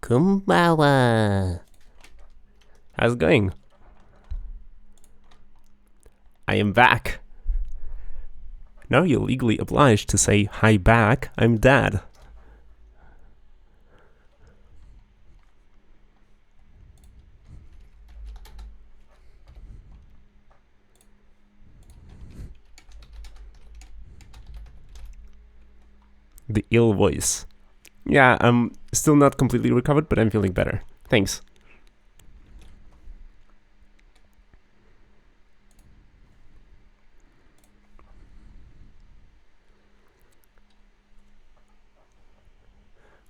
Kumbawa. How's it going? I am back. Now you're legally obliged to say, "Hi back, I'm Dad." The ill voice. Yeah, I'm still not completely recovered, but I'm feeling better. Thanks.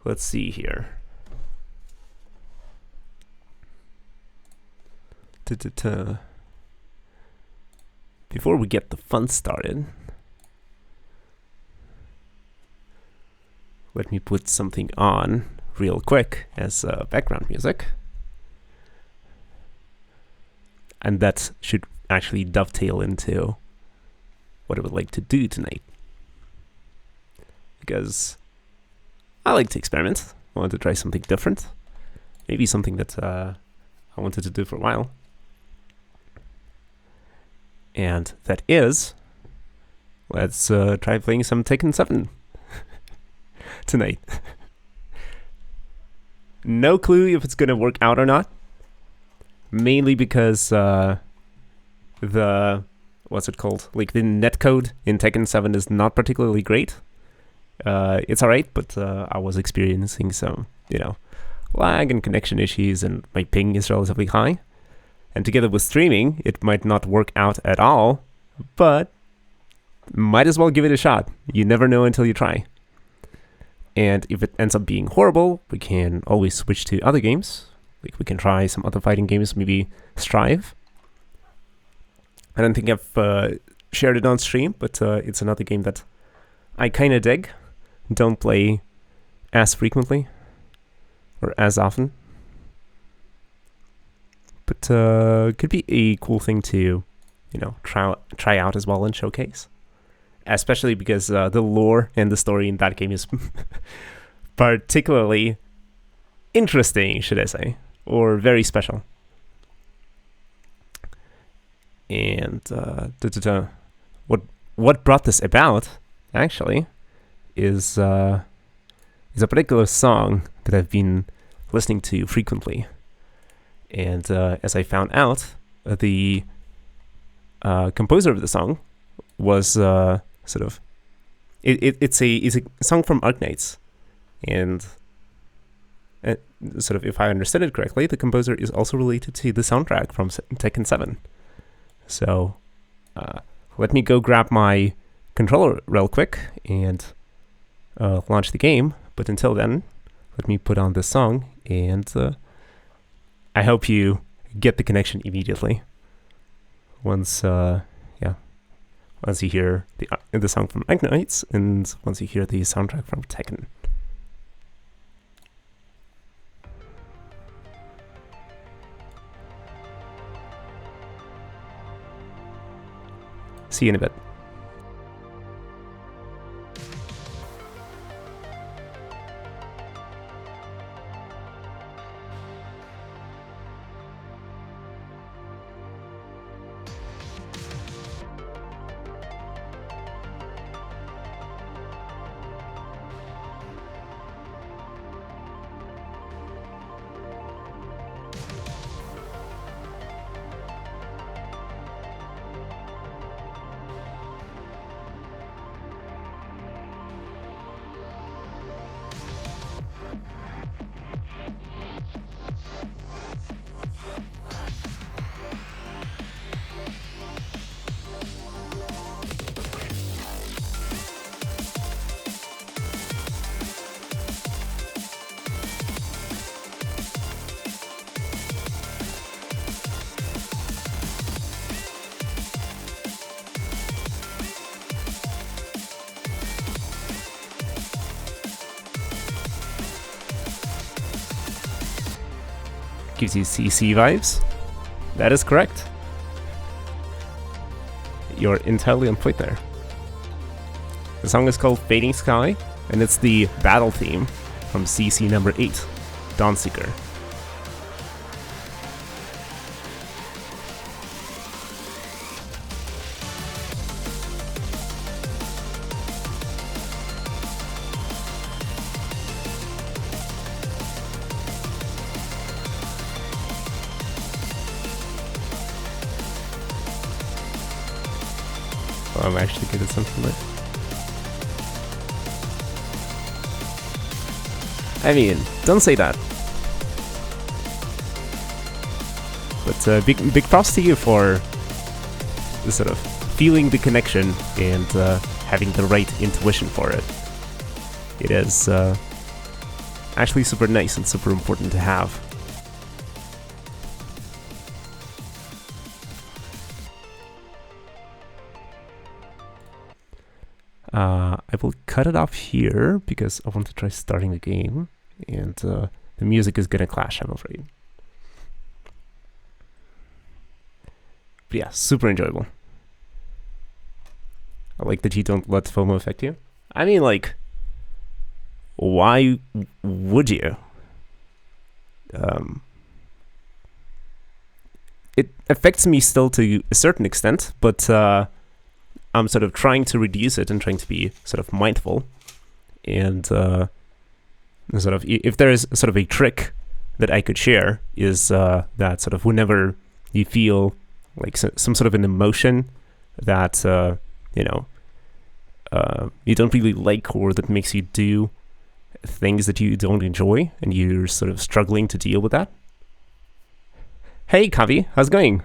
Let's see here. Before we get the fun started, let me put something on real quick as background music. And that should actually dovetail into what I would like to do tonight. Because I like to experiment. I want to try something different. Maybe something that I wanted to do for a while. And that is, let's try playing some Tekken 7 tonight. No clue if it's going to work out or not. Mainly because what's it called? Like the netcode in Tekken 7 is not particularly great. It's alright, but I was experiencing some, lag and connection issues, and my ping is relatively high. And together with streaming, it might not work out at all, but might as well give it a shot. You never know until you try. And if it ends up being horrible, we can always switch to other games. Like we can try some other fighting games, maybe Strive. I don't think I've shared it on stream, but it's another game that I kind of dig. Don't play as frequently or as often. But could be a cool thing to, try out as well and showcase. Especially because the lore and the story in that game is particularly interesting, should I say, or very special. And what brought this about, actually, is a particular song that I've been listening to frequently. And as I found out, the composer of the song was it's a song from Arknights, and if I understood it correctly, the composer is also related to the soundtrack from Tekken 7. So let me go grab my controller real quick and launch the game. But until then, let me put on this song, and I hope you get the connection immediately once you hear the song from Arknights, and once you hear the soundtrack from Tekken. See you in a bit. Gives you CC vibes? That is correct. You're entirely on point there. The song is called Fading Sky, and it's the battle theme from CC number 8. Dawnseeker. Oh, I'm actually good at something like. I mean, don't say that. But big props to you for sort of feeling the connection and having the right intuition for it. It is actually super nice and super important to have. I will cut it off here because I want to try starting the game, and the music is gonna clash, I'm afraid. But yeah, super enjoyable. I like that you don't let FOMO affect you. I mean, like, why would you? It affects me still to a certain extent, but I'm sort of trying to reduce it and trying to be sort of mindful. And sort of, if there is sort of a trick that I could share, is that sort of whenever you feel like some sort of an emotion that you know, you don't really like, or that makes you do things that you don't enjoy, and you're sort of struggling to deal with that. Hey, Kavi, how's it going?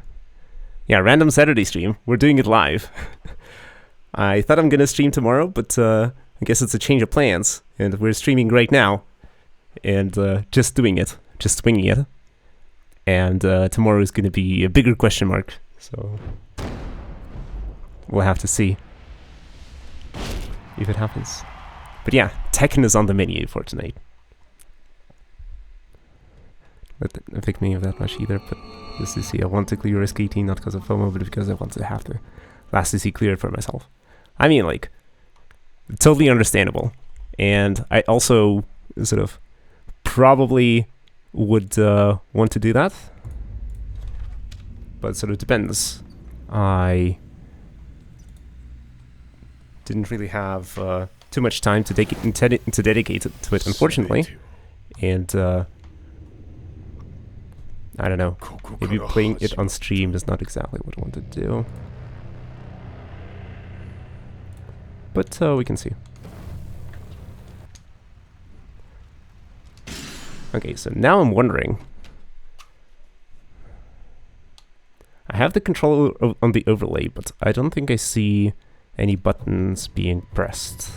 Yeah, random Saturday stream. We're doing it live. I thought I'm gonna stream tomorrow, but I guess it's a change of plans, and we're streaming right now, and just doing it, just swinging it. And tomorrow is gonna be a bigger question mark, so we'll have to see if it happens. But yeah, Tekken is on the menu for tonight. That didn't affect me that much either, but just to see, I want to clear Risk 18, not because of FOMO, but because I want to have to last to see clear it for myself. I mean, like, totally understandable. And I also sort of probably would want to do that, but sort of depends. I didn't really have too much time to dedicate to it, unfortunately. And I don't know, maybe playing it on stream is not exactly what I want to do. But we can see. Okay, so now I'm wondering. I have the controller on the overlay, but I don't think I see any buttons being pressed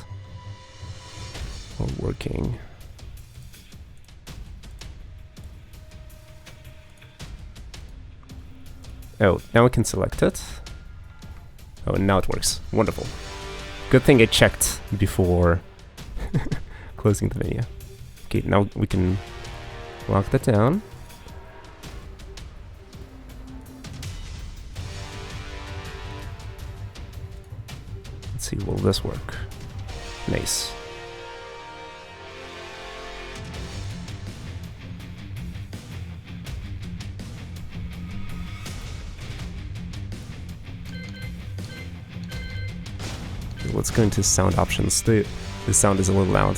or working. Oh, now I can select it. Oh, and now it works. Wonderful. Good thing I checked before closing the video. Okay, now we can lock that down. Let's see, will this work? Nice. Let's go into sound options. The sound is a little loud.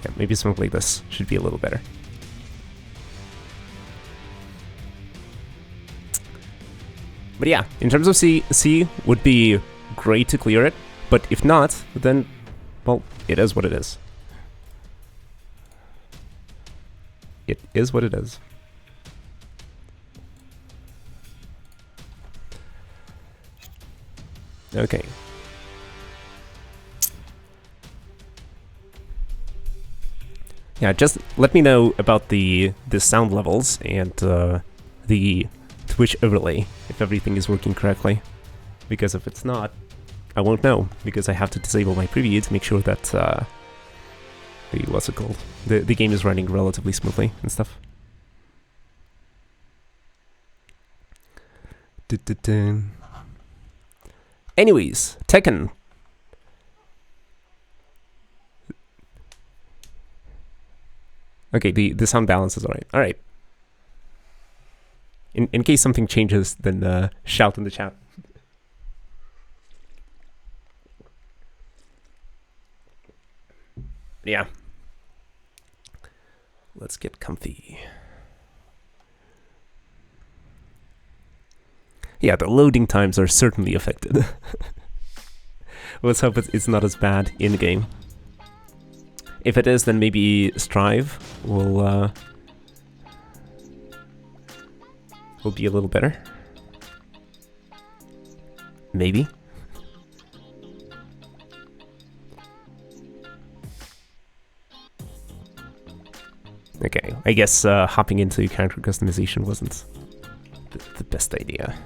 Yeah, maybe something like this should be a little better. But yeah, in terms of C would be great to clear it, but if not, then, well, it is what it is. It is what it is. Okay. Yeah, just let me know about the sound levels and the Twitch overlay, if everything is working correctly. Because if it's not, I won't know, because I have to disable my preview to make sure that what's it called? The game is running relatively smoothly and stuff. Anyways, Tekken. Okay, the sound balance is alright. Alright. In case something changes, then shout in the chat. Yeah. Let's get comfy. Yeah, the loading times are certainly affected. Let's hope it's not as bad in the game. If it is, then maybe Strive will be a little better. Maybe. Okay, I guess hopping into character customization wasn't the best idea.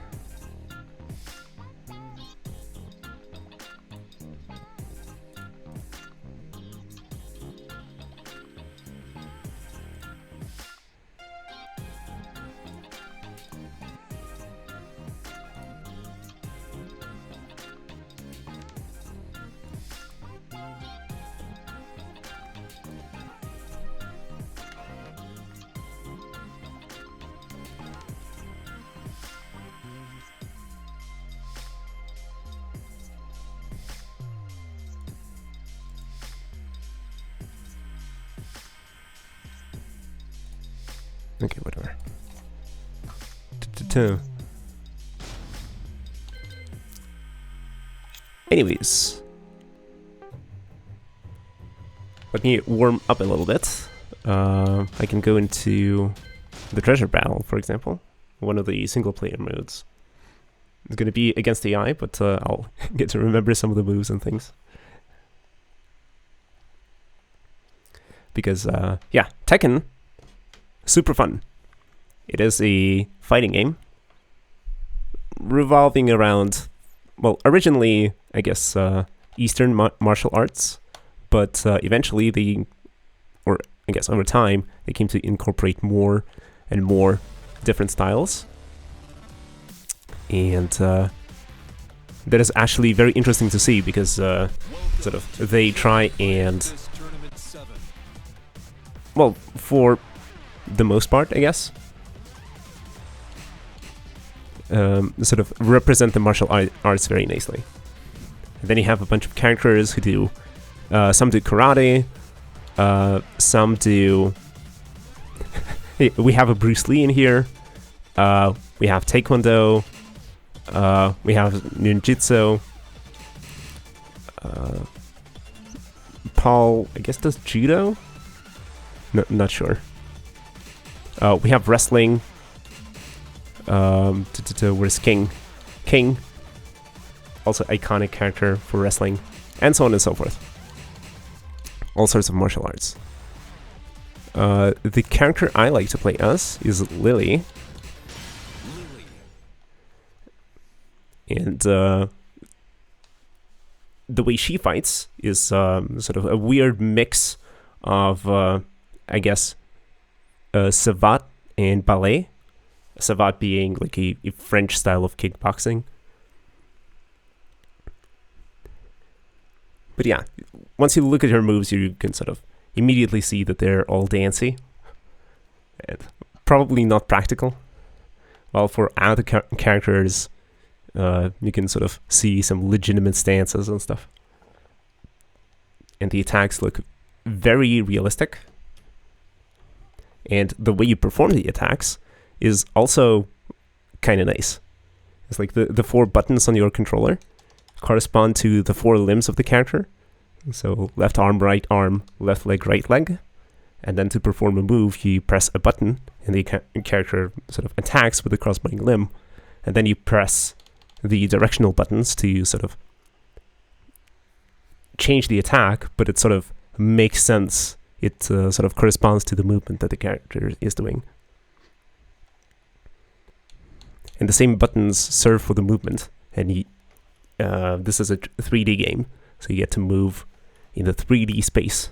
Okay, whatever. Anyways, let me warm up a little bit. I can go into the treasure battle, for example, one of the single-player modes. It's going to be against AI, but I'll get to remember some of the moves and things. Because, yeah, Tekken, super fun. It is a fighting game revolving around, well, originally, I guess, Eastern martial arts, but eventually they, or I guess over time, they came to incorporate more and more different styles. And that is actually very interesting to see because sort of they try and, well, for the most part, I guess, sort of represent the martial arts very nicely. And then you have a bunch of characters who do, some do karate, some do, we have a Bruce Lee in here, we have taekwondo, we have ninjutsu, Paul, I guess, does judo? No, not sure. We have wrestling. Where's King? King, also iconic character for wrestling, and so on and so forth. All sorts of martial arts. The character I like to play as is Lily. And the way she fights is sort of a weird mix of, I guess, savate and ballet. Savate being like a French style of kickboxing. But yeah, once you look at her moves, you can sort of immediately see that they're all dancey. And probably not practical. While for other characters, you can sort of see some legitimate stances and stuff. And the attacks look very realistic. And the way you perform the attacks is also kind of nice. It's like the 4 buttons on your controller correspond to the 4 limbs of the character. So left arm, right arm, left leg, right leg. And then to perform a move, you press a button and the character sort of attacks with the corresponding limb. And then you press the directional buttons to sort of change the attack, but it sort of makes sense. It sort of corresponds to the movement that the character is doing. And the same buttons serve for the movement. And this is a 3D game, so you get to move in the 3D space.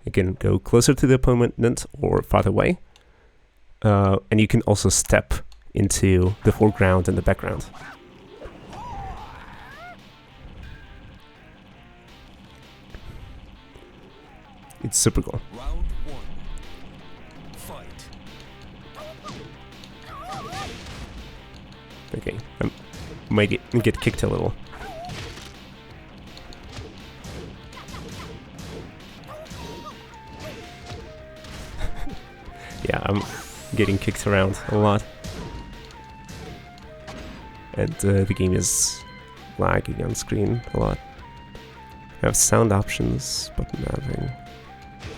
You can go closer to the opponent or farther away. And you can also step into the foreground and the background. It's super cool. Okay, I might get kicked a little. Yeah, I'm getting kicked around a lot. And the game is lagging on screen a lot. I have sound options, but nothing.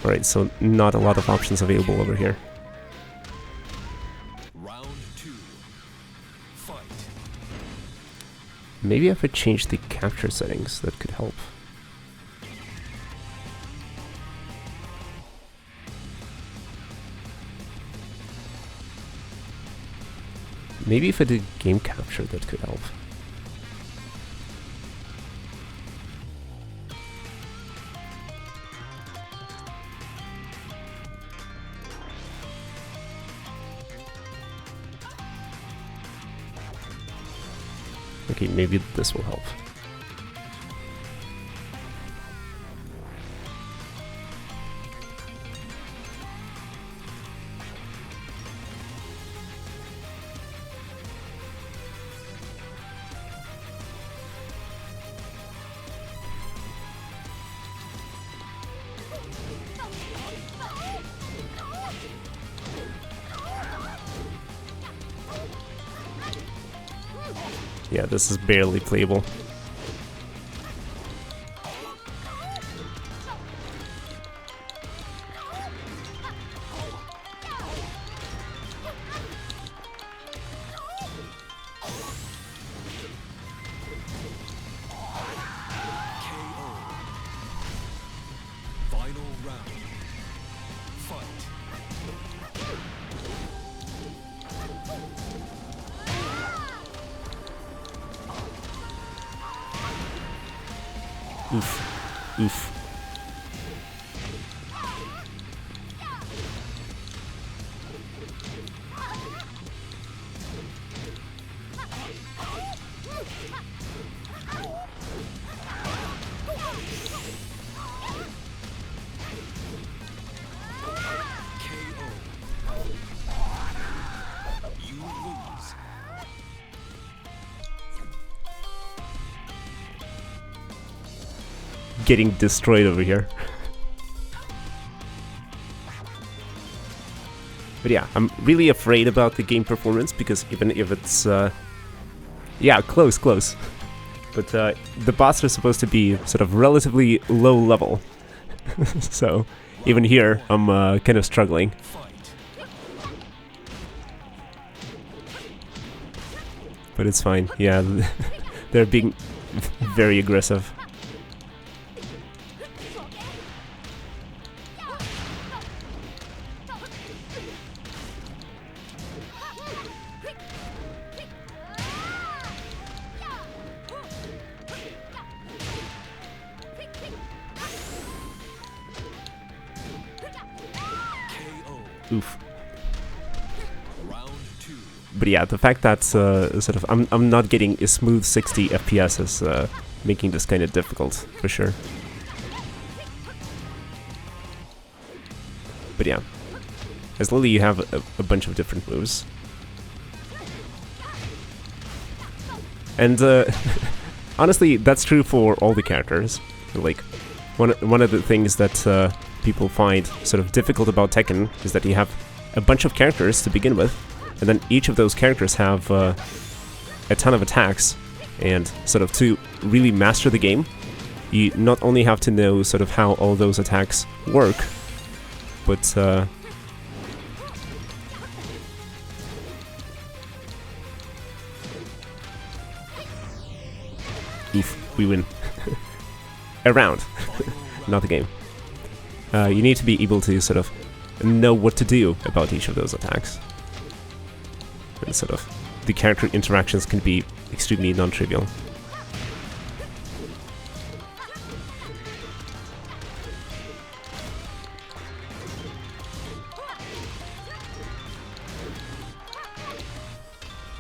Alright, so not a lot of options available over here. Round 2. Fight. Maybe if I change the capture settings, that could help. Maybe if I did game capture, that could help. Okay, maybe this will help. Yeah, this is barely playable. Final round. Fight. Oof. Oof. You lose. Getting destroyed over here. But yeah, I'm really afraid about the game performance because even if it's yeah, close. But the bots are supposed to be sort of relatively low level. So even here, I'm kind of struggling. But it's fine. Yeah, they're being very aggressive. Oof. Round 2. But yeah, the fact that sort of I'm not getting a smooth 60 FPS is making this kind of difficult for sure. But yeah, as Lily, you have a bunch of different moves, and honestly, that's true for all the characters. Like one of the things that people find sort of difficult about Tekken is that you have a bunch of characters to begin with, and then each of those characters have a ton of attacks, and sort of to really master the game, you not only have to know sort of how all those attacks work, but oof, we win. A round, not the game. You need to be able to sort of know what to do about each of those attacks. And sort of the character interactions can be extremely non-trivial.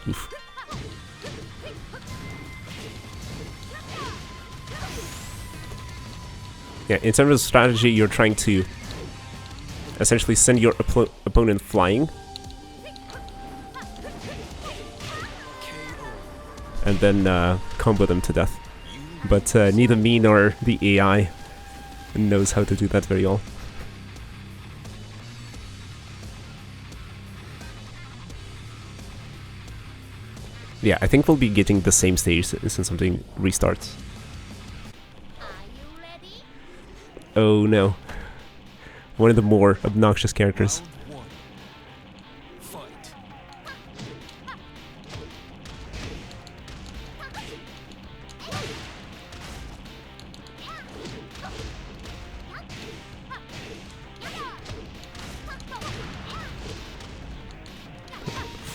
Oof. Yeah, in terms of strategy, you're trying to essentially send your opponent flying, and then combo them to death. But neither me nor the AI knows how to do that very well. Yeah, I think we'll be getting the same stage since something restarts. Oh no. One of the more obnoxious characters. Round 1. Fight.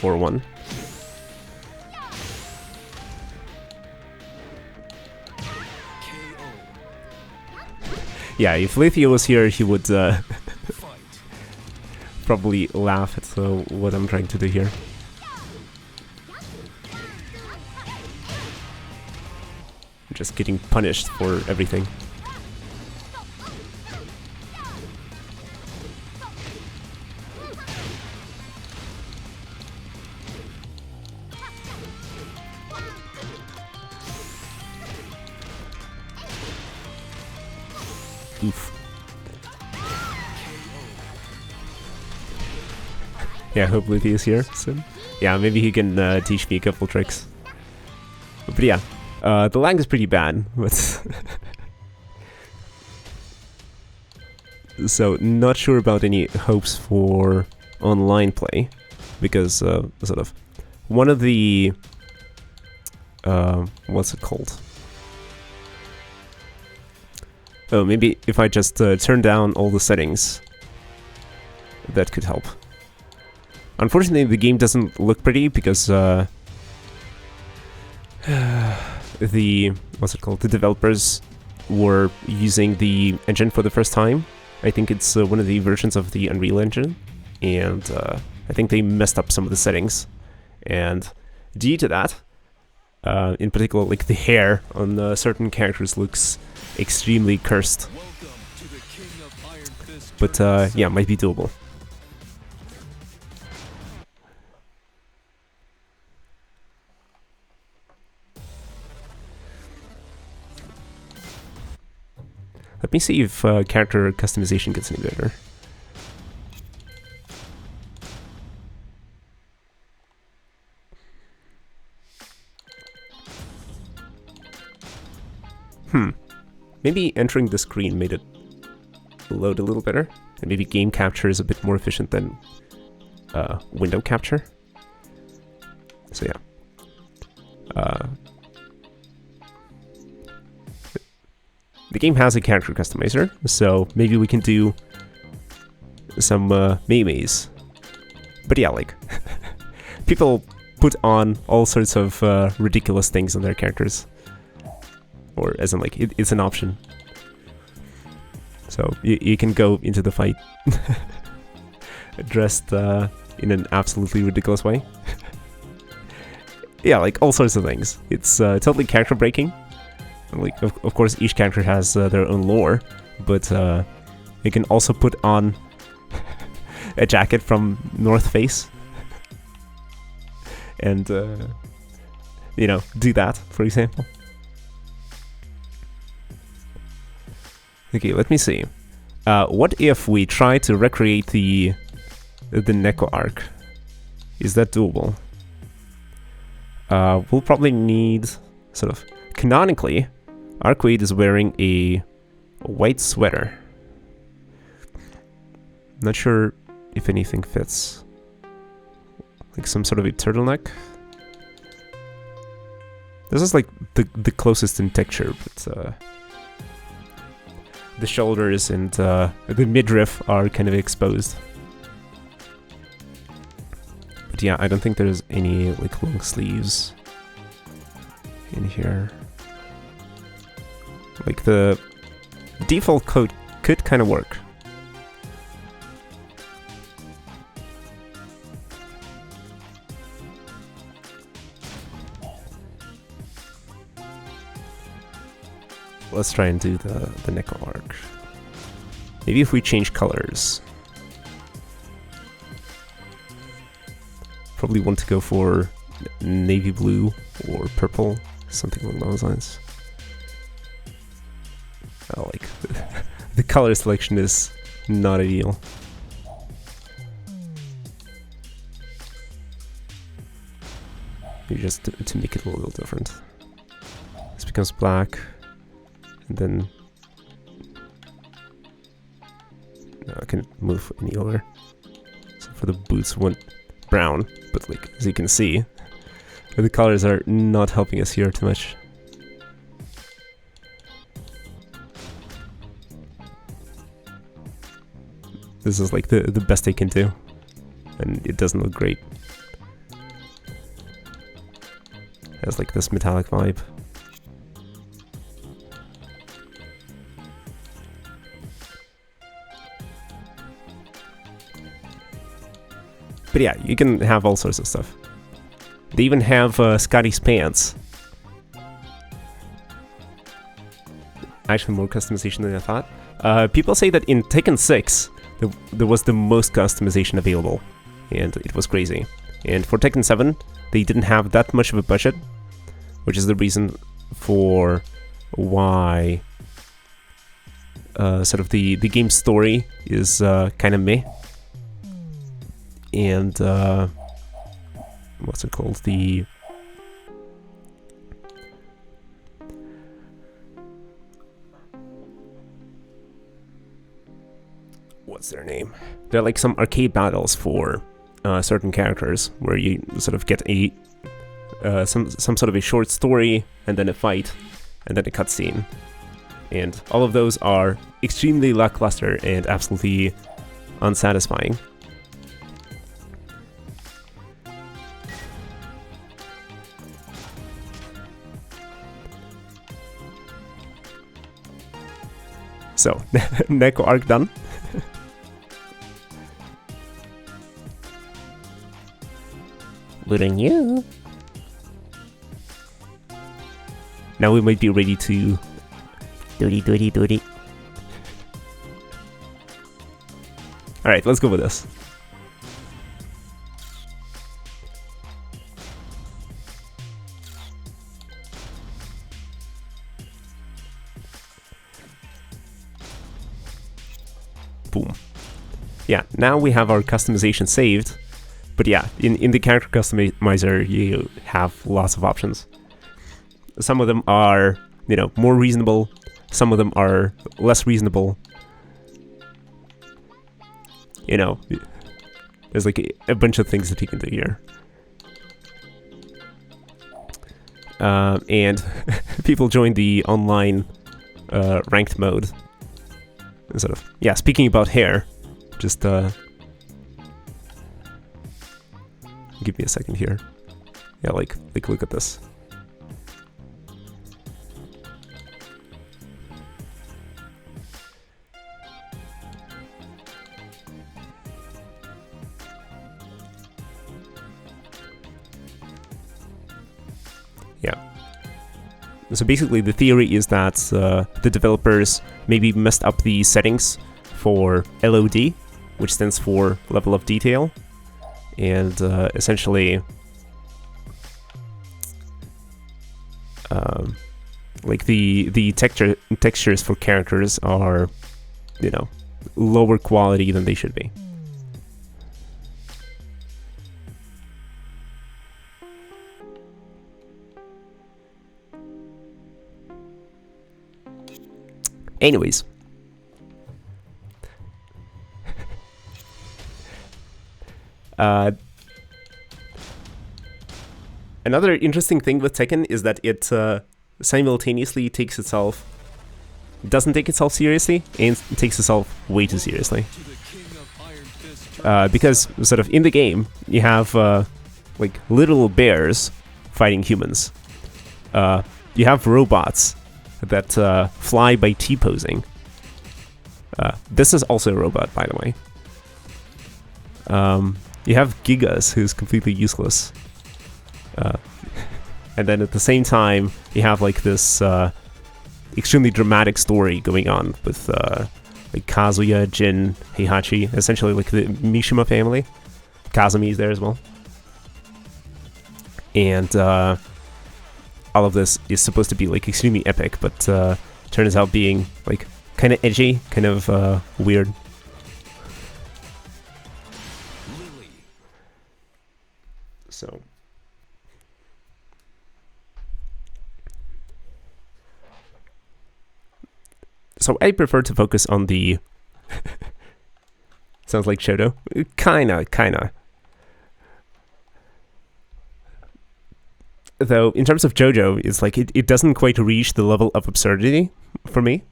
4-1. Yeah, if Lethia was here, he would Fight. probably laugh at what I'm trying to do here. I'm just getting punished for everything. Oof. Yeah, I hope Luffy is here soon. Yeah, maybe he can teach me a couple tricks. But yeah, the lag is pretty bad, but so not sure about any hopes for online play, because sort of one of the what's it called? Oh, maybe if I just turn down all the settings, that could help. Unfortunately, the game doesn't look pretty because the what's it called? The developers were using the engine for the first time. I think it's one of the versions of the Unreal Engine, and I think they messed up some of the settings. And due to that, in particular, like the hair on certain characters looks extremely cursed. Welcome to the King of Iron Fist. But yeah, might be doable. Let me see if character customization gets any better. Maybe entering the screen made it load a little better, and maybe game capture is a bit more efficient than window capture. So yeah. The game has a character customizer, so maybe we can do some memes. But yeah, like, people put on all sorts of ridiculous things on their characters. Or as in, like, it's an option. So you can go into the fight dressed in an absolutely ridiculous way. Yeah, like, all sorts of things. It's totally character breaking. Like, of course, each character has their own lore, but you can also put on a jacket from North Face and, you know, do that, for example. Okay, let me see. What if we try to recreate the Neko arc? Is that doable? We'll probably need, sort of, canonically, Arcade is wearing a white sweater. Not sure if anything fits. Like some sort of a turtleneck. This is like the closest in texture, but the shoulders and the midriff are kind of exposed. But yeah, I don't think there's any like long sleeves in here. Like the default coat could kind of work. Let's try and do the Neko arc. Maybe if we change colors. probably want to go for navy blue or purple, something along those lines. Oh, like the color selection is not ideal. Maybe just to make it a little different. This becomes black, and then no, I can move any other. So for the boots, we want brown, but like as you can see, the colors are not helping us here too much. This is like the best I can do, and it doesn't look great. It has like this metallic vibe. But yeah, you can have all sorts of stuff. They even have Scotty's pants. Actually, more customization than I thought. People say that in Tekken 6, there was the most customization available, and it was crazy. And for Tekken 7, they didn't have that much of a budget, which is the reason for why sort of the game's story is kind of meh. And what's it called? What's their name? There are like some arcade battles for certain characters where you sort of get a some sort of a short story and then a fight and then a cutscene, and all of those are extremely lackluster and absolutely unsatisfying. So, Neko arc done. Wouldn't you? Now we might be ready to doody. Alright, let's go with this. Boom. Yeah, now we have our customization saved. But yeah, in the character customizer, you have lots of options. Some of them are, you know, more reasonable. Some of them are less reasonable. You know, there's like a bunch of things that you can do here. And people join the online ranked mode. Sort of, yeah, speaking about hair, just give me a second here. Yeah, like look at this. Yeah. So basically the theory is that the developers maybe messed up the settings for LOD, which stands for level of detail, and essentially like the textures for characters are, you know, lower quality than they should be. Anyways. Another interesting thing with Tekken is that it simultaneously doesn't take itself seriously and takes itself way too seriously. Because sort of in the game, you have like little bears fighting humans. You have robots that fly by T-posing. This is also a robot, by the way. You have Gigas, who's completely useless. And then at the same time, you have like this extremely dramatic story going on with like Kazuya, Jin, Heihachi, essentially like the Mishima family. Kazumi is there as well. and all of this is supposed to be like extremely epic, but turns out being like kind of edgy, kind of weird. Lily. So I prefer to focus on the sounds like Shoto. Kinda. Though in terms of JoJo, it's like it doesn't quite reach the level of absurdity for me.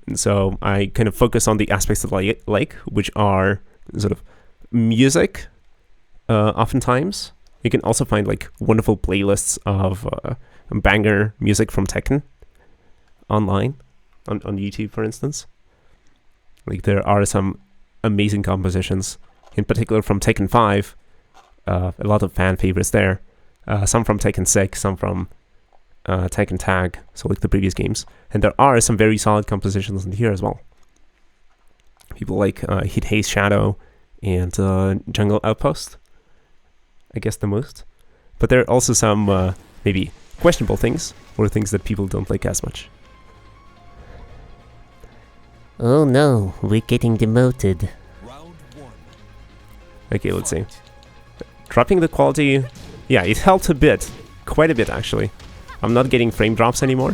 And so I kind of focus on the aspects that I like, which are sort of music, oftentimes. You can also find like wonderful playlists of banger music from Tekken online, on YouTube, for instance. Like there are some amazing compositions, in particular from Tekken 5, a lot of fan favorites there. Some from Tekken 6, some from Tekken Tag, so like the previous games. And there are some very solid compositions in here as well. People like Hit Haze Shadow and Jungle Outpost, I guess the most. But there are also some maybe questionable things, or things that people don't like as much. Oh no, we're getting demoted. Round 1. Okay, let's see. Dropping the quality, yeah, it helped a bit. Quite a bit, actually. I'm not getting frame drops anymore.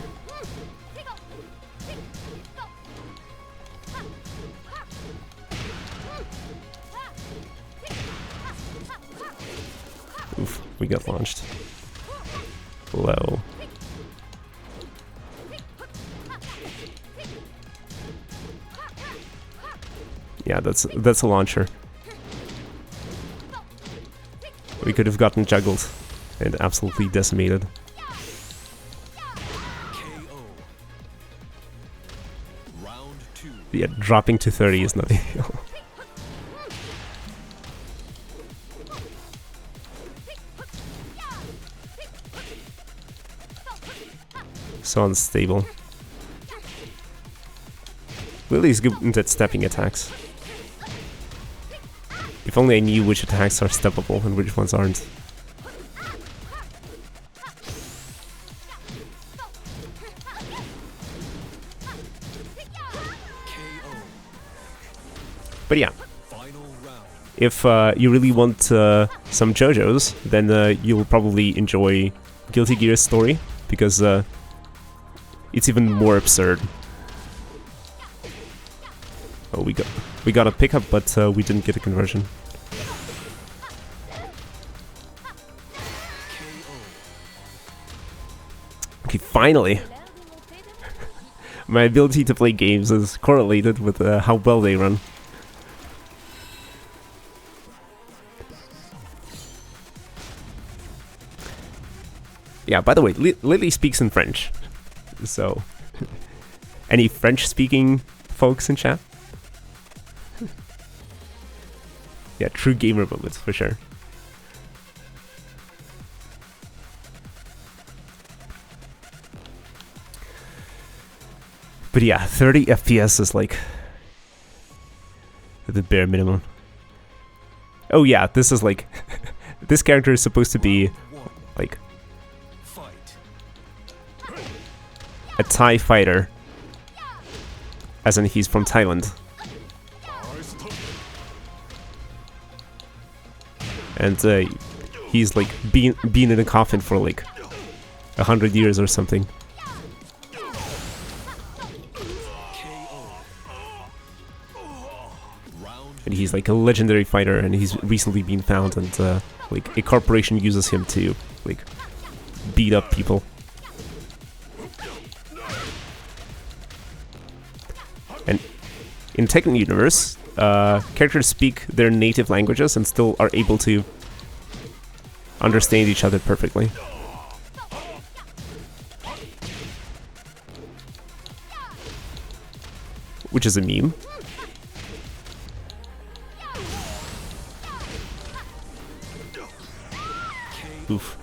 Oof, we got launched. Low. Yeah, that's a launcher. We could have gotten juggled and absolutely decimated. KO. Round 2. Yeah, dropping to 30 is not ideal. So unstable. Lily's good at stepping attacks. If only I knew which attacks are steppable and which ones aren't. KO. But yeah, Final round. if you really want some JoJo's, then you'll probably enjoy Guilty Gear's story, because it's even more absurd. Oh, we got a pickup, but we didn't get a conversion. Okay, finally! My ability to play games is correlated with how well they run. Yeah, by the way, Lily speaks in French. So, any French-speaking folks in chat? Yeah, true gamer moments, for sure. But yeah, 30 FPS is like the bare minimum. Oh yeah, this is like... this character is supposed to be like Fight. a Thai fighter. As in he's from Thailand. And he's like been in a coffin for like 100 years or something. And he's like a legendary fighter, and he's recently been found, and like a corporation uses him to like beat up people. And in Tekken universe, characters speak their native languages and still are able to understand each other perfectly. Which is a meme. Oof.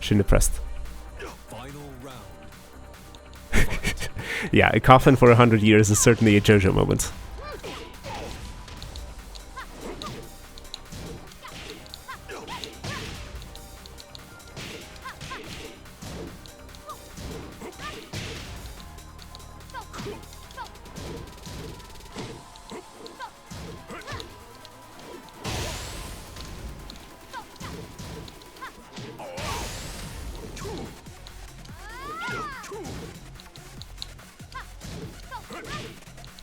Shouldn't have pressed. Final round. Yeah, a coffin for 100 years is certainly a JoJo moment.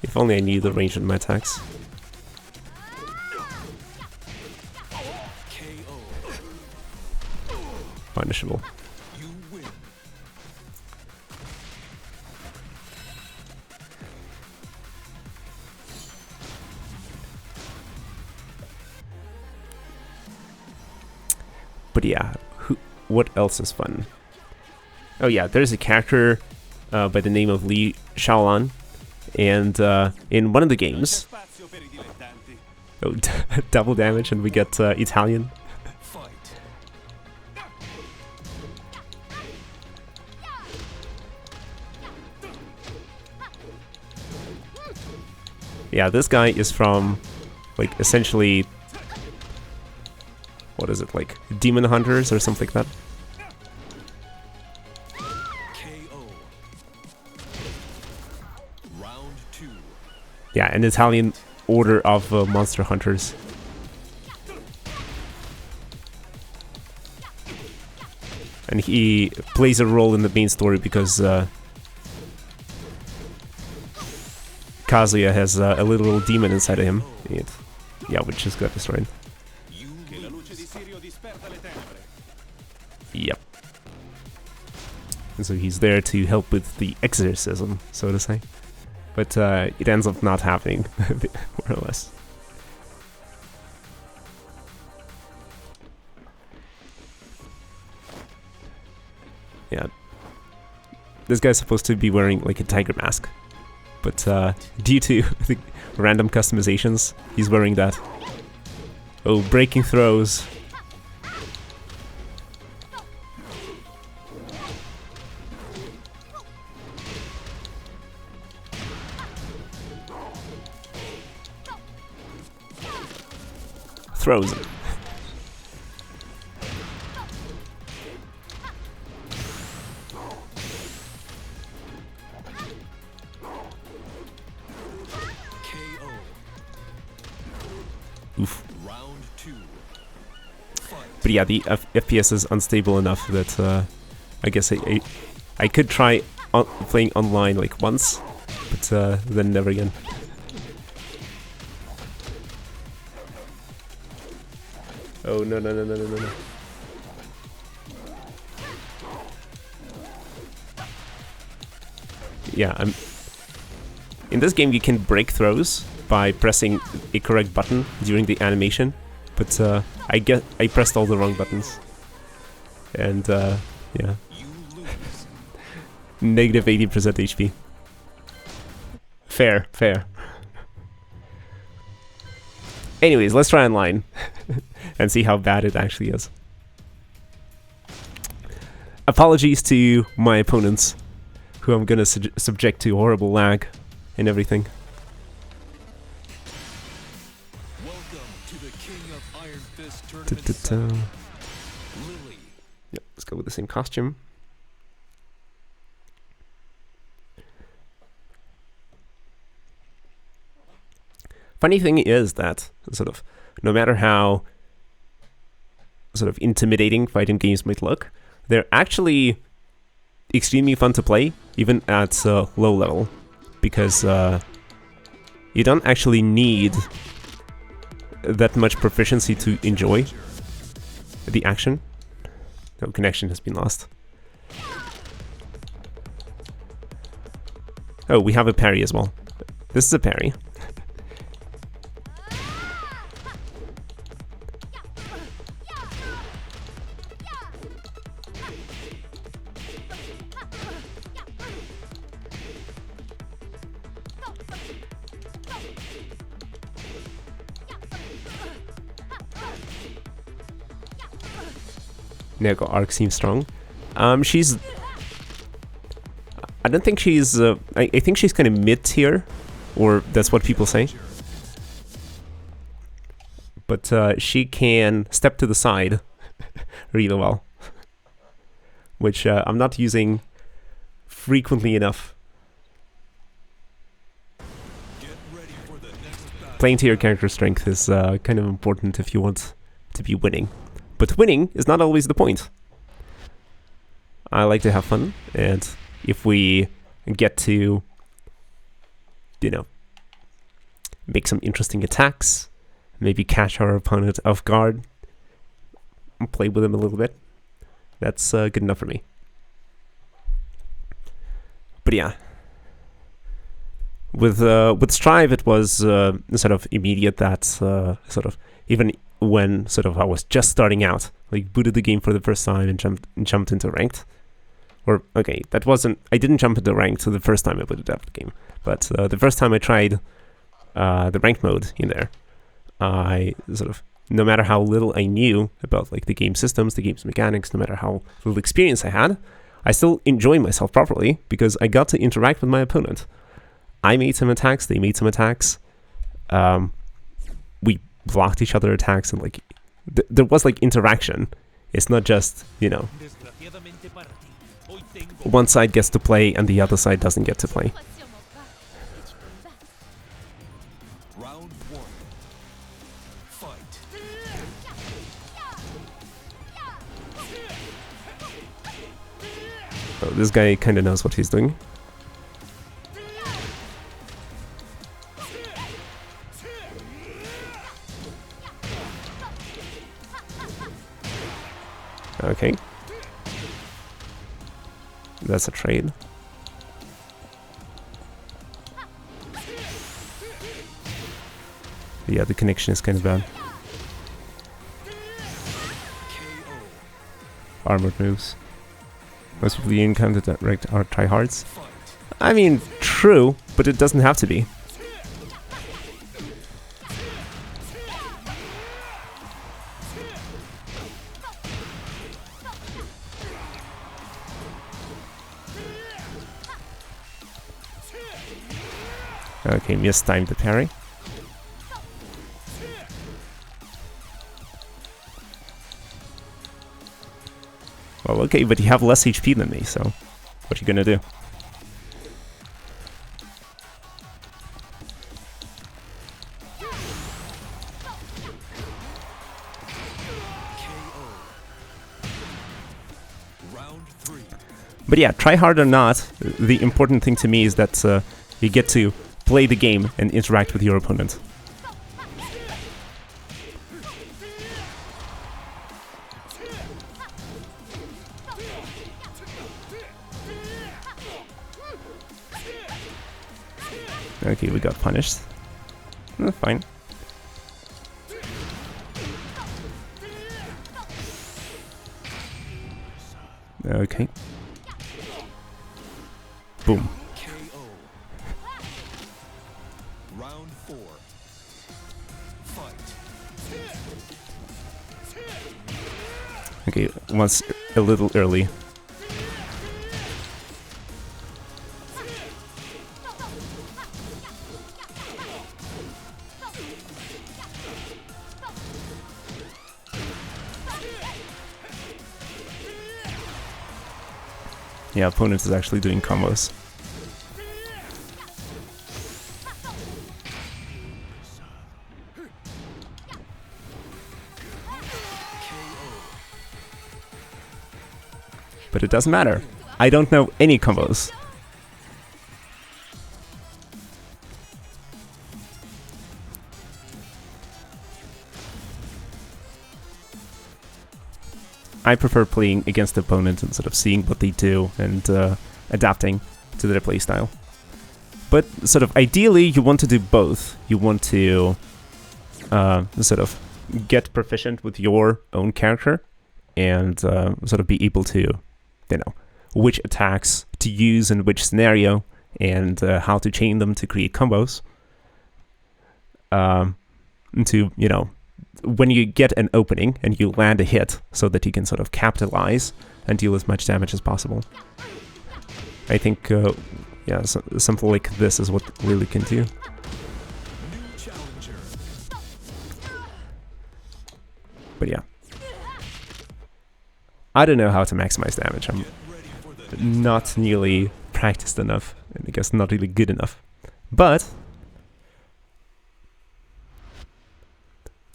If only I knew the range of my attacks. KO. Punishable. You win. But yeah, what else is fun? Oh yeah, there's a character by the name of Li Shaolan, and in one of the games, oh, double damage, and we get Italian. Fight. Yeah, this guy is from, like, essentially, what is it, like, Demon Hunters or something like that? KO. Round 2. Yeah, an Italian order of monster hunters. And he plays a role in the main story because Kazuya has a literal demon inside of him. Yeah, which just got destroyed. Yep. And so he's there to help with the exorcism, so to say. But it ends up not happening, more or less. Yeah. This guy's supposed to be wearing like a tiger mask. But due to the random customizations, he's wearing that. Oh, breaking throws. Throws it. KO. Oof. Round 2. Fight. But yeah, the FPS is unstable enough that I guess I could try playing online like once, but then never again. Oh no no no no no no no. Yeah, in this game you can break throws by pressing a correct button during the animation, but I pressed all the wrong buttons. And yeah. Negative 80% HP. Fair, fair. Anyways, let's try online and see how bad it actually is. Apologies to my opponents, who I'm gonna subject to horrible lag and everything. Welcome to the King of Iron Fist Tournament 7. Lily. Yep, let's go with the same costume. Funny thing is that sort of no matter how sort of intimidating fighting games might look, they're actually extremely fun to play, even at low level, because you don't actually need that much proficiency to enjoy the action. No, connection has been lost. Oh, we have a parry as well. This is a parry. Neko arc seems strong. She's... I don't think she's... I think she's kind of mid-tier, or that's what people say. But she can step to the side really well, which I'm not using frequently enough. Get ready for the next battle. Playing to your character strength is kind of important if you want to be winning. But winning is not always the point. I like to have fun, and if we get to, you know, make some interesting attacks, maybe catch our opponent off guard, and play with him a little bit. That's good enough for me. But yeah, with Strive, it was sort of immediate that sort of even when sort of I was just starting out, like booted the game for the first time and jumped into ranked. Or okay, that wasn't. I didn't jump into ranked the first time I booted up the game, but the first time I tried the ranked mode in there, I sort of, no matter how little I knew about like the game systems, the game's mechanics, no matter how little experience I had, I still enjoyed myself properly because I got to interact with my opponent. I made some attacks, they made some attacks. We blocked each other attacks, and like there was like interaction. It's not just, you know, one side gets to play and the other side doesn't get to play. Round one. Fight. Oh, this guy kind of knows what he's doing. Okay. That's a trade. Yeah, the connection is kind of bad. Armored moves. Most people you encounter that are tryhards. I mean, true, but it doesn't have to be. Okay, mistimed the parry. Well, okay, but you have less HP than me, so what are you gonna do? But yeah, try hard or not, the important thing to me is that you get to play the game and interact with your opponent. Okay, we got punished. Fine. Okay. Boom. Round four. Fight. Okay, once a little early. Yeah, opponent is actually doing combos. But it doesn't matter. I don't know any combos. I prefer playing against the opponent and sort of seeing what they do and adapting to their playstyle. But sort of ideally, you want to do both. You want to sort of get proficient with your own character and sort of be able to, you know, which attacks to use in which scenario and how to chain them to create combos. To, you know, when you get an opening and you land a hit so that you can sort of capitalize and deal as much damage as possible. I think, yeah, something like this is what Lily can do. But yeah. I don't know how to maximize damage. I'm not nearly practiced enough, and I guess not really good enough. But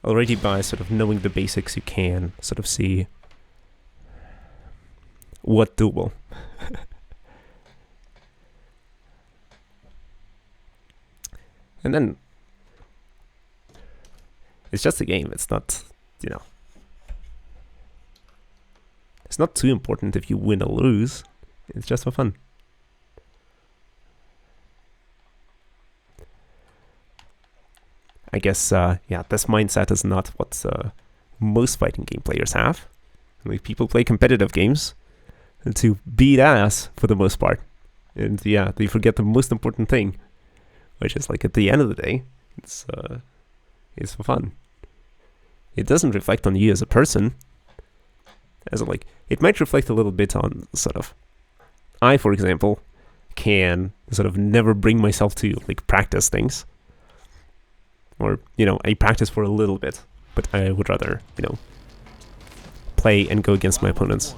already by sort of knowing the basics, you can sort of see what doable. And then It's just a game. It's not, you know, it's not too important if you win or lose. It's just for fun. I guess, yeah, this mindset is not what most fighting game players have. Like, people play competitive games to beat ass for the most part. And yeah, they forget the most important thing, which is like at the end of the day, it's for fun. It doesn't reflect on you as a person. As in, like, it might reflect a little bit on sort of, I, for example, can sort of never bring myself to like practice things. Or, you know, I practice for a little bit, but I would rather, you know, play and go against my opponents.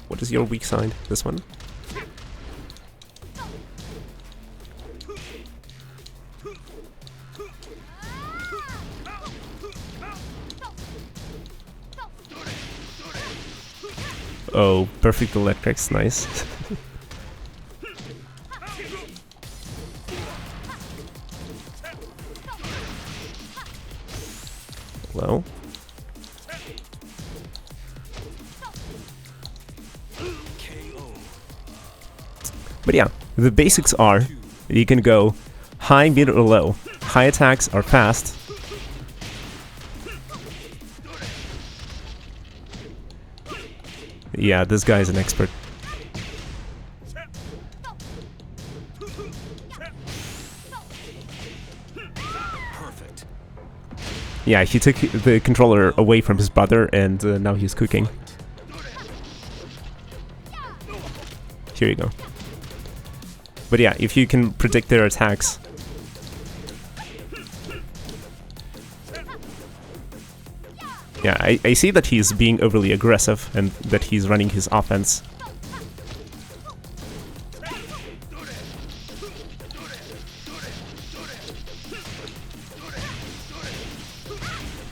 What is your weak side? This one? Oh, perfect electrics, nice. Hello? But yeah, the basics are you can go high, mid, or low. High attacks are fast. Yeah, this guy is an expert. Perfect. Yeah, he took the controller away from his brother, and now he's cooking. Here you go. But yeah, if you can predict their attacks... Yeah, I see that he's being overly aggressive and that he's running his offense.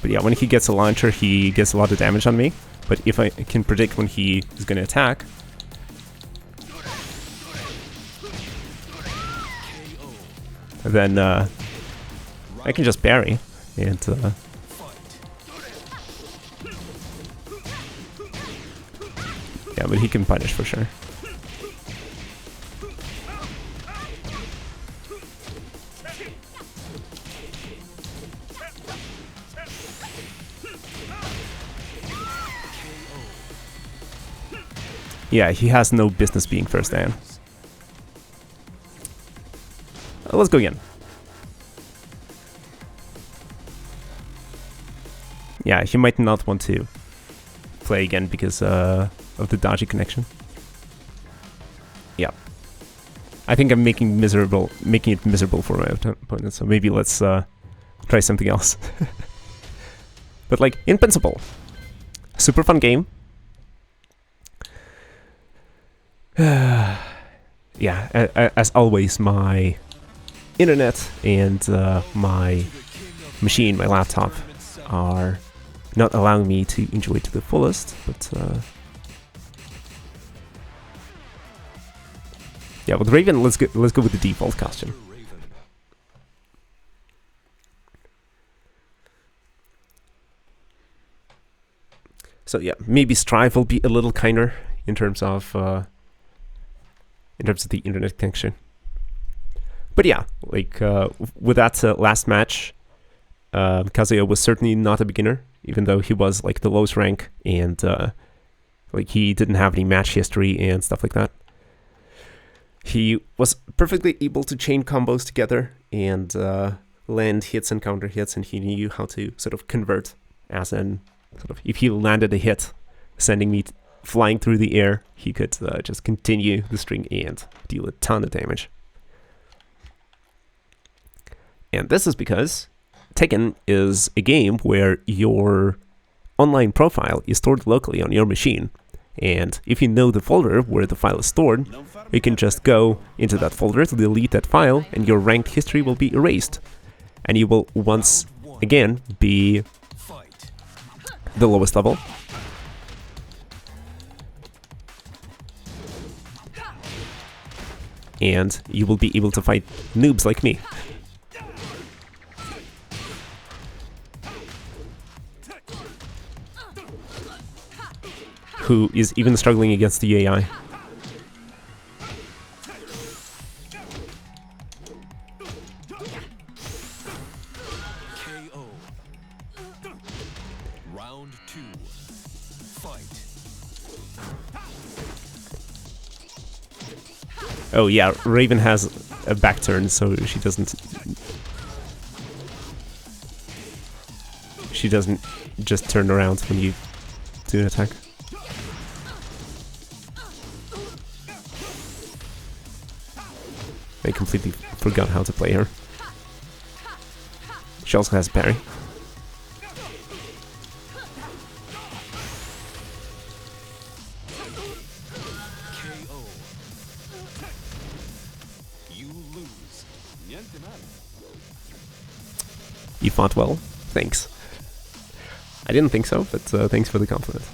But yeah, when he gets a launcher, he gets a lot of damage on me. But if I can predict when he is going to attack... then I can just parry and... yeah, but he can punish for sure. Yeah, he has no business being first Dan. Let's go again. Yeah, he might not want to play again because of the dodgy connection. Yeah. I think I'm making it miserable for my opponent, so maybe let's try something else. But like, in principle, super fun game. Yeah, as always, my internet and my machine, my laptop, are not allowing me to enjoy it to the fullest, but yeah, with Raven, let's go with the default costume. So yeah, maybe Strive will be a little kinder in terms of the internet connection. But yeah, like with that last match, Kazuya was certainly not a beginner, even though he was like the lowest rank and like he didn't have any match history and stuff like that. He was perfectly able to chain combos together and land hits and counter hits, and he knew how to sort of convert, as in sort of if he landed a hit, sending me flying through the air, he could just continue the string and deal a ton of damage. And this is because Tekken is a game where your online profile is stored locally on your machine. And if you know the folder where the file is stored, you can just go into that folder to delete that file, and your ranked history will be erased. And you will once again be the lowest level. and you will be able to fight noobs like me. Who is even struggling against the AI. KO. Round 2. Fight. Oh yeah, Raven has a back turn, so she doesn't just turn around when you do an attack. I completely forgot how to play her. She also has parry. KO. You lose. Niente male. You fought well. Thanks. I didn't think so, but thanks for the compliment.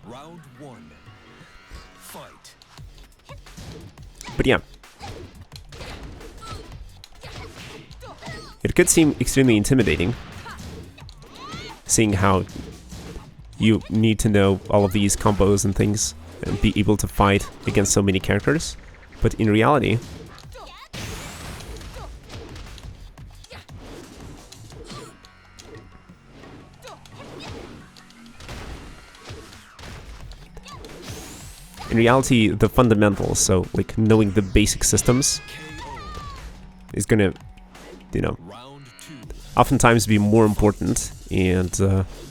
Round 1. Fight. But yeah. It could seem extremely intimidating, seeing how you need to know all of these combos and things and be able to fight against so many characters. But in reality, the fundamentals, so like knowing the basic systems, is gonna, you know, Round 2. oftentimes be more important and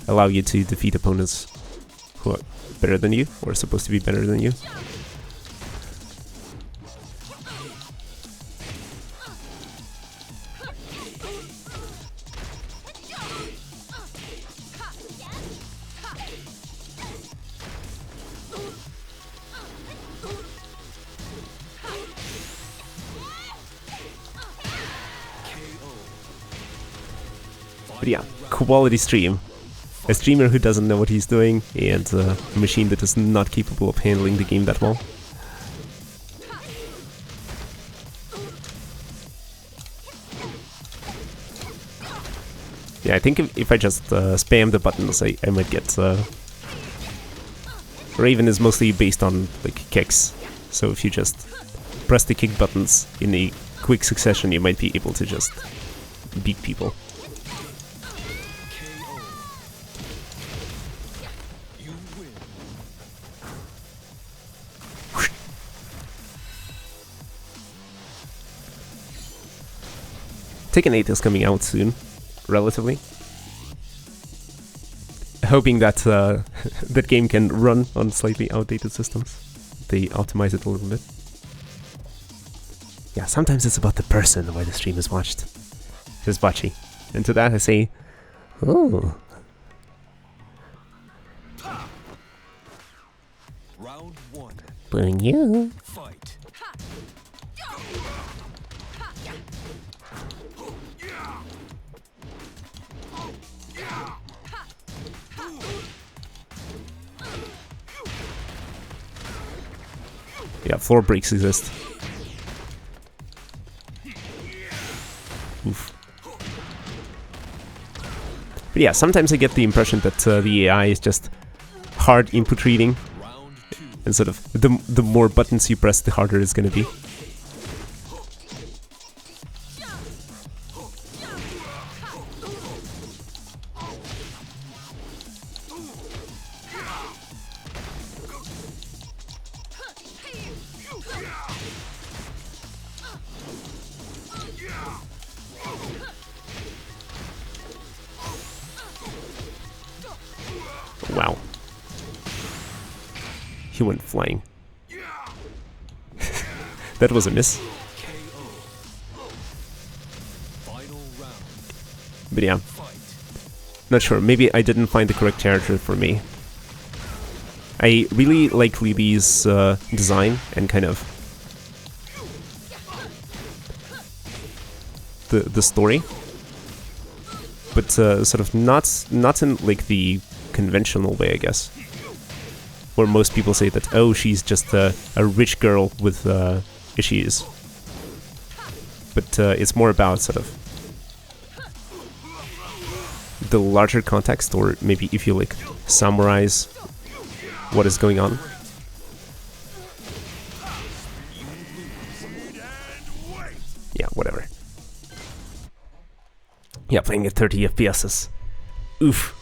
allow you to defeat opponents who are better than you, or supposed to be better than you. But yeah, quality stream. A streamer who doesn't know what he's doing, and a machine that is not capable of handling the game that well. Yeah, I think if I just spam the buttons, I might get... Raven is mostly based on like kicks, so if you just press the kick buttons in a quick succession, you might be able to just beat people. You win. Tekken 8 is coming out soon, relatively. Hoping that that game can run on slightly outdated systems. They optimize it a little bit. Yeah, sometimes it's about the person why the stream is watched. Says Bachi. And to that I say, oh. Round 1. But you. Fight. Yeah, floor breaks exist. Oof. But yeah, sometimes I get the impression that the AI is just hard input reading, Round 2. and sort of the more buttons you press, the harder it's gonna be. Wow. He went flying. That was a miss. Final round. But yeah, Fight. not sure. Maybe I didn't find the correct character for me. I really like Lily's design and kind of the story, but sort of not in like the conventional way, I guess, where most people say that, oh, she's just a rich girl with issues, but it's more about sort of the larger context, or maybe if you like summarize what is going on. Yeah, whatever. Yeah, playing at 30 FPS. Oof.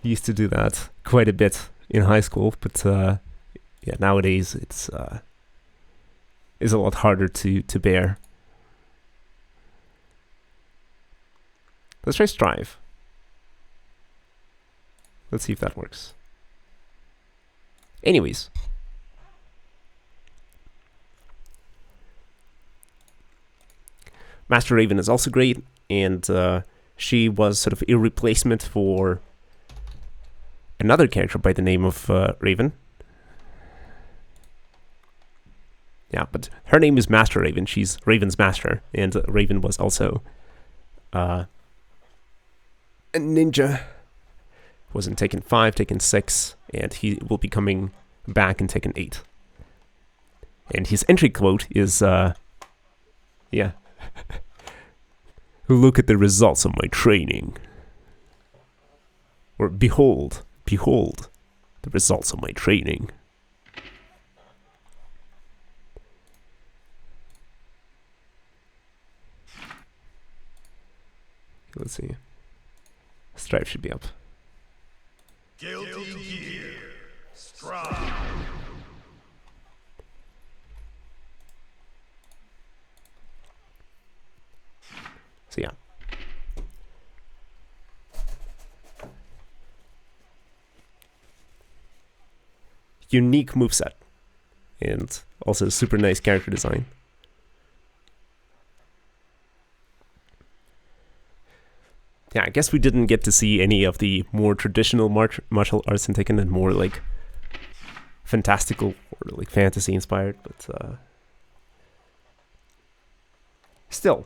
Used to do that quite a bit in high school, but yeah, nowadays it's a lot harder to bear. Let's try Strive. Let's see if that works. Anyways. Master Raven is also great, and she was sort of a replacement for another character by the name of Raven. Yeah, but her name is Master Raven. She's Raven's master, and Raven was also a ninja. Was in Tekken 5, Tekken 6, and he will be coming back in Tekken 8. And his entry quote is, yeah. Look at the results of my training. Or behold the results of my training. Let's see. Stripe should be up. Guilty Gear Strive. So yeah. Unique moveset. And also super nice character design. Yeah, I guess we didn't get to see any of the more traditional martial arts in Tekken, and more like fantastical or like fantasy inspired, but still,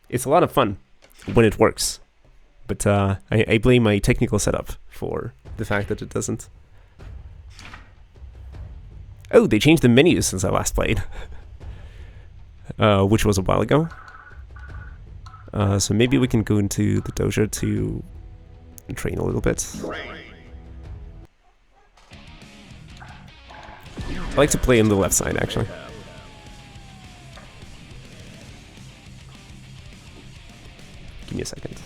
it's a lot of fun when it works. But I blame my technical setup for the fact that it doesn't. Oh, they changed the menus since I last played, which was a while ago. So maybe we can go into the dojo to train a little bit. I like to play on the left side, actually. Give me a second.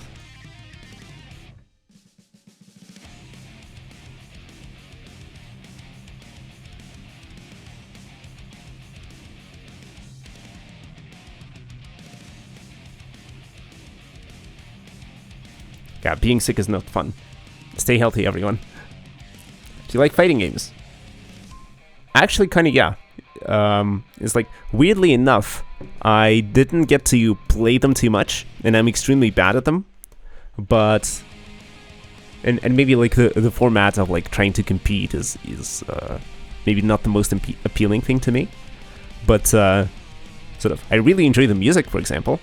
Yeah, being sick is not fun. Stay healthy, everyone. Do you like fighting games? Actually, kind of, yeah. It's like, weirdly enough, I didn't get to play them too much, and I'm extremely bad at them. But, and maybe like the format of like trying to compete is maybe not the most appealing thing to me. But sort of, I really enjoy the music, for example.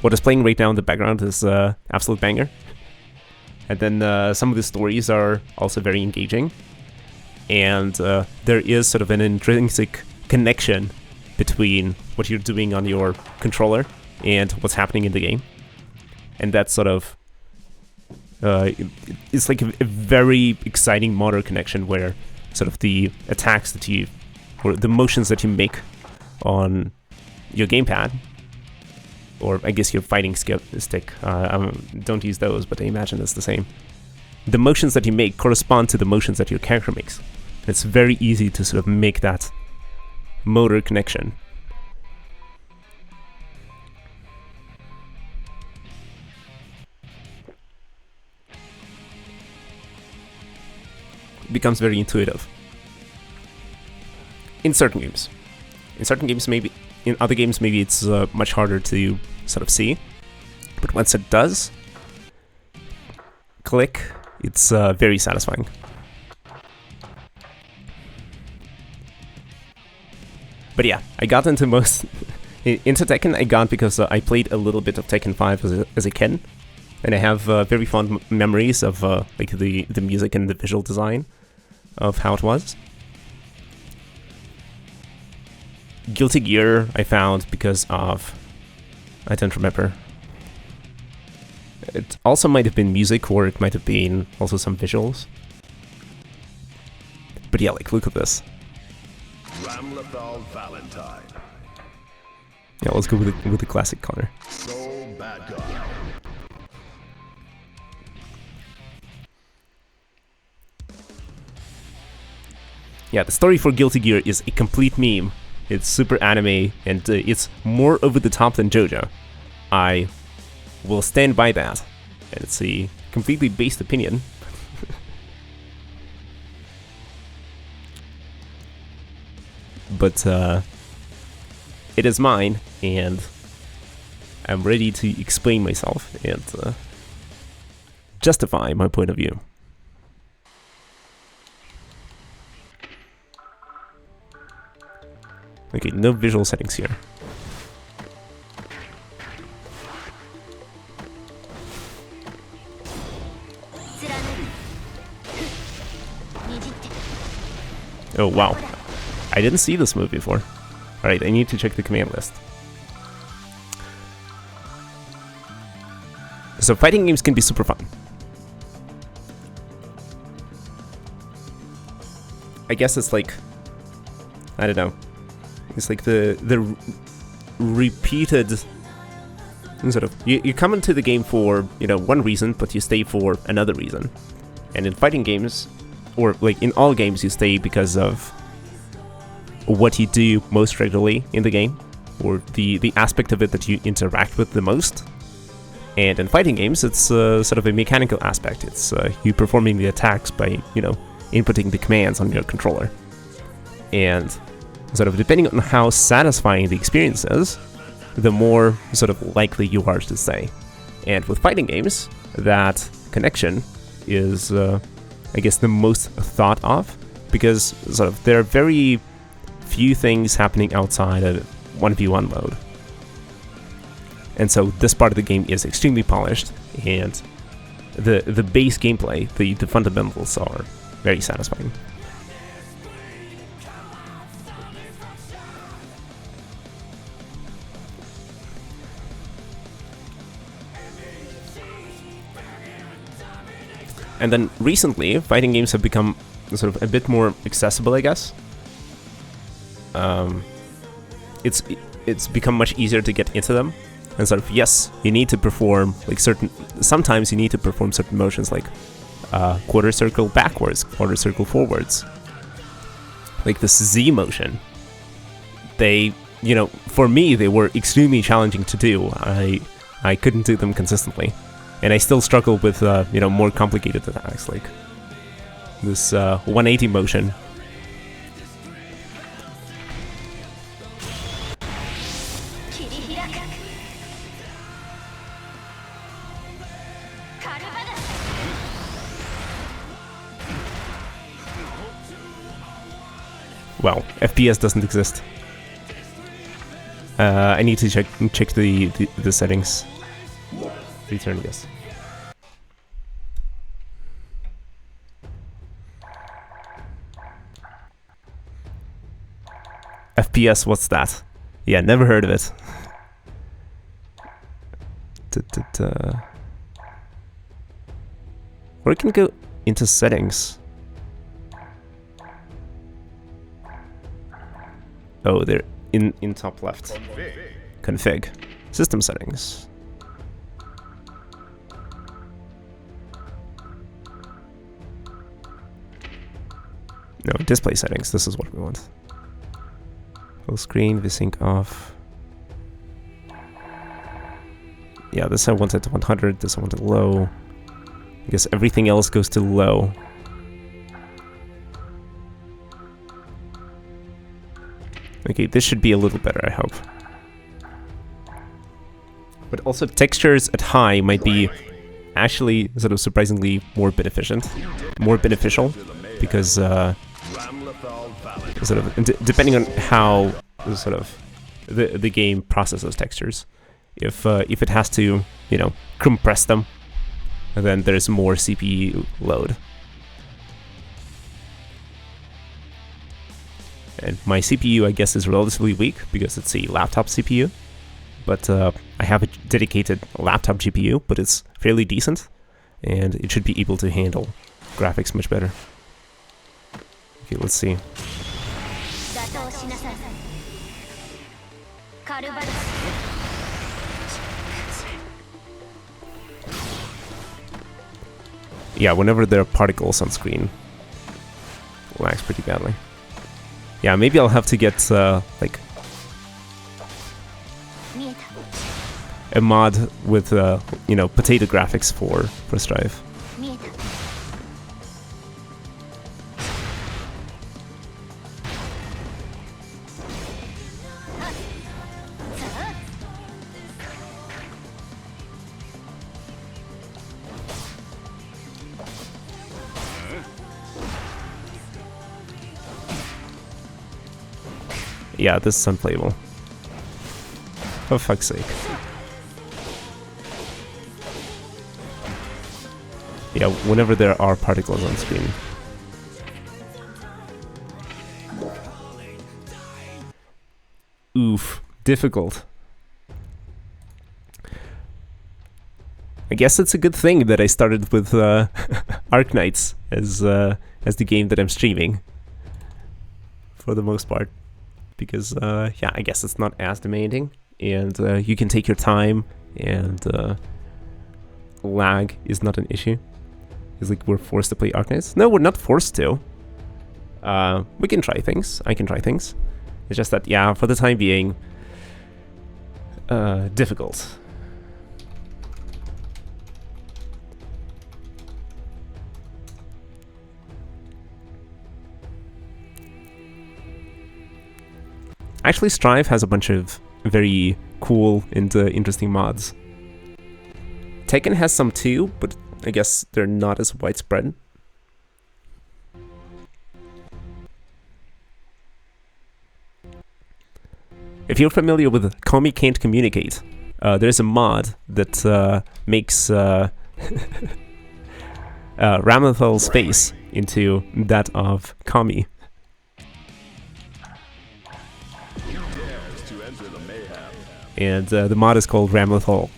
What is playing right now in the background is absolute banger. And then some of the stories are also very engaging. And there is sort of an intrinsic connection between what you're doing on your controller and what's happening in the game. And that's sort of... it's like a very exciting motor connection where sort of the attacks that you... or the motions that you make on your gamepad, or I guess your fighting stick. Don't use those, but I imagine it's the same. The motions that you make correspond to the motions that your character makes. It's very easy to sort of make that motor connection. It becomes very intuitive. In certain games. In certain games, maybe. In other games, maybe it's much harder to sort of see. But once it does click, it's very satisfying. But yeah, I got into most into Tekken. I got because I played a little bit of Tekken 5 as a kid, and I have very fond memories of like the music and the visual design of how it was. Guilty Gear I found because of, I don't remember. It also might have been music, or it might have been also some visuals. But yeah, like, look at this. Valentine. Yeah, let's go with the classic color. Soul Bad Guy. Yeah, the story for Guilty Gear is a complete meme. It's super anime, and it's more over the top than JoJo. I will stand by that. And it's a completely based opinion. But it is mine, and I'm ready to explain myself and justify my point of view. Okay, no visual settings here. Oh wow, I didn't see this move before. Alright, I need to check the command list. So fighting games can be super fun. I guess it's like, I don't know. It's like the repeated sort of, you come into the game for, you know, one reason, but you stay for another reason. And in fighting games, or like in all games, you stay because of what you do most regularly in the game, or the aspect of it that you interact with the most. And in fighting games, it's sort of a mechanical aspect. It's you performing the attacks by, you know, inputting the commands on your controller. And sort of depending on how satisfying the experience is, the more sort of likely you are to stay. And with fighting games, that connection is, I guess, the most thought of, because sort of there are very few things happening outside of 1v1 mode. And so this part of the game is extremely polished, and the base gameplay, the fundamentals are very satisfying. And then recently, fighting games have become sort of a bit more accessible, I guess. It's become much easier to get into them. And sort of, yes, you need to perform like sometimes you need to perform certain motions like quarter circle backwards, quarter circle forwards. Like this Z motion. They, you know, for me, they were extremely challenging to do. I couldn't do them consistently. And I still struggle with, you know, more complicated attacks, like this 180 motion. Well, FPS doesn't exist. I need to check the settings. Return yes. FPS, what's that? Yeah, never heard of it. Or I can go into settings. Oh, they're in top left. Config. System settings. No, display settings. This is what we want. Full screen, VSync off. Yeah, this I want it to 100, this I want it low. I guess everything else goes to low. Okay, this should be a little better, I hope. But also textures at high might be actually sort of surprisingly more beneficial, because sort of depending on how sort of the game processes textures. If it has to, you know, compress them, then there's more CPU load. And my CPU, I guess, is relatively weak because it's a laptop CPU. But I have a dedicated laptop GPU, but it's fairly decent, and it should be able to handle graphics much better. Okay, let's see. Yeah, whenever there are particles on screen, it lags pretty badly. Yeah, maybe I'll have to get like a mod with you know, potato graphics for Strife. Yeah, this is unplayable. For fuck's sake. Yeah, whenever there are particles on screen. Oof, difficult. I guess it's a good thing that I started with Arknights as the game that I'm streaming, for the most part. Because, yeah, I guess it's not as demanding, and you can take your time, and lag is not an issue. It's like we're forced to play Arknights. No, we're not forced to. We can try things. I can try things. It's just that, yeah, for the time being, difficult. Actually, Strife has a bunch of very cool and interesting mods. Tekken has some too, but I guess they're not as widespread. If you're familiar with Kami Can't Communicate, there's a mod that makes Ramathal's face into that of Kami. And the mod is called Ramathal.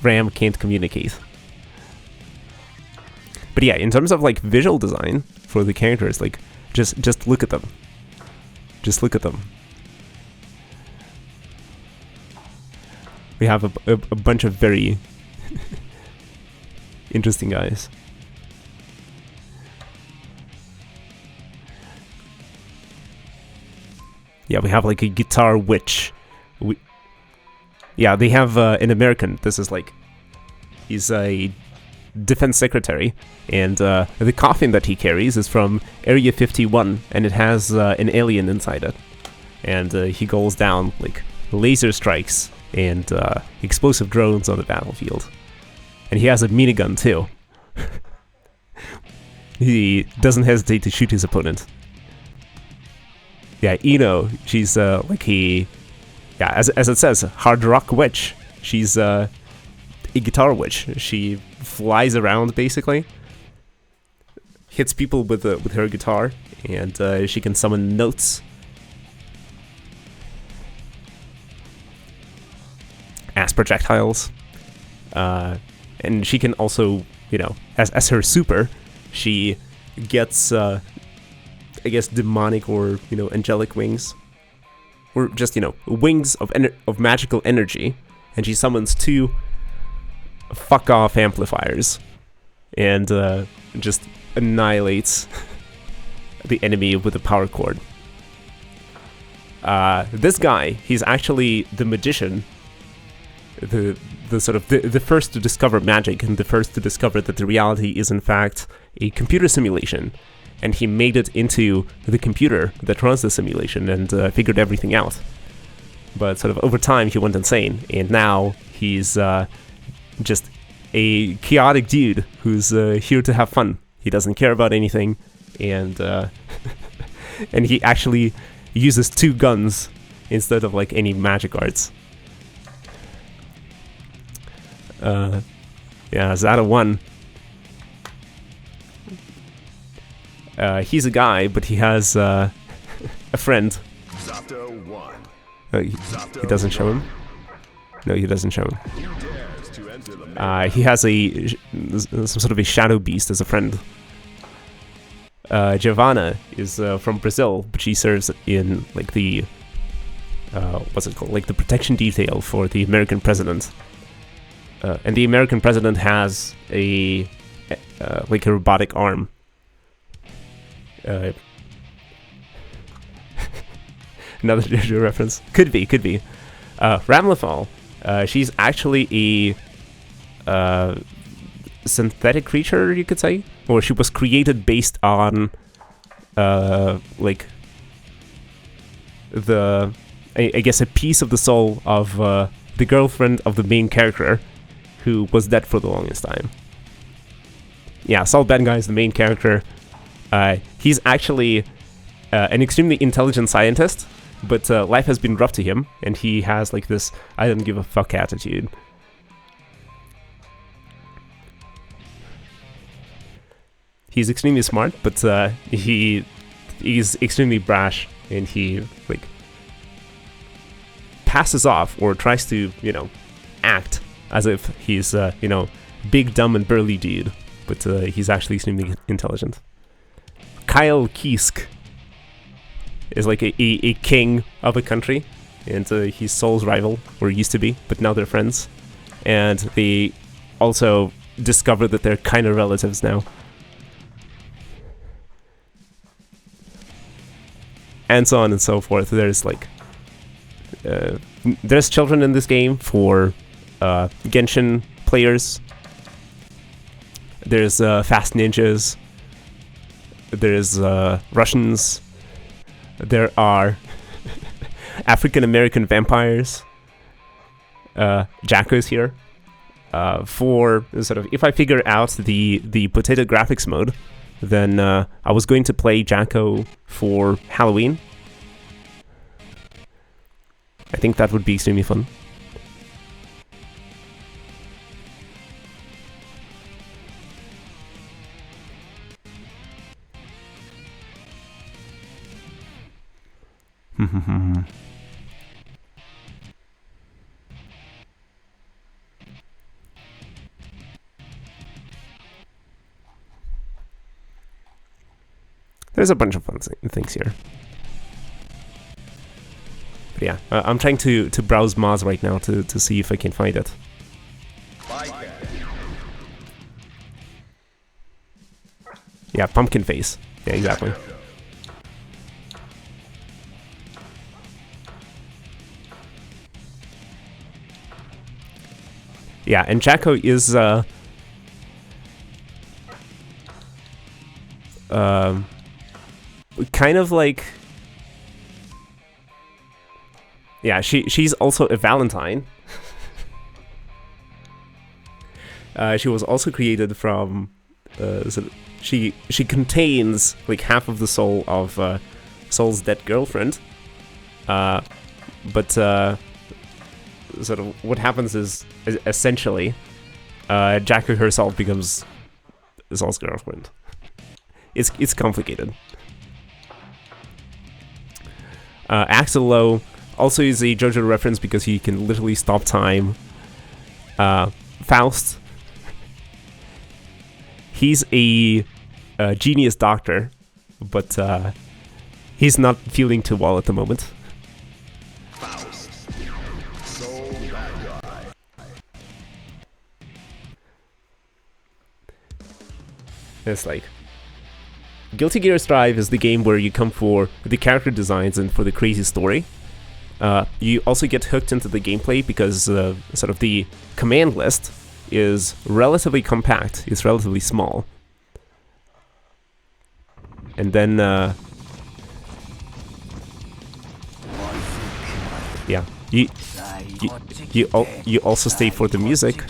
Ram Can't Communicate. But yeah, in terms of like visual design for the characters, like just look at them. Just look at them. We have a bunch of very interesting guys. Yeah, we have like a guitar witch. Yeah, they have an American. This is like, he's a defense secretary, and the coffin that he carries is from Area 51, and it has an alien inside it. And he goes down like laser strikes and explosive drones on the battlefield. And he has a minigun too. He doesn't hesitate to shoot his opponent. Yeah, Ino, she's like a... Yeah, as it says, hard rock witch. She's a guitar witch. She flies around basically, hits people with her guitar, and she can summon notes as projectiles. And she can also, you know, as her super, she gets I guess demonic or, you know, angelic wings. Or just, you know, wings of magical energy, and she summons 2 fuck-off amplifiers, and just annihilates the enemy with a power cord. This guy, he's actually the magician, the sort of the first to discover magic, and the first to discover that the reality is in fact a computer simulation. And he made it into the computer that runs the simulation and figured everything out. But sort of over time, he went insane, and now he's just a chaotic dude who's here to have fun. He doesn't care about anything, and and he actually uses 2 guns instead of like any magic arts. Yeah, Zada 1. He's a guy, but he has a friend. Zato 1. He doesn't show him. No, he doesn't show him. He dares to enter the main He has some sort of a shadow beast as a friend. Giovanna is from Brazil, but she serves in like the what's it called? Like the protection detail for the American president. And the American president has a like a robotic arm. Another JoJo reference. Could be. Ramlethal. She's actually a synthetic creature, you could say, or she was created based on like I guess a piece of the soul of the girlfriend of the main character, who was dead for the longest time. Yeah, Saul Bad Guy is the main character. He's actually an extremely intelligent scientist, but life has been rough to him, and he has like this I don't give a fuck attitude. He's extremely smart, but he's extremely brash, and he like passes off or tries to, you know, act as if he's you know, big, dumb, and burly dude, but he's actually extremely intelligent. Kyle Kiesk is like a king of a country, and he's Soul's rival, or used to be, but now they're friends, and they also discover that they're kind of relatives now. And so on and so forth. There's like there's children in this game for Genshin players. There's fast ninjas. There's Russians. There are African American vampires. Jacko's here. For sort of, if I figure out the potato graphics mode, then I was going to play Jacko for Halloween. I think that would be extremely fun. There's a bunch of fun things here. But yeah, I'm trying to browse mods right now to see if I can find it. Yeah, pumpkin face. Yeah, exactly. Yeah, and Jacko is kind of like, yeah, she's also a Valentine. She was also created from so she contains like half of the soul of Soul's dead girlfriend, but sort of what happens is essentially Jacko herself becomes Soul's girlfriend. It's complicated. Axel Low also is a JoJo reference because he can literally stop time. Faust, he's a genius doctor, but he's not feeling too well at the moment. Faust. Soul Bad Guy. It's like Guilty Gear Strive is the game where you come for the character designs and for the crazy story. You also get hooked into the gameplay because sort of the command list is relatively compact. It's relatively small. And then, yeah, you also stay for the music.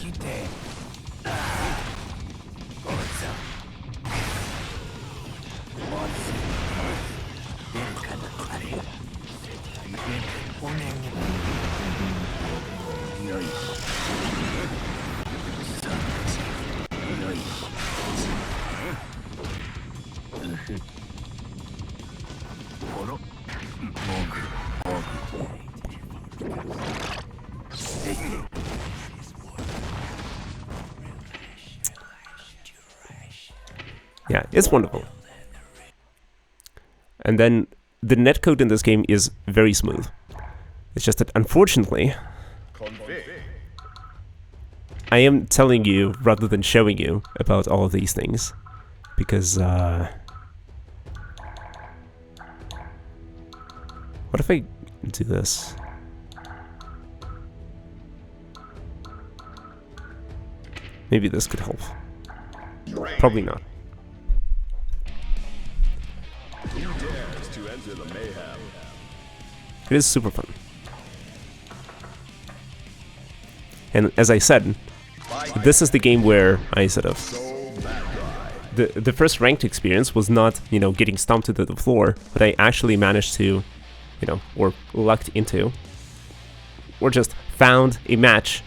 Yeah, it's wonderful. And then the netcode in this game is very smooth. It's just that, unfortunately, Config. I am telling you rather than showing you about all of these things. Because, what if I do this? Maybe this could help. Probably not. Who dares to enter the mayhem? It is super fun. And as I said, this is the game where I sort of... Soul Bad Guy. The first ranked experience was not, you know, getting stomped to the floor, but I actually managed to, you know, or lucked into, or just found a match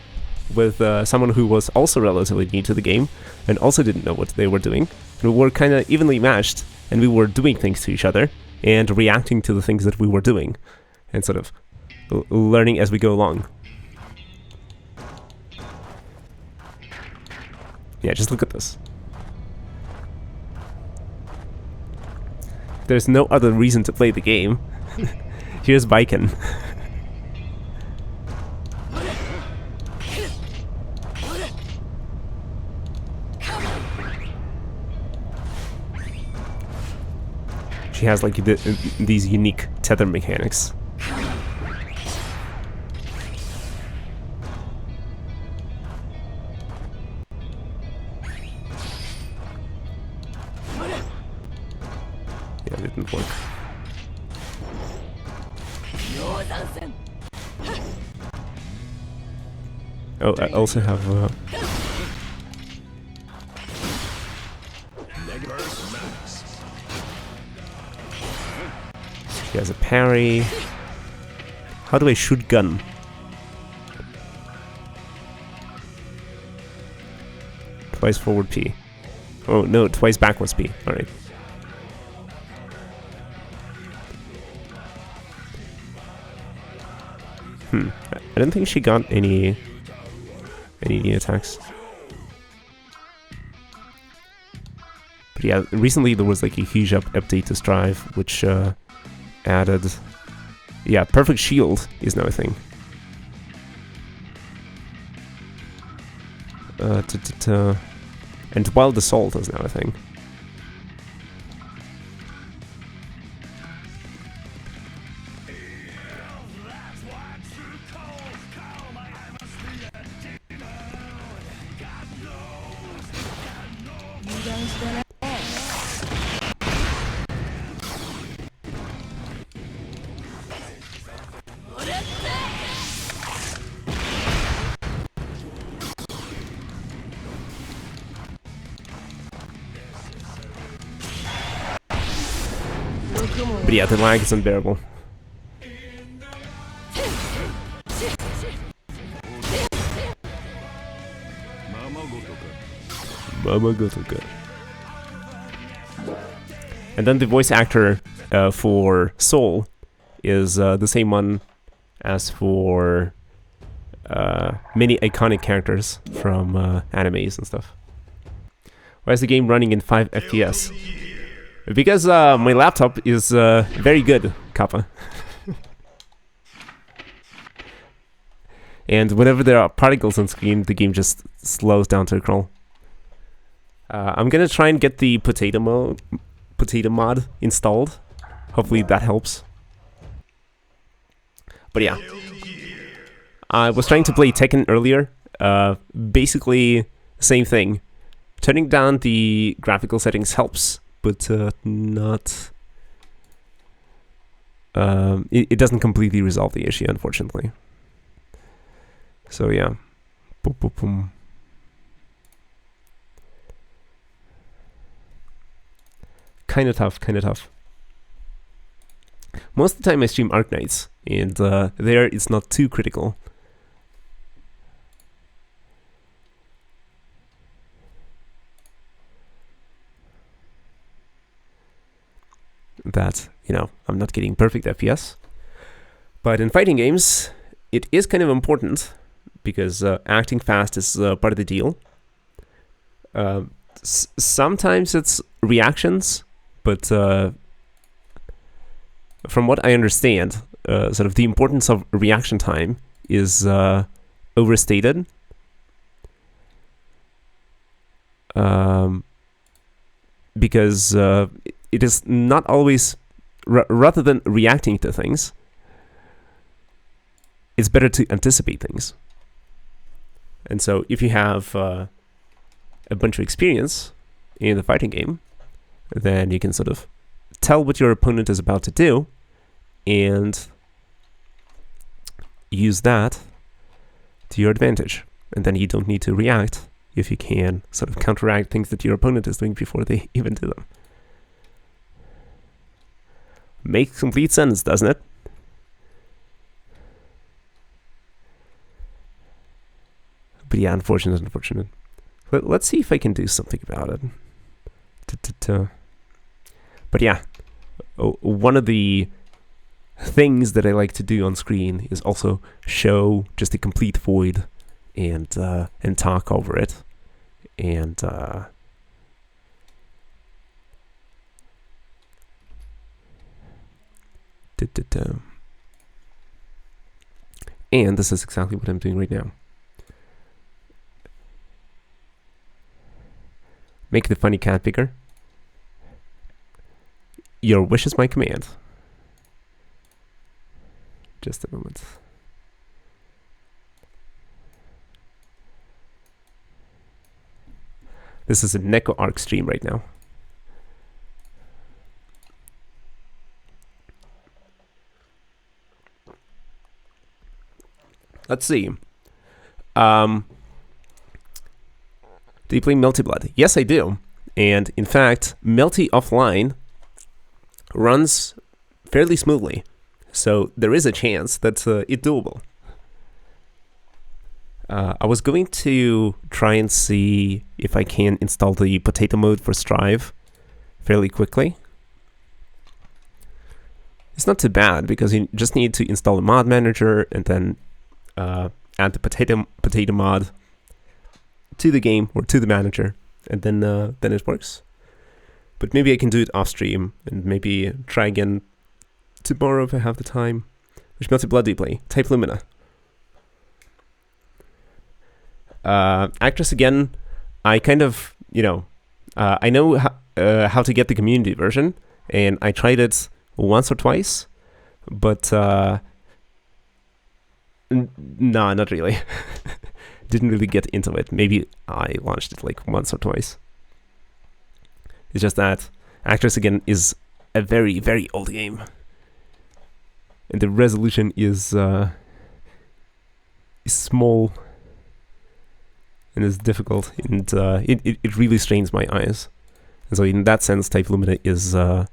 with someone who was also relatively new to the game and also didn't know what they were doing. And we were kind of evenly matched, and we were doing things to each other and reacting to the things that we were doing and sort of learning as we go along. Yeah, just look at this. There's no other reason to play the game. Here's Baiken. She has like these unique tether mechanics. Yeah, it didn't work. Oh, I also have she has a parry. How do I shoot gun? Twice forward P. Oh no, twice backwards P. Alright. I don't think she got any attacks. But yeah, recently there was like a huge update to Strive, which added... Yeah, Perfect Shield is now a thing. And Wild Assault is now a thing. But yeah, the lag is unbearable. Mama Gotoka. And then the voice actor for Soul is the same one as for many iconic characters from animes and stuff. Why is the game running in 5 FPS? Because my laptop is very good, Kappa. And whenever there are particles on screen, the game just slows down to a crawl. I'm gonna try and get the potato mod installed. Hopefully that helps. But yeah, I was trying to play Tekken earlier. Basically, same thing. Turning down the graphical settings helps, but not... it doesn't completely resolve the issue, unfortunately. So yeah. Boom, boom, boom. Kinda tough, kinda tough. Most of the time I stream Arknights, and there it's not too critical. That, you know, I'm not getting perfect FPS. But in fighting games, it is kind of important, because acting fast is part of the deal. Sometimes it's reactions, but from what I understand, sort of the importance of reaction time is overstated. Because it is not always, rather than reacting to things, it's better to anticipate things. And so if you have a bunch of experience in the fighting game, then you can sort of tell what your opponent is about to do and use that to your advantage. And then you don't need to react if you can sort of counteract things that your opponent is doing before they even do them. Makes complete sense, doesn't it? But yeah, unfortunate. Let's see if I can do something about it. But yeah, one of the things that I like to do on screen is also show just a complete void and talk over it. And and this is exactly what I'm doing right now. Make the funny cat bigger. Your wish is my command. Just a moment. This is a Neko Arc stream right now. Let's see. Do you play Melty Blood? Yes, I do. And in fact, Melty offline runs fairly smoothly. So there is a chance that it's doable. I was going to try and see if I can install the potato mode for Strive fairly quickly. It's not too bad because you just need to install a mod manager and then add the potato mod to the game or to the manager, and then it works. But maybe I can do it off stream and maybe try again tomorrow if I have the time. Which Melty Blood do you play? Type Lumina. Actress again, I kind of, I know how to get the community version, and I tried it once or twice, but no, not really. Didn't really get into it. Maybe I launched it like once or twice. It's just that Actress again is a very, very old game, and the resolution is small. And it's difficult, and it really strains my eyes. And so in that sense, Type Lumina is a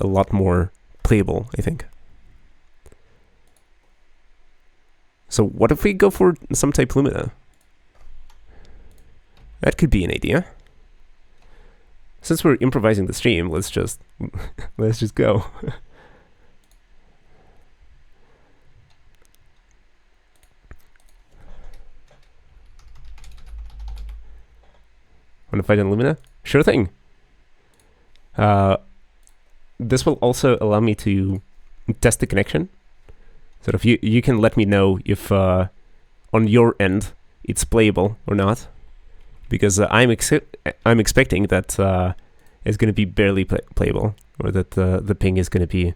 lot more playable, I think. So what if we go for some Type Lumina? That could be an idea. Since we're improvising the stream, let's just go. Want to fight on Lumina? Sure thing. This will also allow me to test the connection. So if you can let me know if on your end it's playable or not, because I'm expecting that it's going to be barely playable, or that the ping is going to be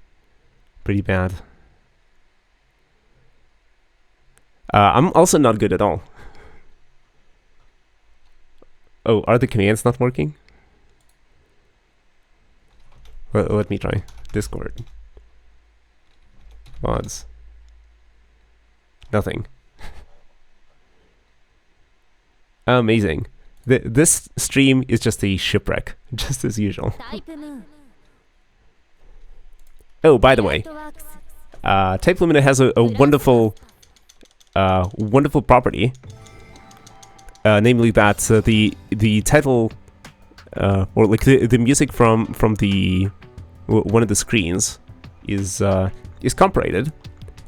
pretty bad. I'm also not good at all. Oh, are the commands not working? Well, let me try. Discord. Mods. Nothing. Amazing. This stream is just a shipwreck, just as usual. Oh, by the way, Type Lumina has a wonderful property, namely that the title or like the music from the one of the screens is comparated,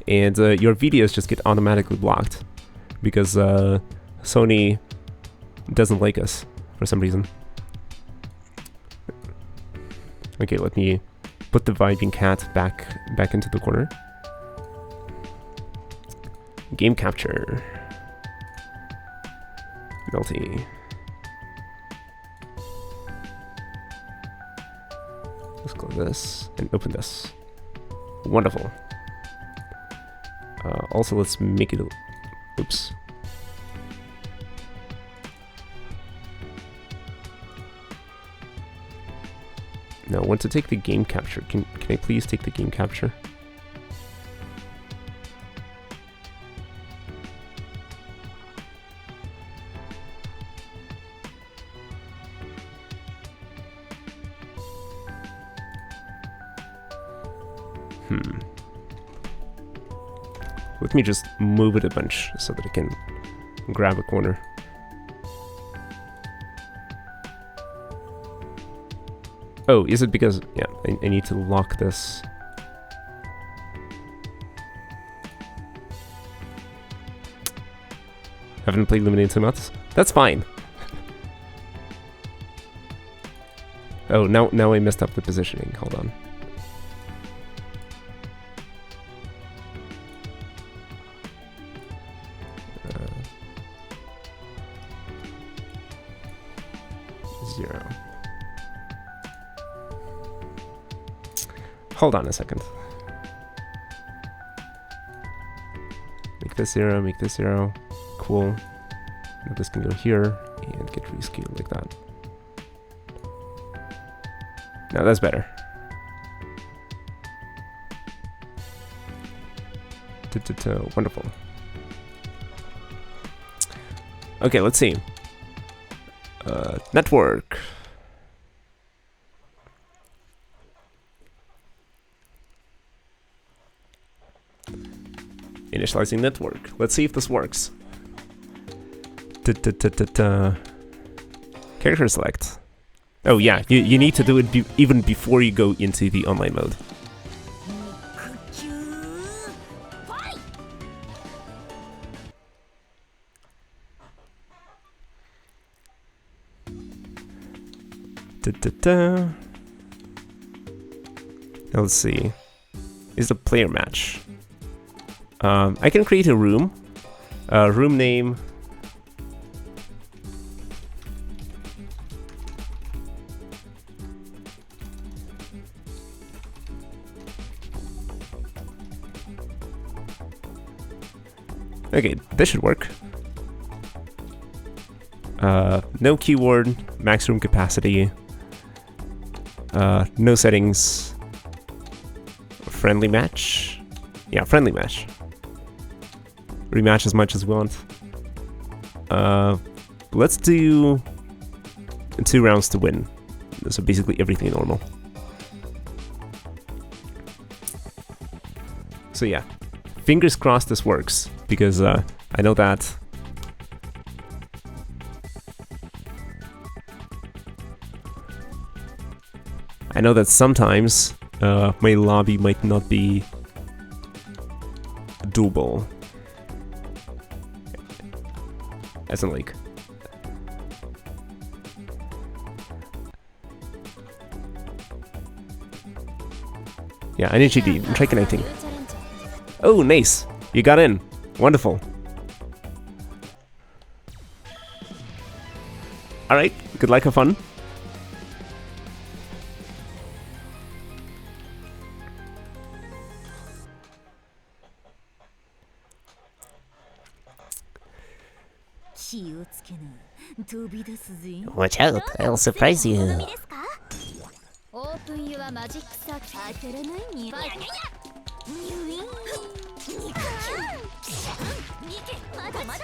and your videos just get automatically blocked because Sony doesn't like us for some reason. Okay, let me put the vibing cat back into the corner. Game capture. Melty. Let's close this and open this. Wonderful. Also, let's make it. Oops. Now, I want to take the game capture. Can I please take the game capture? Let me just move it a bunch so that I can grab a corner. Oh, is it because... yeah, I need to lock this. Haven't played Lumina in 2 months? That's fine. Oh, now I messed up the positioning. Hold on. Zero. Hold on a second. Make this 0, make this 0. Cool. Now this can go here and get rescaled like that. Now that's better. Wonderful. Okay, let's see. Network. Initializing network. Let's see if this works. Character select. Oh yeah, you need to do it even before you go into the online mode. Now let's see. Is a player match. I can create a room. Room name. Okay, this should work. No keyword, max room capacity. No settings. Friendly match. Yeah, friendly match. Rematch as much as we want. Let's do 2 rounds to win. So basically everything normal. So yeah, fingers crossed this works, because I know that sometimes my lobby might not be doable. As in, like, yeah, I need GD. Try connecting. Oh, nice! You got in. Wonderful. Alright, good luck, have fun. Watch out, I'll surprise you.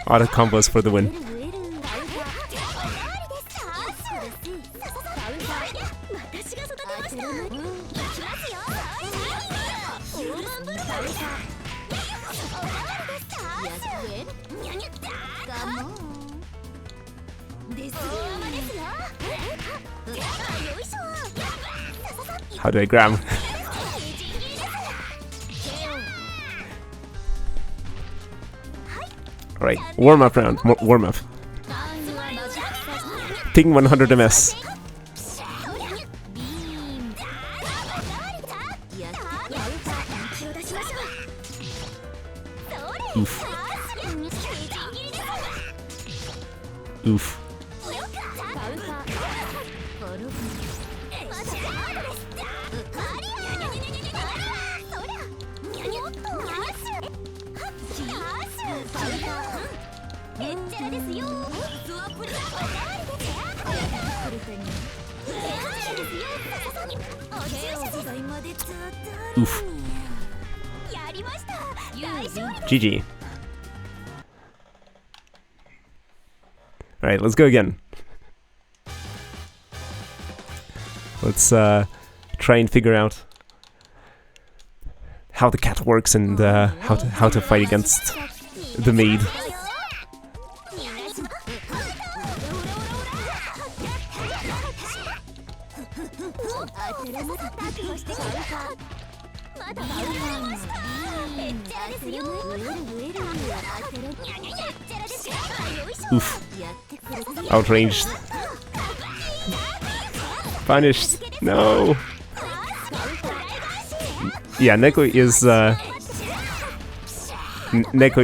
Auto combos for the win. How do I grab? Alright, warm up round. Warm up. Ping 100 ms. Oof. Oof. Oof. GG. Alright, let's go again. Let's try and figure out how the cat works and how to fight against the maid. Oof. Outraged. Punished. No. Yeah, Neko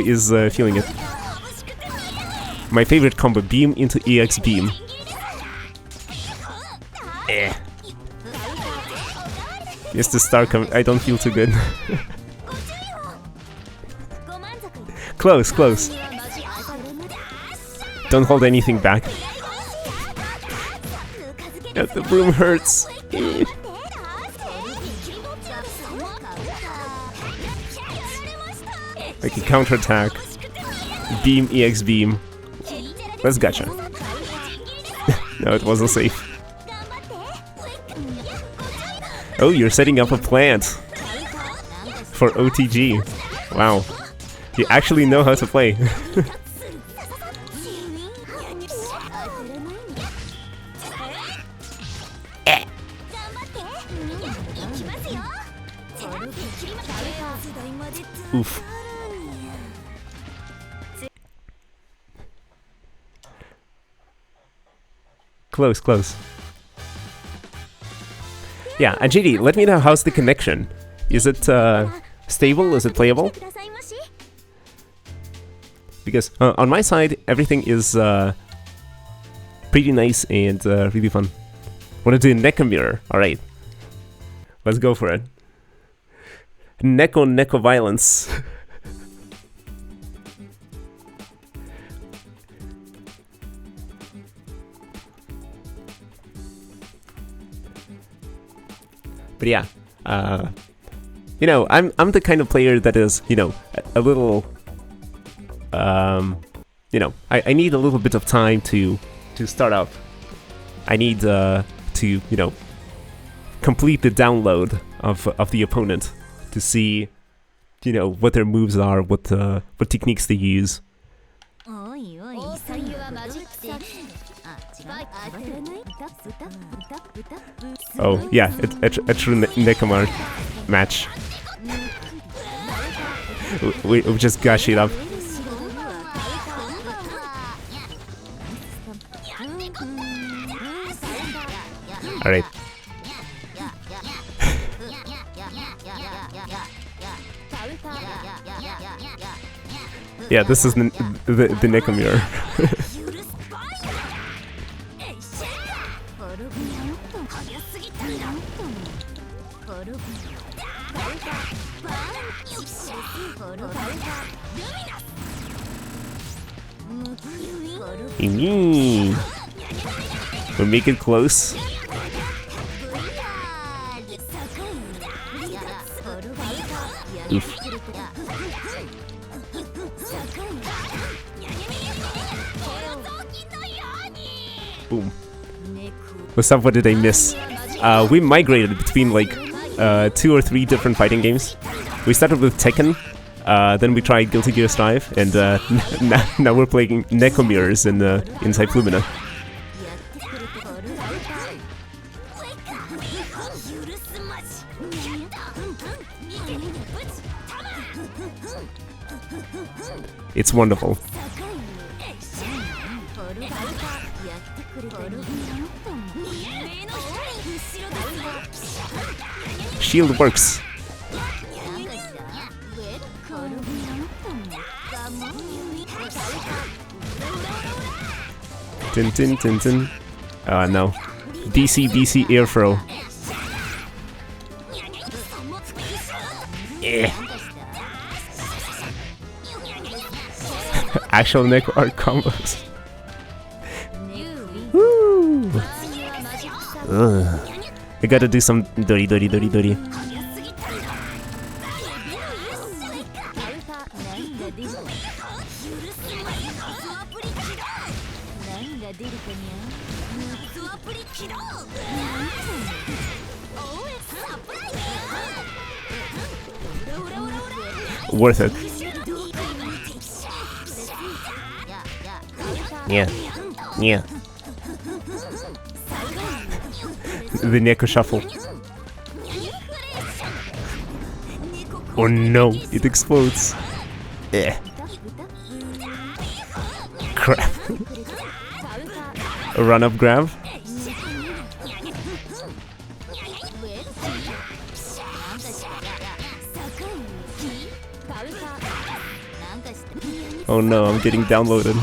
is feeling it. My favorite combo: beam into EX beam. Eh. Mr. Starcom, I don't feel too good. Close, close. Don't hold anything back. Yeah, the broom hurts. Eh. I can counterattack. Beam, EX beam. Let's gotcha. No, it wasn't safe. Oh, you're setting up a plant for OTG. Wow. You actually know how to play. Oof. Close, close. Yeah, and JD, let me know how's the connection. Is it stable? Is it playable? Because on my side, everything is pretty nice and really fun. Wanna do Neko mirror? Alright. Let's go for it. Neko violence. But yeah, you know, I'm the kind of player that is, you know, a little, you know, I need a little bit of time to start up. I need to, you know, complete the download of the opponent to see, you know, what their moves are, what techniques they use. Oh yeah, a true Nekomar match. We just gash it up. Alright. Yeah, this is the Neko mirror. We'll make it close. Oof. Boom. What's up? What did I miss? We migrated between like 2 or 3 different fighting games We started with Tekken, then we tried Guilty Gear Strive, and now we're playing Neko Mirrors in inside Lumina. It's wonderful. Shield works. Tin tin tin tin. No. DC air throw. Yeah. Actual Neko art combos. Woo! I gotta do some dirty. Worth it. Yeah. The Neko shuffle. Oh no, it explodes. Crap. A run up grab. Oh no, I'm getting downloaded.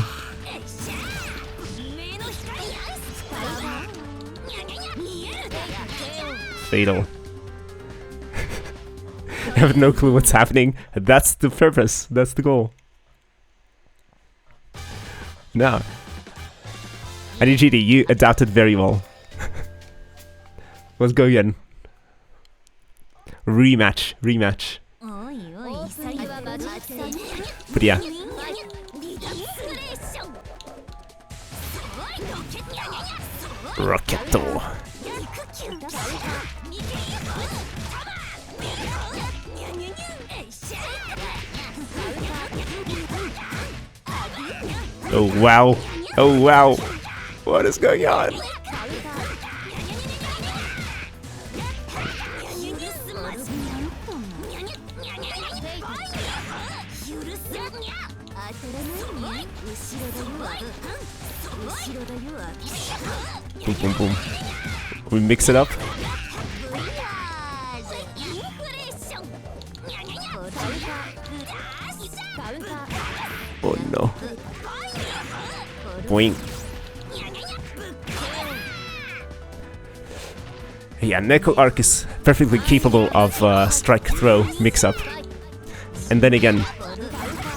Fatal. I have no clue what's happening. That's the purpose. That's the goal. No. Anijiri, you adapted very well. Let's go again. Rematch. But yeah. Rocketo. Oh wow. Oh wow. What is going on? Boom, boom, boom. We mix it up. Oh no. Boing. Yeah, Neko Arc is perfectly capable of strike throw mix up. And then again,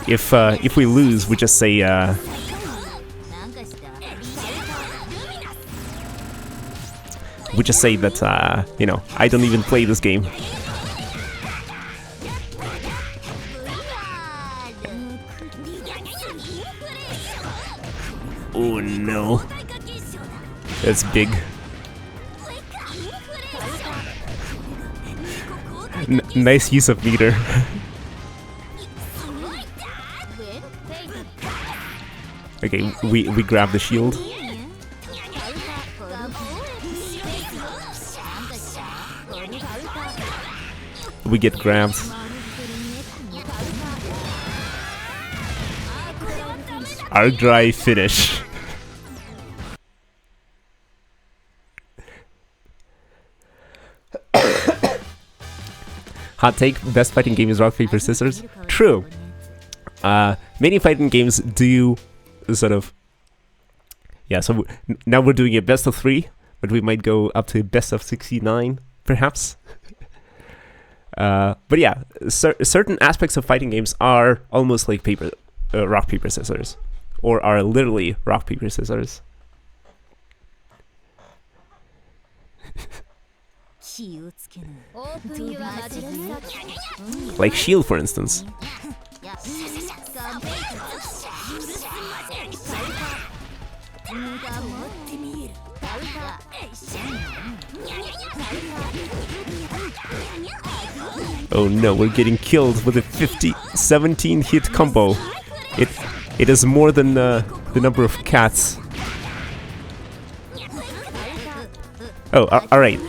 if we lose, we just say that you know, I don't even play this game. Oh no. That's big. Nice use of meter. Okay, we grab the shield. We get grabbed. Our dry finish. Hot take, best fighting game is rock, paper, scissors. True. Many fighting games do sort of... Yeah, so now we're doing a best of 3, but we might go up to best of 69, perhaps. But yeah, certain aspects of fighting games are almost like rock, paper, scissors. Or are literally rock, paper, scissors. Like Shield, for instance. Oh no, we're getting killed with a 17 hit combo. It is more than the number of cats. Oh, alright.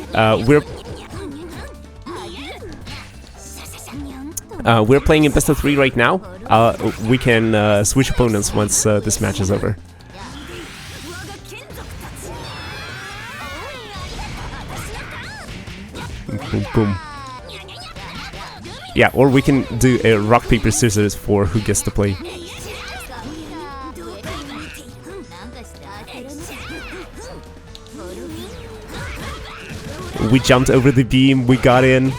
We're playing in best of 3 right now. We can switch opponents once this match is over. Boom, boom. Yeah, or we can do a rock, paper, scissors for who gets to play. We jumped over the beam, we got in.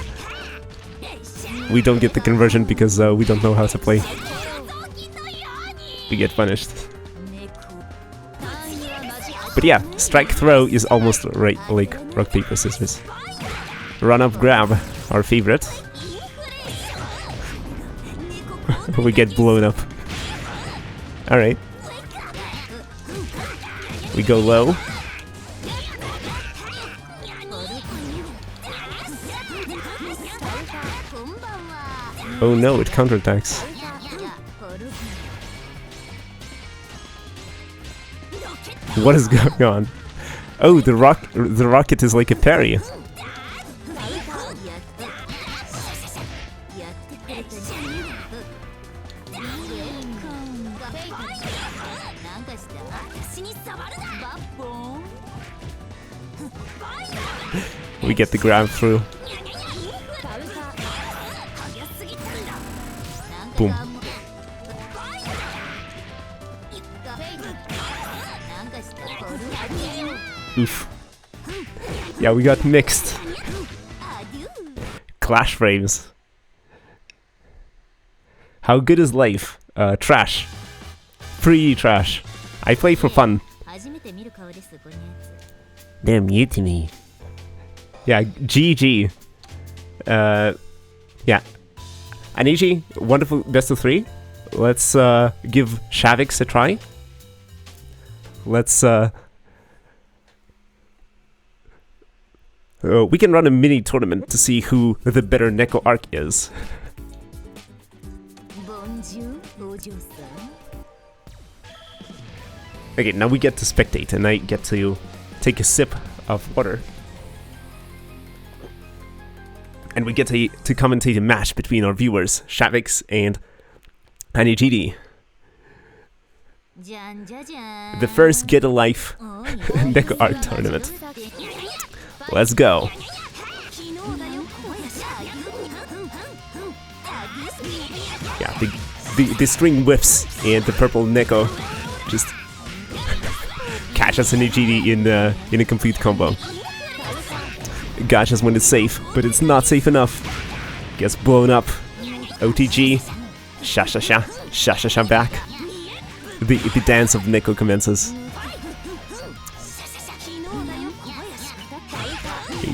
We don't get the conversion because we don't know how to play. We get punished. But yeah, strike throw is almost right, like rock, paper, scissors. Run up grab, our favorite. We get blown up. Alright. We go low. Oh no, it counterattacks. What is going on? Oh, the rocket is like a parry. We get the grab through. Boom. Oof. Yeah, we got mixed. Clash frames. How good is life? Trash. Pretty trash. I play for fun. They're mutiny. Yeah, GG. Yeah. Aniji, wonderful best of 3. Let's give Shavix a try. Let's we can run a mini tournament to see who the better Neko Arc is. Okay, now we get to spectate and I get to take a sip of water. And we get to commentate a match between our viewers, Shavix and Anijidi. The first GetaLyfe Neko Arc tournament. Let's go. Yeah, the string whiffs and the purple Neko just catches Anijidi in a complete combo. Gotchas when it's safe, but it's not safe enough. Gets blown up. OTG. Sha back. The dance of Neko commences.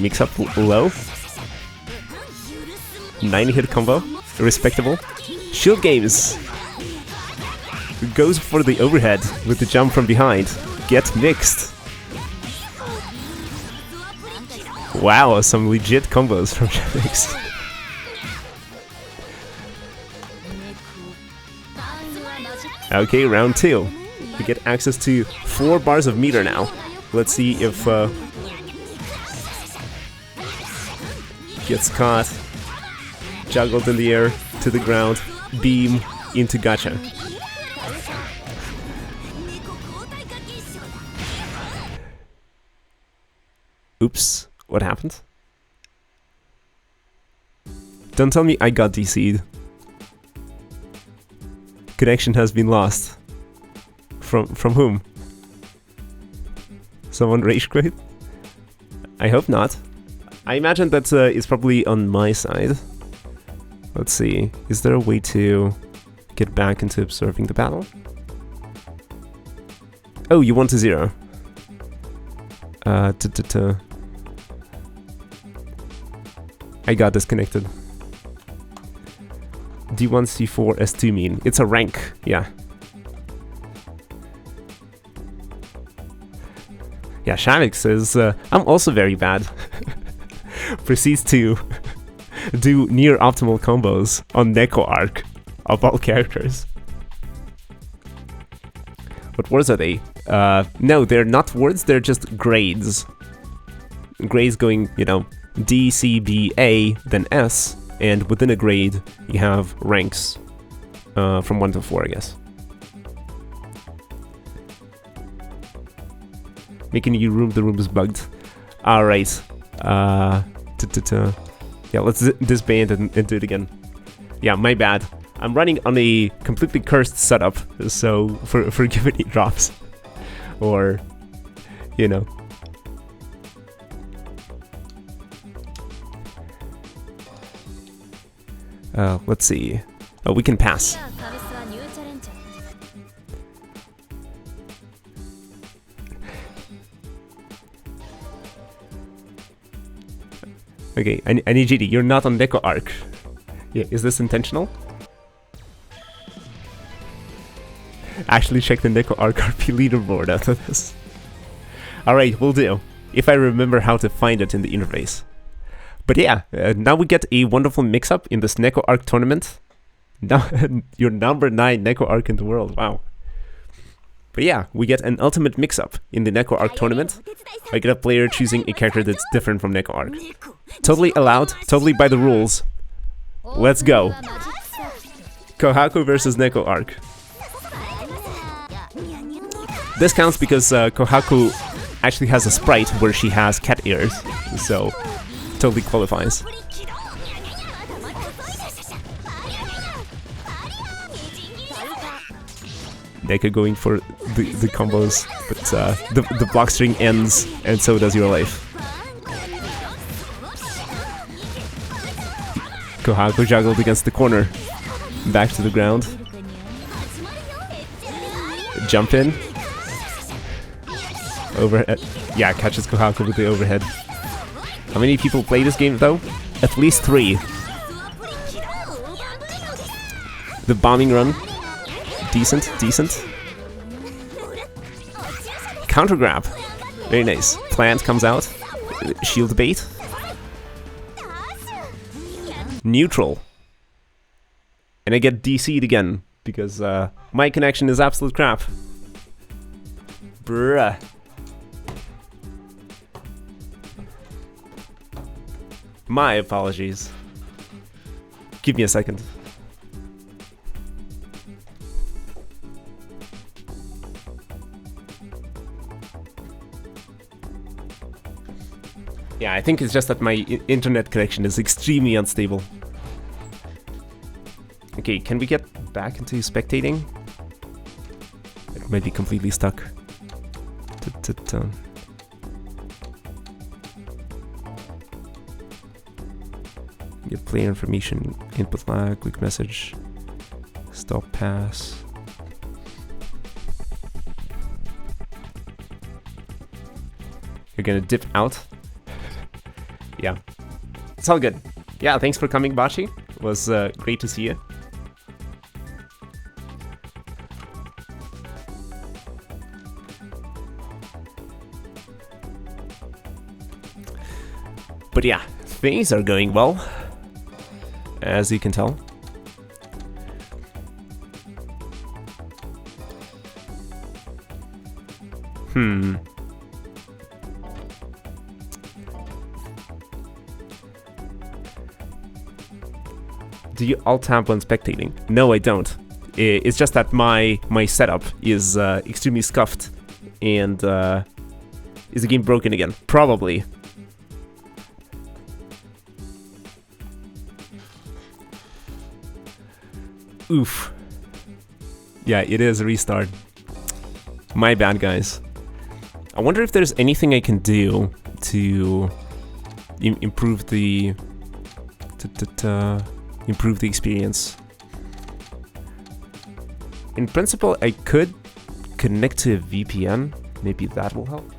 Mix up low. 90 hit combo. Respectable. Shield Games goes for the overhead with the jump from behind. Get mixed. Wow, some legit combos from Shavix. Okay, round 2. We get access to 4 bars of meter now. Let's see if gets caught, juggled in the air to the ground, beam into gacha. Oops, what happened? Don't tell me I got DC'd. Connection has been lost. From whom? Someone rage quit? I hope not. I imagine that it's probably on my side. Let's see. Is there a way to get back into observing the battle? Oh, you want to 0. I got disconnected. D1, C4, S2 mean. It's a rank, yeah. Yeah, Shavix says, I'm also very bad. Proceeds to do near optimal combos on Neko Arc of all characters. What words are they? No, they're not words, they're just grades. Grades going, you know, D, C, B, A, then S, and within a grade, you have ranks from 1 to 4, I guess. Making you room, the room is bugged. Alright. Yeah, let's disband and do it again. Yeah, my bad. I'm running on a completely cursed setup, so forgive any drops. Or, you know. Let's see. Oh, we can pass. Okay, I need GD. You're not on Neko Arc. Yeah, is this intentional? Actually check the Neko Arc RP leaderboard after this. Alright, will do. If I remember how to find it in the interface. But yeah, now we get a wonderful mix-up in this Neko Arc tournament. Now, you're number 9 Neko Arc in the world, wow. But yeah, we get an ultimate mix-up in the Neko Arc tournament. I get a player choosing a character that's different from Neko Arc. Totally allowed, totally by the rules. Let's go. Kohaku versus Neko Arc. This counts because Kohaku actually has a sprite where she has cat ears, so totally qualifies. Neko going for the combos, but the block string ends, and so does your life. Kohaku juggled against the corner. Back to the ground. Jump in. Overhead. Yeah, catches Kohaku with the overhead. How many people play this game though? At least 3. The bombing run. Decent, decent. Counter grab. Very nice. Plant comes out. Shield bait. Neutral. And I get DC'd again because my connection is absolute crap. Bruh. My apologies. Give me a second. Yeah, I think it's just that my internet connection is extremely unstable. Okay, can we get back into spectating? It might be completely stuck. Get player information, input lag, quick message, stop pass. You're gonna dip out. Yeah, it's all good. Yeah, thanks for coming, Bachi. It was great to see you. But yeah, things are going well, as you can tell. Do you alt-tab when spectating? No, I don't. It's just that my setup is extremely scuffed, and is the game broken again? Probably. Oof. Yeah, it is a restart. My bad, guys. I wonder if there's anything I can do to improve the improve the experience. In principle, I could connect to a VPN. Maybe that will help.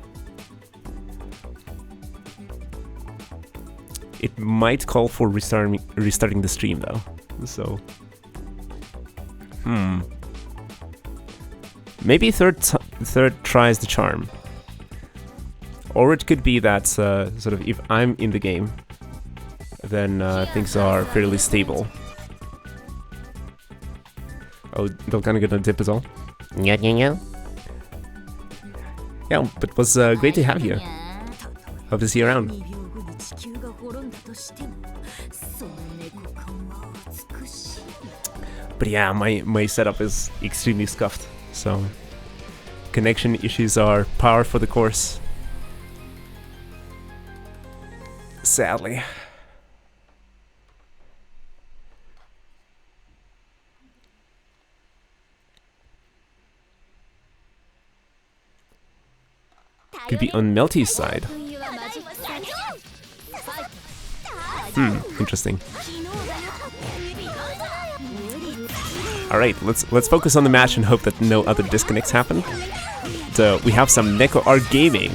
It might call for restarting the stream though. So, maybe third tries the charm. Or it could be that sort of if I'm in the game, then things are fairly stable. Oh, they're kind of gonna dip as well. Yeah, yeah, yeah. Yeah, but it was great to have you. Hope to see you around. But yeah, my setup is extremely scuffed, so connection issues are par for the course. Sadly. Could be on Melty's side. Interesting. Alright, let's focus on the match and hope that no other disconnects happen. So we have some Neko Art Gaming.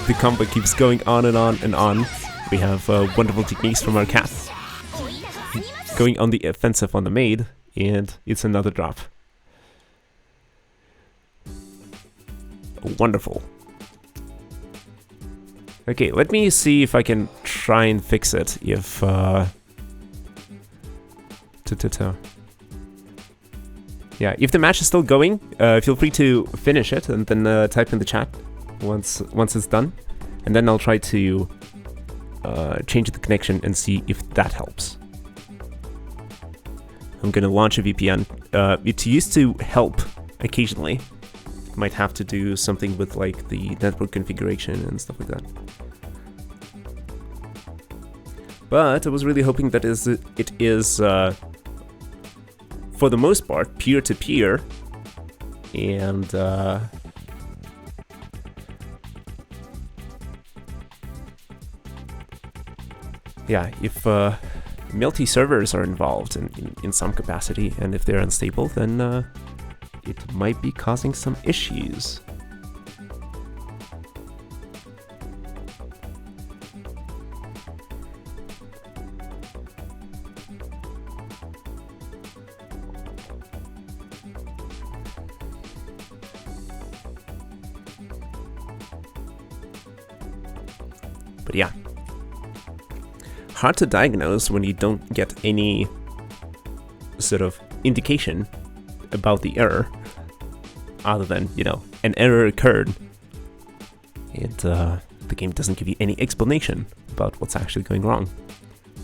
The combo keeps going on and on and on. We have wonderful techniques from our cat. Going on the offensive on the maid, and it's another drop. Wonderful. Okay, let me see if I can try and fix it. If yeah, if the match is still going, feel free to finish it and then type in the chat once it's done, and then I'll try to change the connection and see if that helps. I'm gonna launch a VPN. It used to help occasionally. Might have to do something with like the network configuration and stuff like that. But I was really hoping that it is for the most part peer-to-peer, and yeah, if Melty servers are involved in some capacity, and if they're unstable, then it might be causing some issues. But yeah, hard to diagnose when you don't get any sort of indication about the error, other than, you know, an error occurred, and the game doesn't give you any explanation about what's actually going wrong.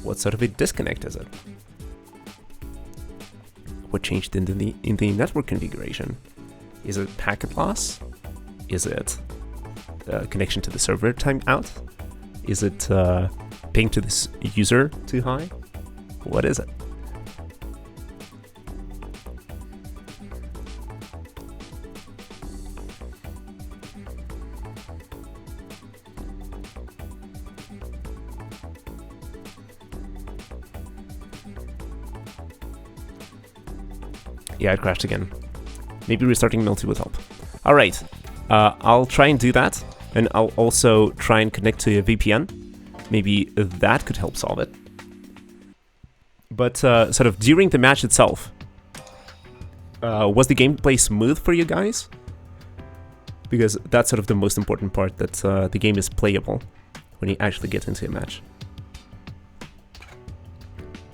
What sort of a disconnect is it? What changed in the network configuration? Is it packet loss? Is it connection to the server timed out? Is it ping to this user too high? What is it? Yeah, it crashed again. Maybe restarting Melty would help. Alright, I'll try and do that, and I'll also try and connect to a VPN. Maybe that could help solve it. But sort of during the match itself, was the gameplay smooth for you guys? Because that's sort of the most important part, that the game is playable when you actually get into a match.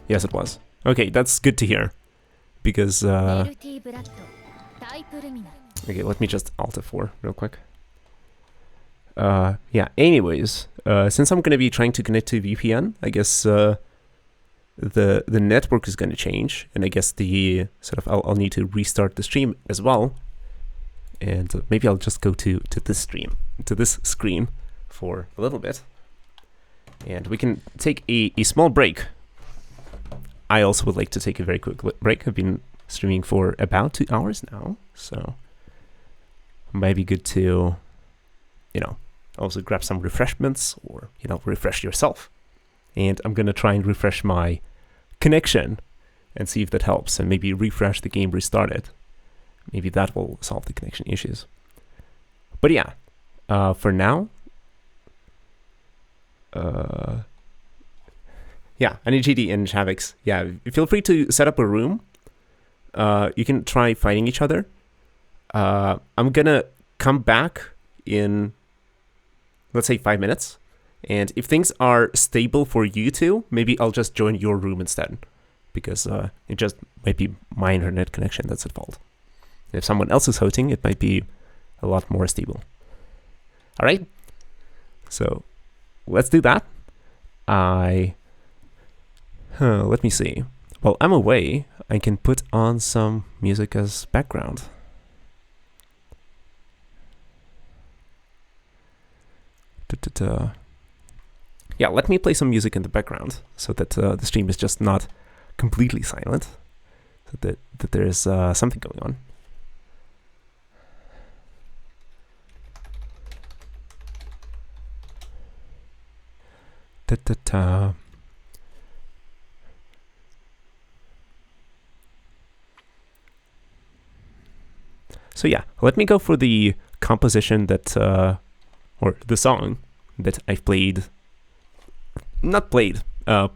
Yes, it was. Okay, that's good to hear. Because, okay, let me just Alt F4 real quick. Yeah, anyways, since I'm going to be trying to connect to VPN, I guess the network is going to change, and I guess the sort of I'll need to restart the stream as well, and maybe I'll just go to this screen for a little bit, and we can take a small break. I also would like to take a very quick break. I've been streaming for about 2 hours now, so it might be good to, you know, also grab some refreshments, or, you know, refresh yourself. And I'm gonna try and refresh my connection and see if that helps, and maybe refresh the game, restart it. Maybe that will solve the connection issues. But yeah, for now, yeah, Anijidi and Shavix, yeah, feel free to set up a room. You can try fighting each other. I'm gonna come back in, let's say, 5 minutes, And if things are stable for you two, maybe I'll just join your room instead, because it just might be my internet connection that's at fault. If someone else is hosting, it might be a lot more stable. All right, so let's do that. Let me see. While I'm away, I can put on some music as background. Yeah, let me play some music in the background so that the stream is just not completely silent, so that there is something going on. So yeah, let me go for the composition that, or the song that I've played,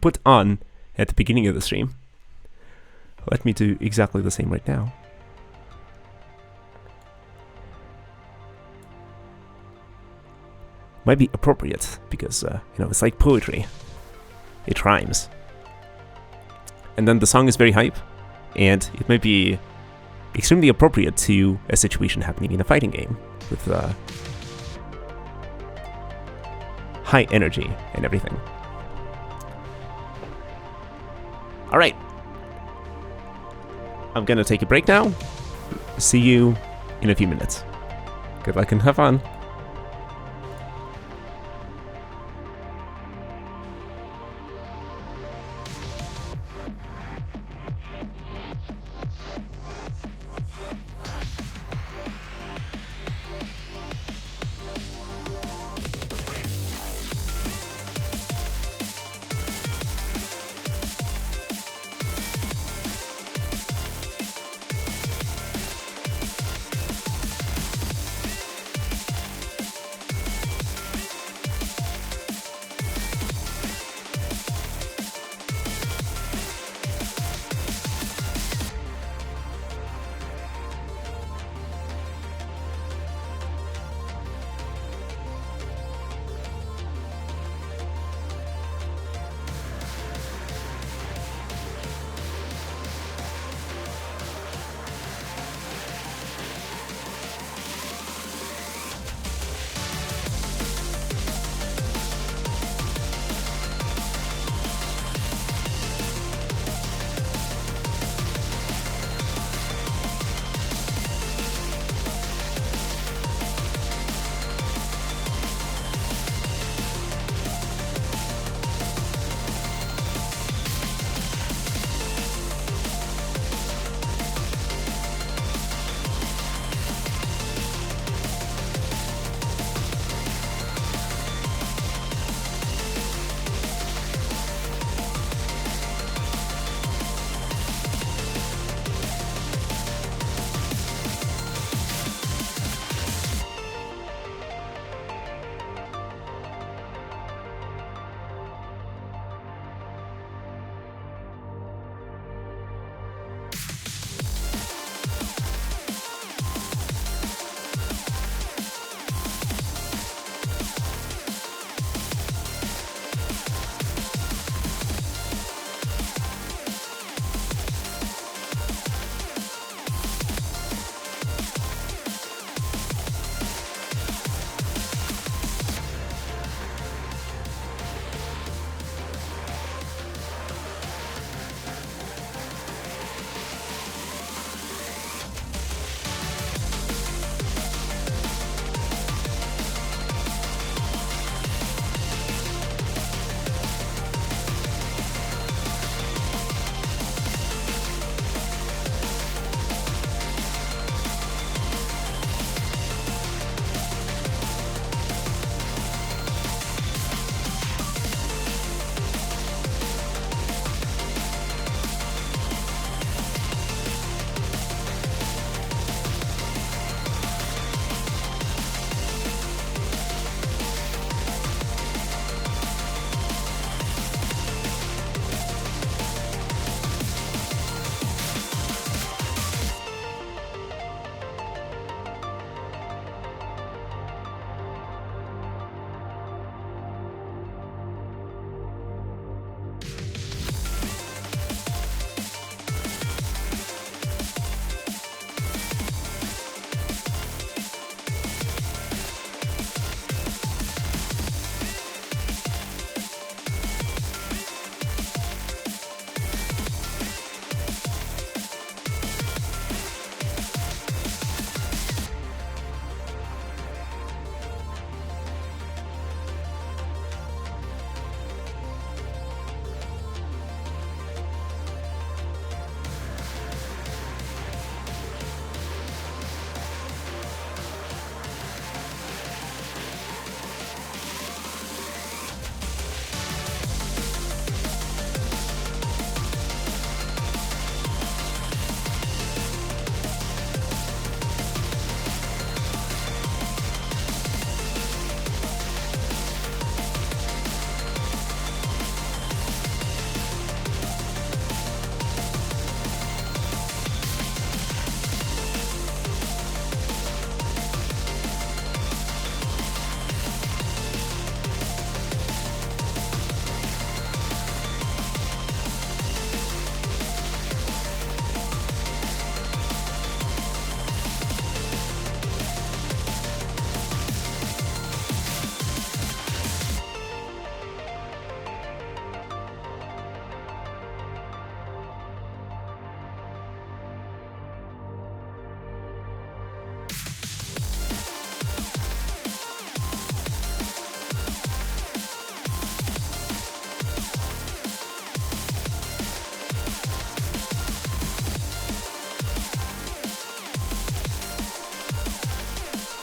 put on at the beginning of the stream. Let me do exactly the same right now. Might be appropriate because, it's like poetry. It rhymes. And then the song is very hype, and it might be extremely appropriate to a situation happening in a fighting game with high energy and everything. All right. I'm gonna take a break now. See you in a few minutes. Good luck and have fun.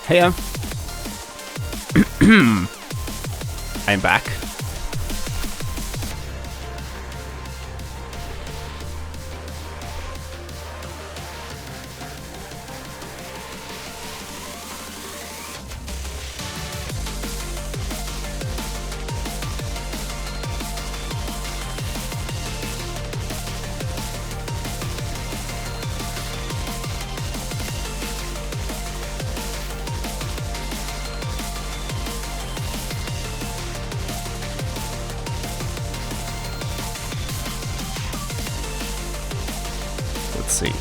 Hey, I'm back. Let's see.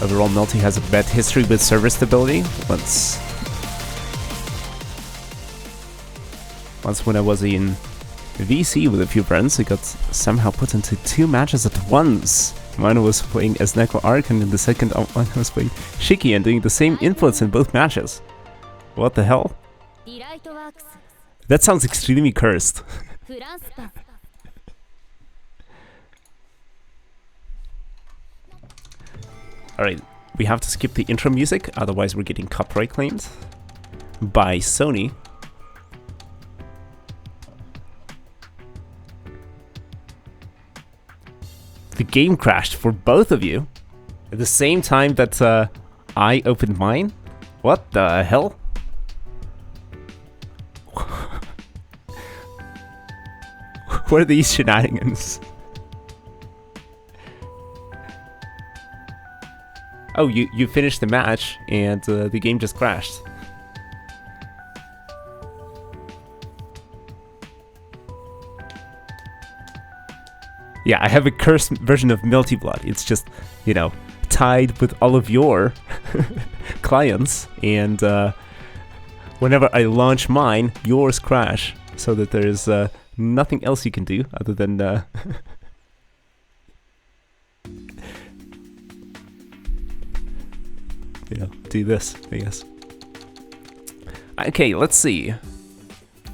Overall, Melty has a bad history with server stability. Once when I was in VC with a few friends, I got somehow put into 2 matches at once. One was playing as Neko Arc, and in the second one I was playing Shiki and doing the same inputs in both matches. What the hell? That sounds extremely cursed. Alright, we have to skip the intro music, otherwise we're getting copyright claimed by Sony. The game crashed for both of you at the same time that I opened mine? What the hell? What are these shenanigans? Oh, you finished the match and the game just crashed. Yeah, I have a cursed version of Melty Blood. It's just, you know, tied with all of your clients, and whenever I launch mine, yours crash, so that there's nothing else you can do other than you know, do this, I guess. Okay, let's see.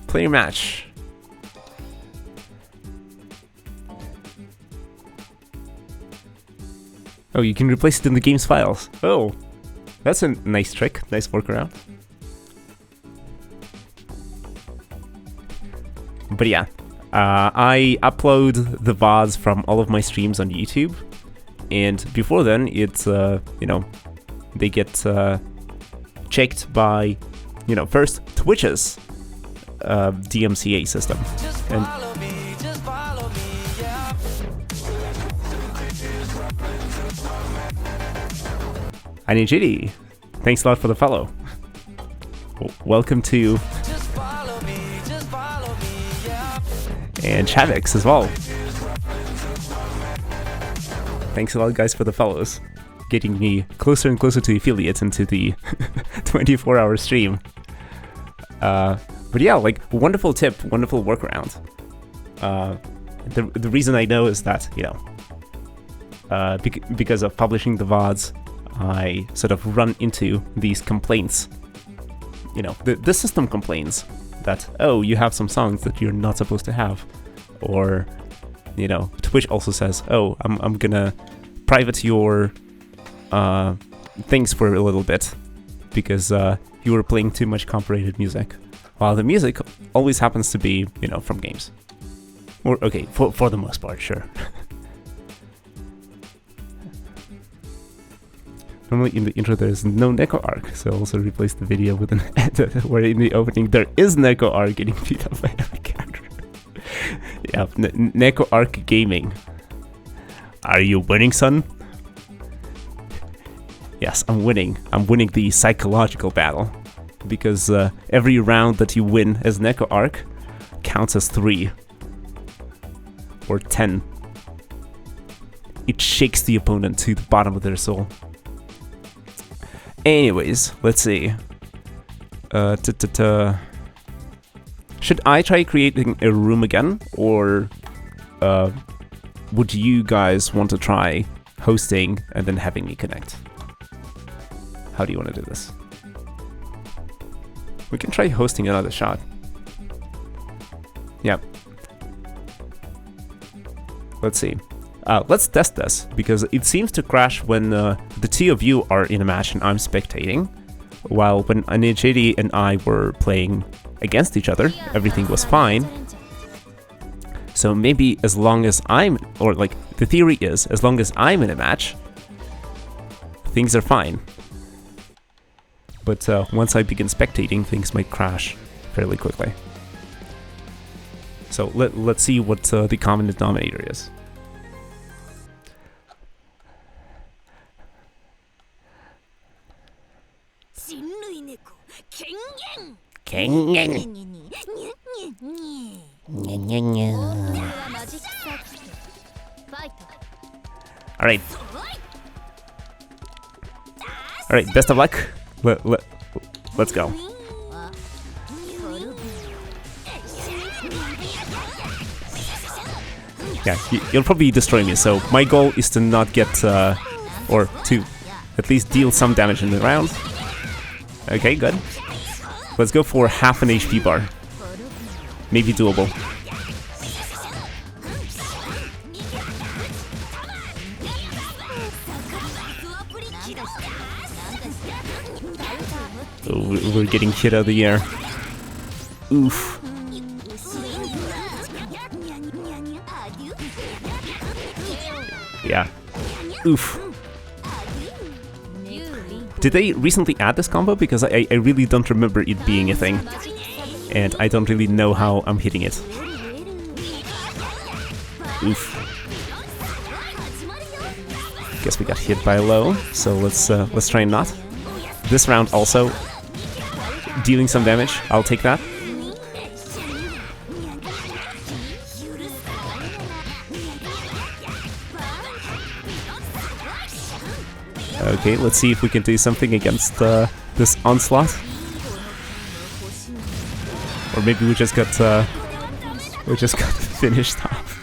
Player match. Oh, you can replace it in the game's files. Oh, that's a nice trick, nice workaround. But yeah, I upload the VODs from all of my streams on YouTube, and before then, it's you know, they get checked by, you know, first Twitch's DMCA system. And I need GD. Thanks a lot for the follow. Welcome to and Chavix as well. Thanks a lot, guys, for the follows. Getting me closer and closer to affiliates into the 24-hour stream. But yeah, like, wonderful tip, wonderful workaround. The reason I know is that, you know, because of publishing the VODs, I sort of run into these complaints. You know, the system complains that, oh, you have some songs that you're not supposed to have. Or, you know, Twitch also says, oh, I'm gonna private your things for a little bit because you were playing too much copyrighted music, while the music always happens to be, you know, from games. Or okay, for the most part, sure. Normally in the intro there's no Neko arc, so I also replace the video with an edit where in the opening there is Neko arc getting beat up by every character. Yeah, Neko arc gaming. Are you winning, son? Yes, I'm winning. I'm winning the psychological battle. Because every round that you win as Neko Arc counts as 3. Or 10. It shakes the opponent to the bottom of their soul. Anyways, let's see. Should I try creating a room again? Or would you guys want to try hosting and then having me connect? How do you want to do this? We can try hosting another shot. Yep. Let's see. let's test this, because it seems to crash when the two of you are in a match and I'm spectating, while when Anijiri and I were playing against each other, everything was fine. So maybe as long as I'm, or like the theory is, as long as I'm in a match, things are fine. But once I begin spectating, things might crash fairly quickly. So let's see what the common denominator is. Kengen. Alright. Alright, best of luck. Let's go. Yeah, you'll probably destroy me, so my goal is to not get, or to at least deal some damage in the round. Okay, good. Let's go for half an HP bar. Maybe doable. Oh, we're getting hit out of the air. Oof. Yeah. Oof. Did they recently add this combo? Because I really don't remember it being a thing. And I don't really know how I'm hitting it. Oof. Guess we got hit by a low, so let's try and not. This round also dealing some damage. I'll take that. Okay, let's see if we can do something against this onslaught. Or maybe we just got finished off.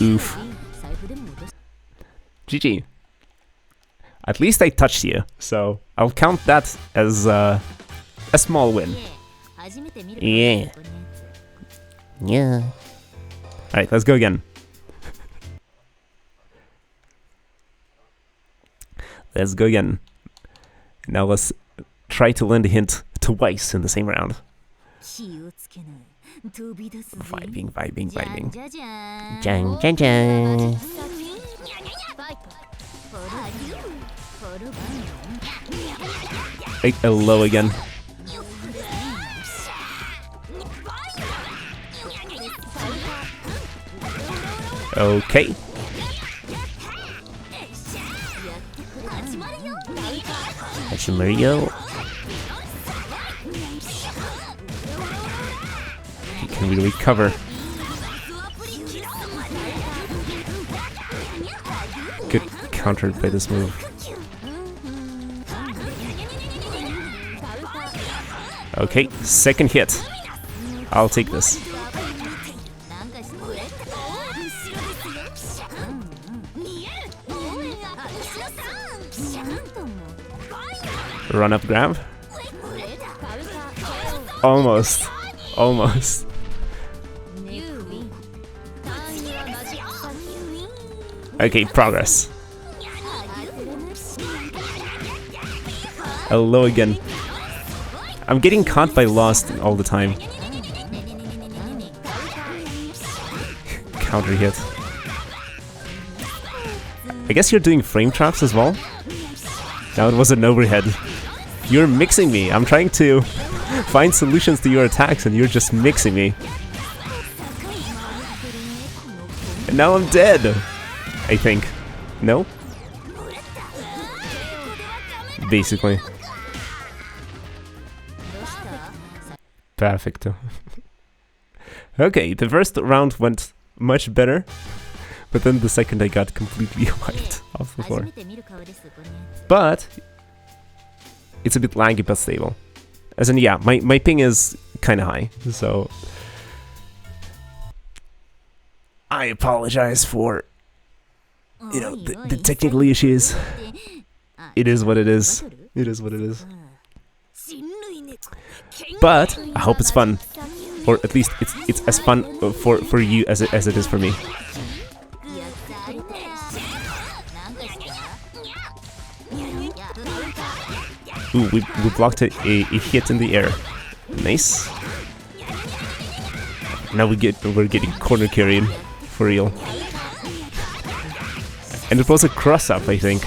Oof. GG. At least I touched you, so I'll count that as a small win. Yeah. Yeah. Alright, let's go again. Let's go again. Now let's try to land a hint twice in the same round. Vibing. Jang, jang, jang. A low again. Okay. Mario. Can we recover? Good countered by this move. Okay, second hit. I'll take this. Run up grab. Almost. Almost. Okay, progress. A low again. I'm getting caught by Lost all the time. Counter hit. I guess you're doing frame traps as well? Now it was an overhead. You're mixing me. I'm trying to find solutions to your attacks and you're just mixing me. And now I'm dead. I think. No? Basically. Perfecto. Okay, the first round went much better, but then the second I got completely wiped off the floor. But it's a bit laggy but stable. As in, yeah, my ping is kind of high, so I apologize for, you know, the technical issues. It is what it is. It is what it is. But I hope it's fun, or at least it's as fun for you as it is for me. Ooh, we blocked a hit in the air. Nice. Now we're getting corner carried for real. And it was a cross up, I think.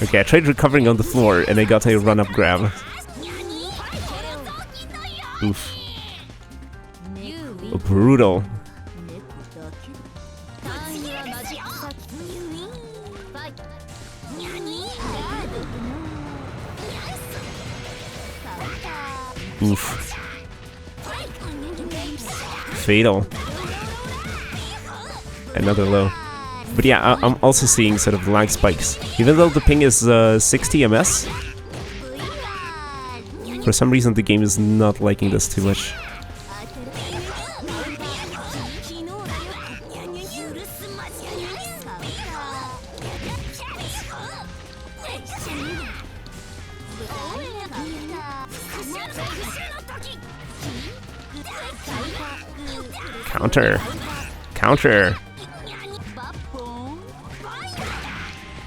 Okay, I tried recovering on the floor and I got a run up grab. Oof. Oh, brutal. Oof. Fatal. Another low. But yeah, I'm also seeing sort of lag spikes. Even though the ping is 60 ms, for some reason the game is not liking this too much. Counter. Counter.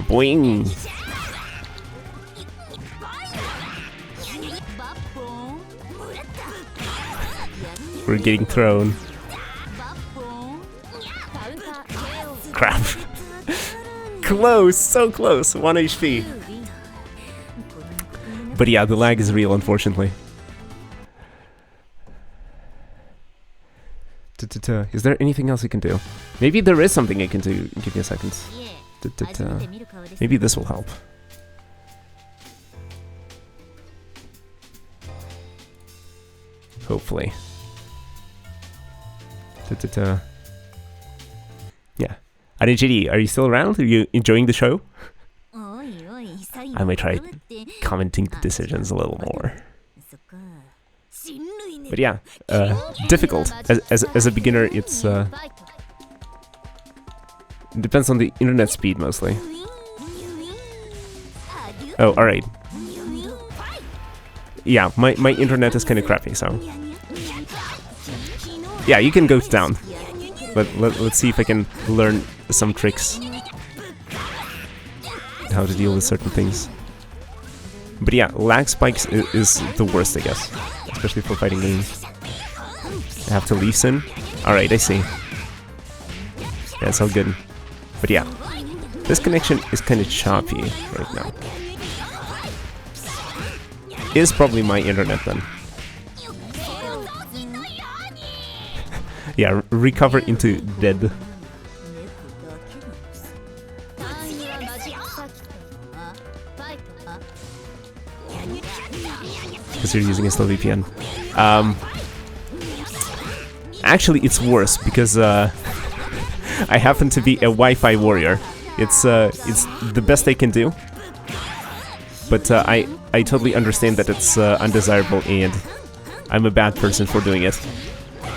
Boing. We're getting thrown. Crap. Close, so close. 1 HP. But yeah, the lag is real, unfortunately. Is there anything else I can do? Maybe there is something I can do. Give me a second. Maybe this will help. Hopefully. Yeah. GD, are you still around? Are you enjoying the show? I might try commenting the decisions a little more. But yeah, difficult. As a beginner, it's it depends on the internet speed mostly. Oh, alright. Yeah, my internet is kind of crappy, so... Yeah, you can go down. But let's see if I can learn some tricks. How to deal with certain things. But yeah, lag spikes is the worst, I guess. Especially for fighting games. I have to leave soon. Alright, I see. Yeah, it's all good. But yeah, this connection is kind of choppy right now. It's probably my internet then. Yeah, recover into dead. Because you're using a slow VPN. Actually, it's worse because I happen to be a Wi-Fi warrior. It's the best I can do. But I totally understand that it's undesirable and I'm a bad person for doing it.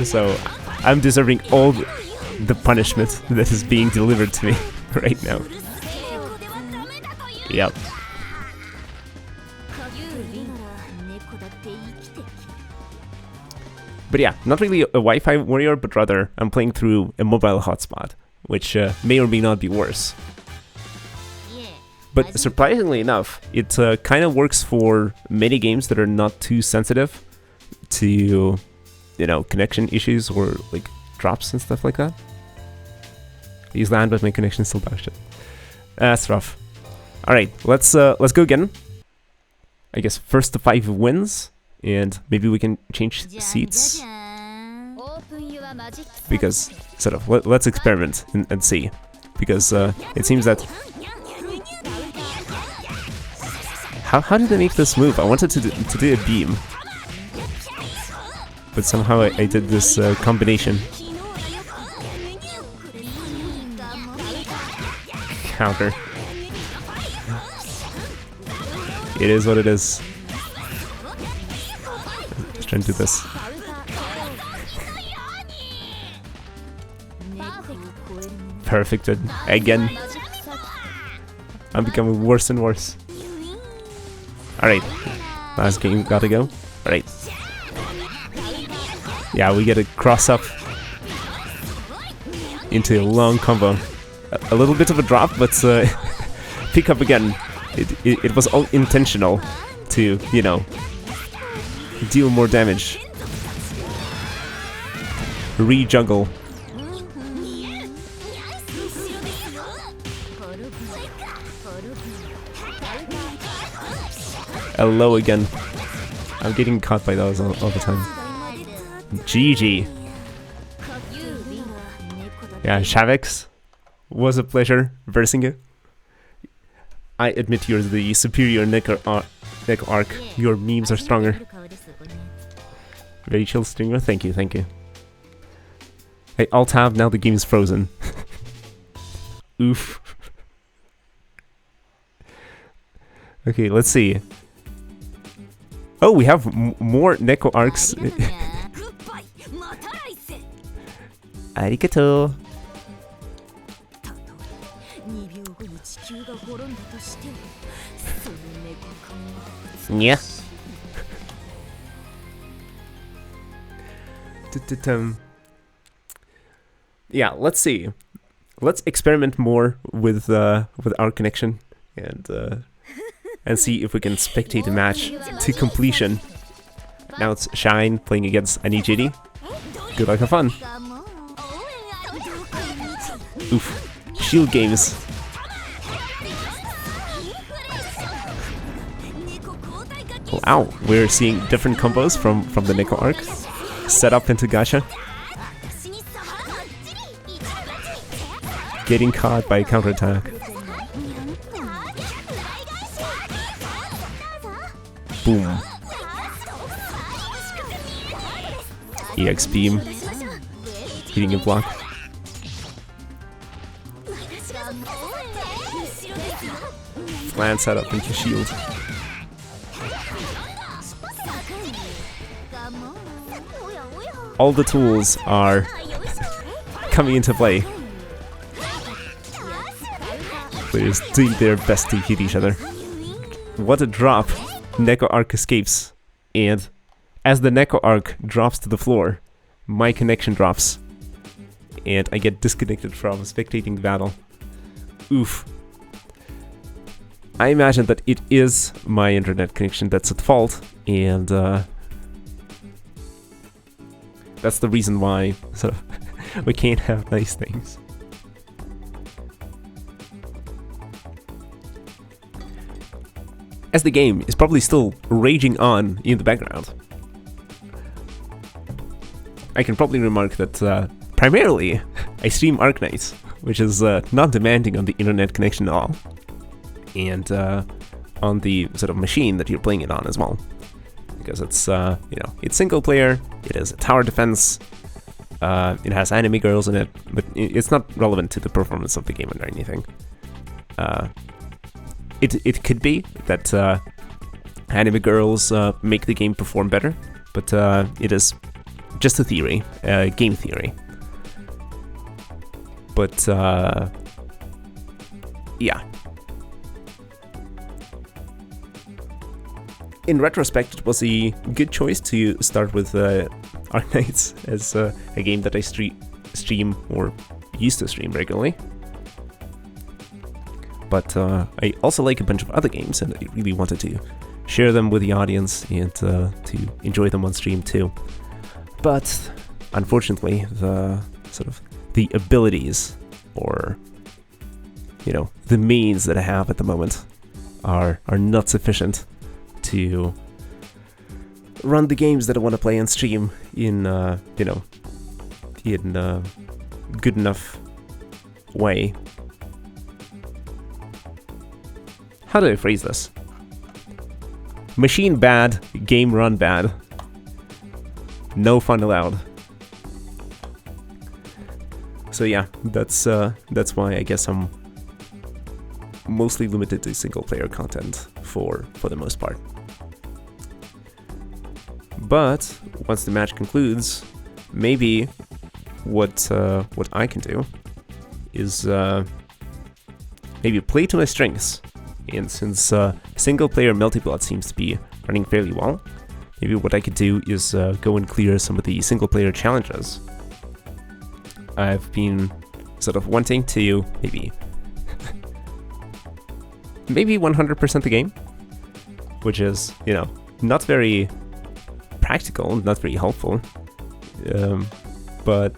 So I'm deserving all the punishment that is being delivered to me right now. Yep. But yeah, not really a Wi-Fi warrior, but rather I'm playing through a mobile hotspot, which may or may not be worse. But surprisingly enough, it kind of works for many games that are not too sensitive to, you know, connection issues or like drops and stuff like that. I use land, but my connection is still dog shit. That's rough. All right, let's go again. I guess first to 5 wins, and maybe we can change seats. Because sort of let's experiment and see, because it seems that. How did I make this move? I wanted to do a beam, but somehow I did this combination. Counter. It is what it is. Let's try and do this. Perfected. Again. I'm becoming worse and worse. Alright. Last game, gotta go. Alright. Yeah, we get a cross up. into a long combo. A little bit of a drop, but pick up again. It was all intentional to, you know, deal more damage. Re-juggle. A low again. I'm getting caught by those all the time. GG. Yeah, Shavex, was a pleasure versing you. I admit you're the superior Neko arc. Your memes are stronger. Very chill streamer, thank you, thank you. Hey, Alt-Tab, now the game is frozen. Oof. Okay, let's see. Oh, we have more Neko arcs. Arigato. Yeah. Yeah, let's see. Let's experiment more with our connection and see if we can spectate a match to completion. Now it's Shine playing against Anijiri. Good luck, have fun. Oof. Shield games. Wow, we're seeing different combos from the Neko arc. Set up into gacha. Getting caught by a counterattack. Boom. EX beam. Hitting a block. Land set up into shield. All the tools are coming into play. Players doing their best to hit each other. What a drop! Neko arc escapes, and as the Neko arc drops to the floor, my connection drops, and I get disconnected from spectating the battle. Oof. I imagine that it is my internet connection that's at fault, and that's the reason why sort of we can't have nice things. As the game is probably still raging on in the background, I can probably remark that primarily I stream Arknights, which is not demanding on the internet connection at all, and on the sort of machine that you're playing it on as well, because it's it's single player, it is a tower defense, it has anime girls in it, but it's not relevant to the performance of the game or anything. It could be that anime girls make the game perform better, but it is just a theory, game theory. But yeah. In retrospect, it was a good choice to start with Arknights as a game that I stream or used to stream regularly. But I also like a bunch of other games, and I really wanted to share them with the audience and to enjoy them on stream too. But unfortunately, the abilities, or the means that I have at the moment are not sufficient to run the games that I want to play on stream in in a good enough way. How do I phrase this? Machine bad, game run bad. No fun allowed. So yeah, that's why I guess I'm mostly limited to single player content for the most part. But once the match concludes, maybe what I can do is maybe play to my strengths. And since single player Melty seems to be running fairly well, maybe what I could do is go and clear some of the single player challenges. I've been sort of wanting to maybe 100% the game, which is, you know, not very practical, not very helpful, but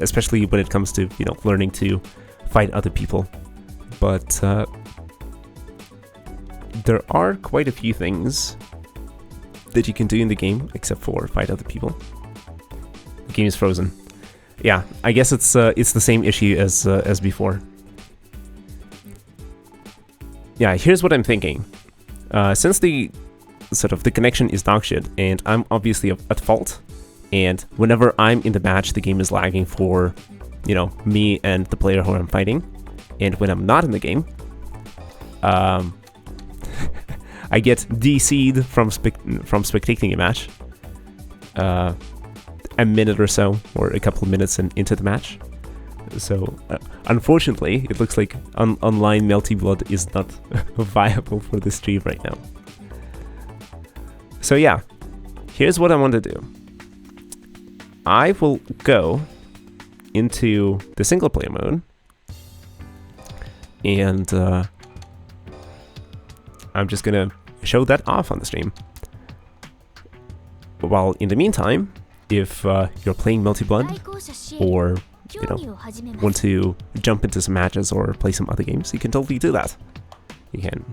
especially when it comes to, you know, learning to fight other people. But there are quite a few things that you can do in the game except for fight other people. The game is frozen. Yeah, I guess it's the same issue as before. Yeah, here's what I'm thinking. Since the connection is dogshit, and I'm obviously at fault, and whenever I'm in the match, the game is lagging for, you know, me and the player who I'm fighting, and when I'm not in the game, I get DC'd from spectating a match a minute or so, or a couple of minutes into the match. So, unfortunately, it looks like online Melty Blood is not viable for the stream right now. So yeah, here's what I want to do. I will go into the single player mode, and I'm just gonna show that off on the stream. While in the meantime, if you're playing Melty Blood, or you know, want to jump into some matches or play some other games, you can totally do that. You can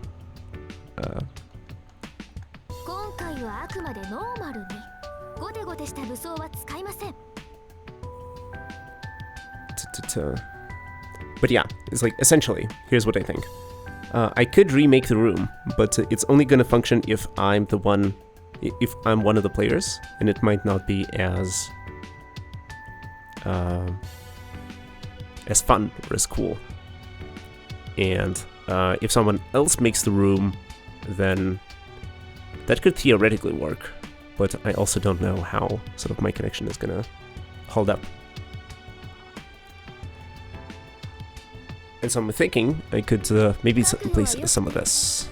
but yeah, it's like, essentially, here's what I think. I could remake the room, but it's only gonna function if I'm one of the players, and it might not be as fun or as cool. And if someone else makes the room, then that could theoretically work, but I also don't know how my connection is gonna hold up. And so I'm thinking I could maybe place some of this,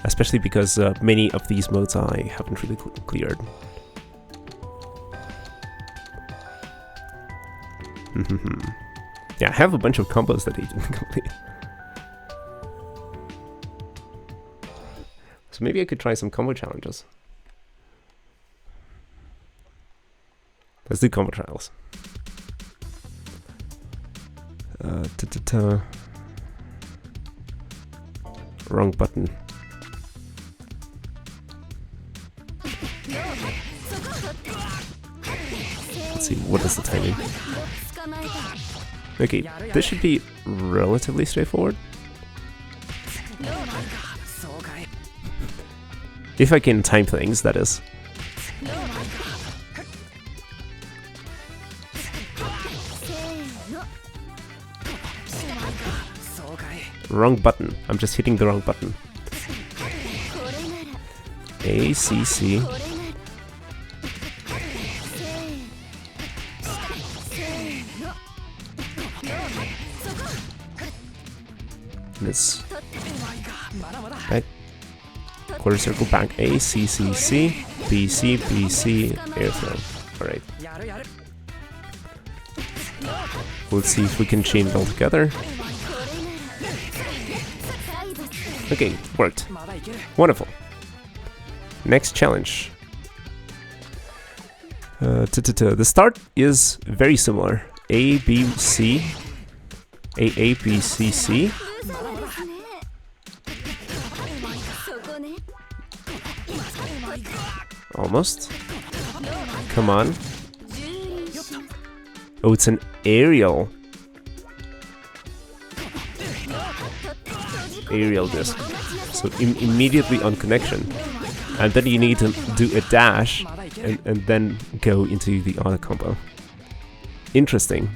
especially because many of these modes I haven't really cleared. Yeah, I have a bunch of combos that I didn't complete. So maybe I could try some combo challenges. Let's do combo trials. Wrong button. Let's see, what is the timing? Okay, this should be relatively straightforward. If I can time things, that is. Wrong button. I'm just hitting the wrong button. A, C, C. This back, quarter circle, back, A, C, C, C, B, C, B, C, air throw. Alright. Let's see if we can chain it all together. Okay, worked. Wonderful. Next challenge. The start is very similar. A, B, C. A, B, C, C. Almost. Come on. Oh, it's an aerial. Aerial disc. So immediately on connection. And then you need to do a dash and then go into the auto combo. Interesting.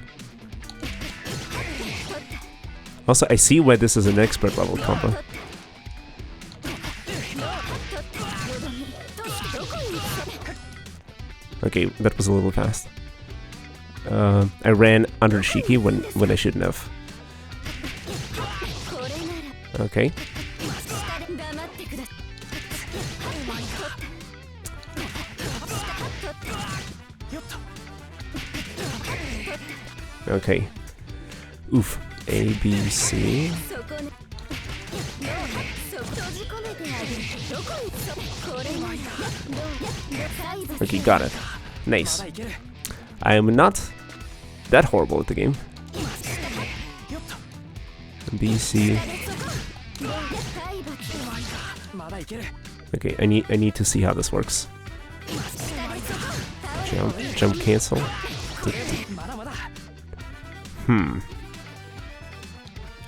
Also, I see why this is an expert level combo. Okay, that was a little fast. I ran under Shiki when I shouldn't have. Okay. Okay. Oof. A, B, C. Okay, got it. Nice. I am not that horrible at the game. B, C. Okay, I need to see how this works. Jump, cancel.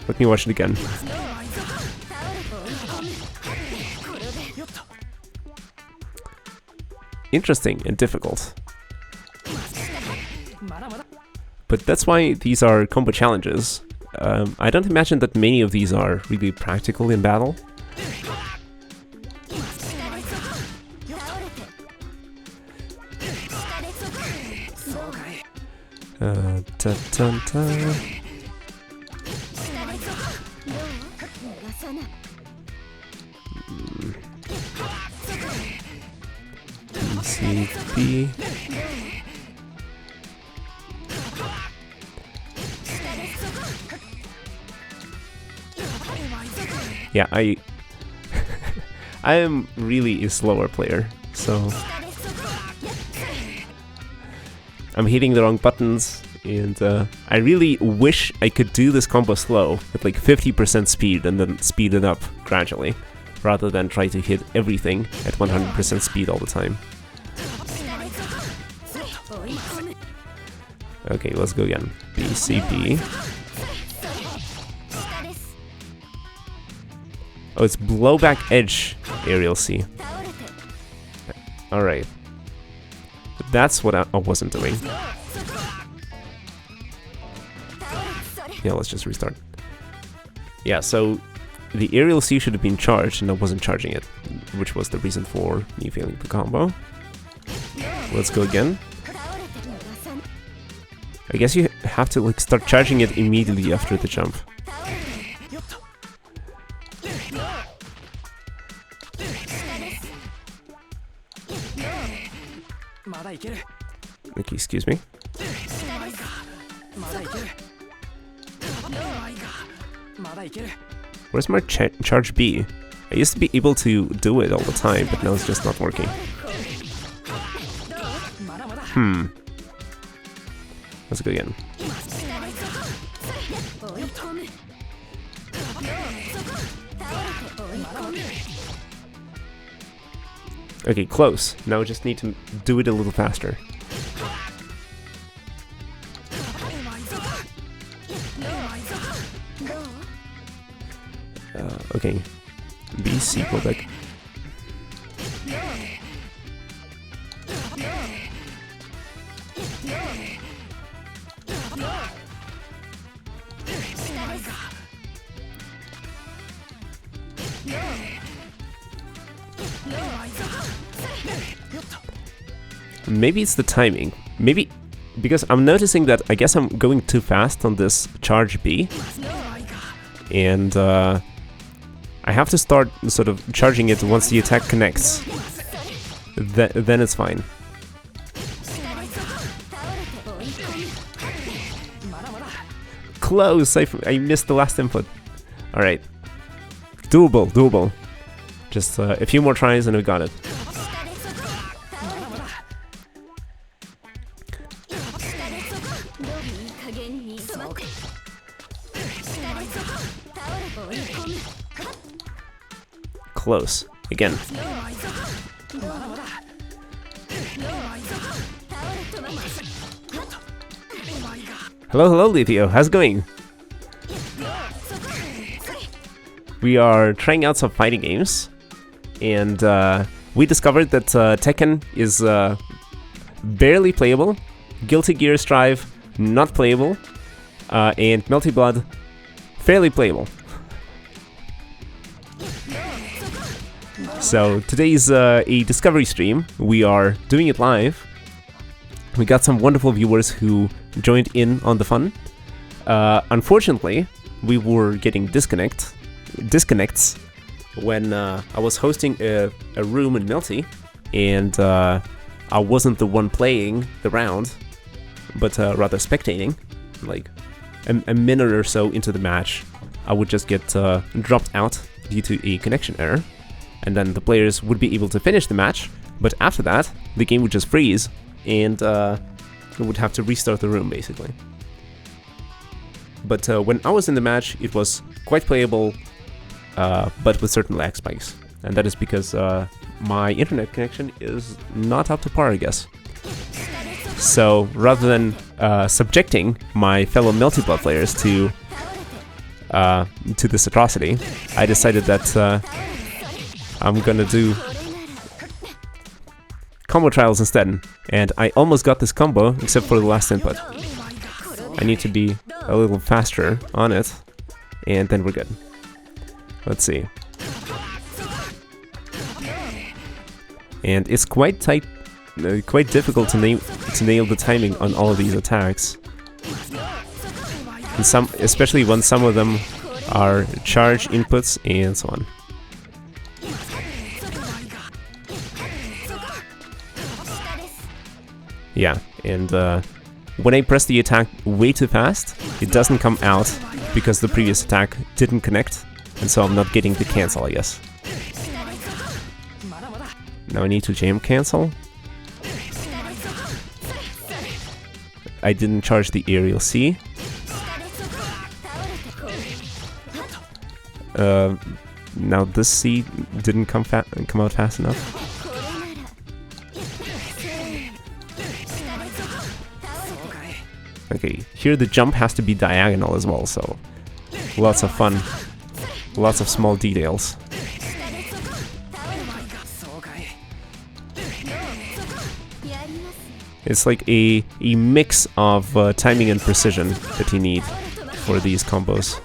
Let me watch it again. Interesting and difficult. But that's why these are combo challenges. I don't imagine that many of these are really practical in battle. C, B. Yeah, I am really a slower player, so I'm hitting the wrong buttons, and I really wish I could do this combo slow with like 50% speed and then speed it up gradually, rather than try to hit everything at 100% speed all the time. Okay, let's go again. B, C, B. Oh, it's blowback edge aerial C. Alright. That's what I wasn't doing. Yeah, let's just restart. Yeah, so the aerial C should have been charged and I wasn't charging it, which was the reason for me failing the combo. Let's go again. I guess you have to like start charging it immediately after the jump. Okay, excuse me. Where's my charge B? I used to be able to do it all the time, but now it's just not working. Let's go again. Okay, close. Now I just need to do it a little faster. Okay. B, C, go back. Maybe it's the timing. Maybe because I'm noticing that I guess I'm going too fast on this charge B. And I have to start sort of charging it once the attack connects. Then it's fine. Close! I missed the last input. Alright. Doable, doable. Just a few more tries and we got it. Close. Again. Hello, hello, Lithio. How's it going? We are trying out some fighting games, and we discovered that Tekken is barely playable, Guilty Gear Strive not playable, and Melty Blood fairly playable. So today's a discovery stream. We are doing it live. We got some wonderful viewers who joined in on the fun. Unfortunately, we were getting disconnects when I was hosting a room in Melty, and I wasn't the one playing the round, but rather spectating, like a minute or so into the match, I would just get dropped out due to a connection error, and then the players would be able to finish the match, but after that, the game would just freeze, and we would have to restart the room, basically. But when I was in the match, it was quite playable, but with certain lag spikes. And that is because my internet connection is not up to par, I guess. So rather than subjecting my fellow Melty players to this atrocity, I decided that I'm gonna do combo trials instead. And I almost got this combo, except for the last input. I need to be a little faster on it, and then we're good. Let's see. And it's quite tight, quite difficult to nail the timing on all of these attacks. And especially when some of them are charge inputs and so on. Yeah, and when I press the attack way too fast, it doesn't come out because the previous attack didn't connect, and so I'm not getting the cancel, I guess. Now I need to jam cancel. I didn't charge the aerial C. Now this C didn't come out fast enough. Okay, here the jump has to be diagonal as well, so lots of fun, lots of small details. It's like a mix of timing and precision that you need for these combos.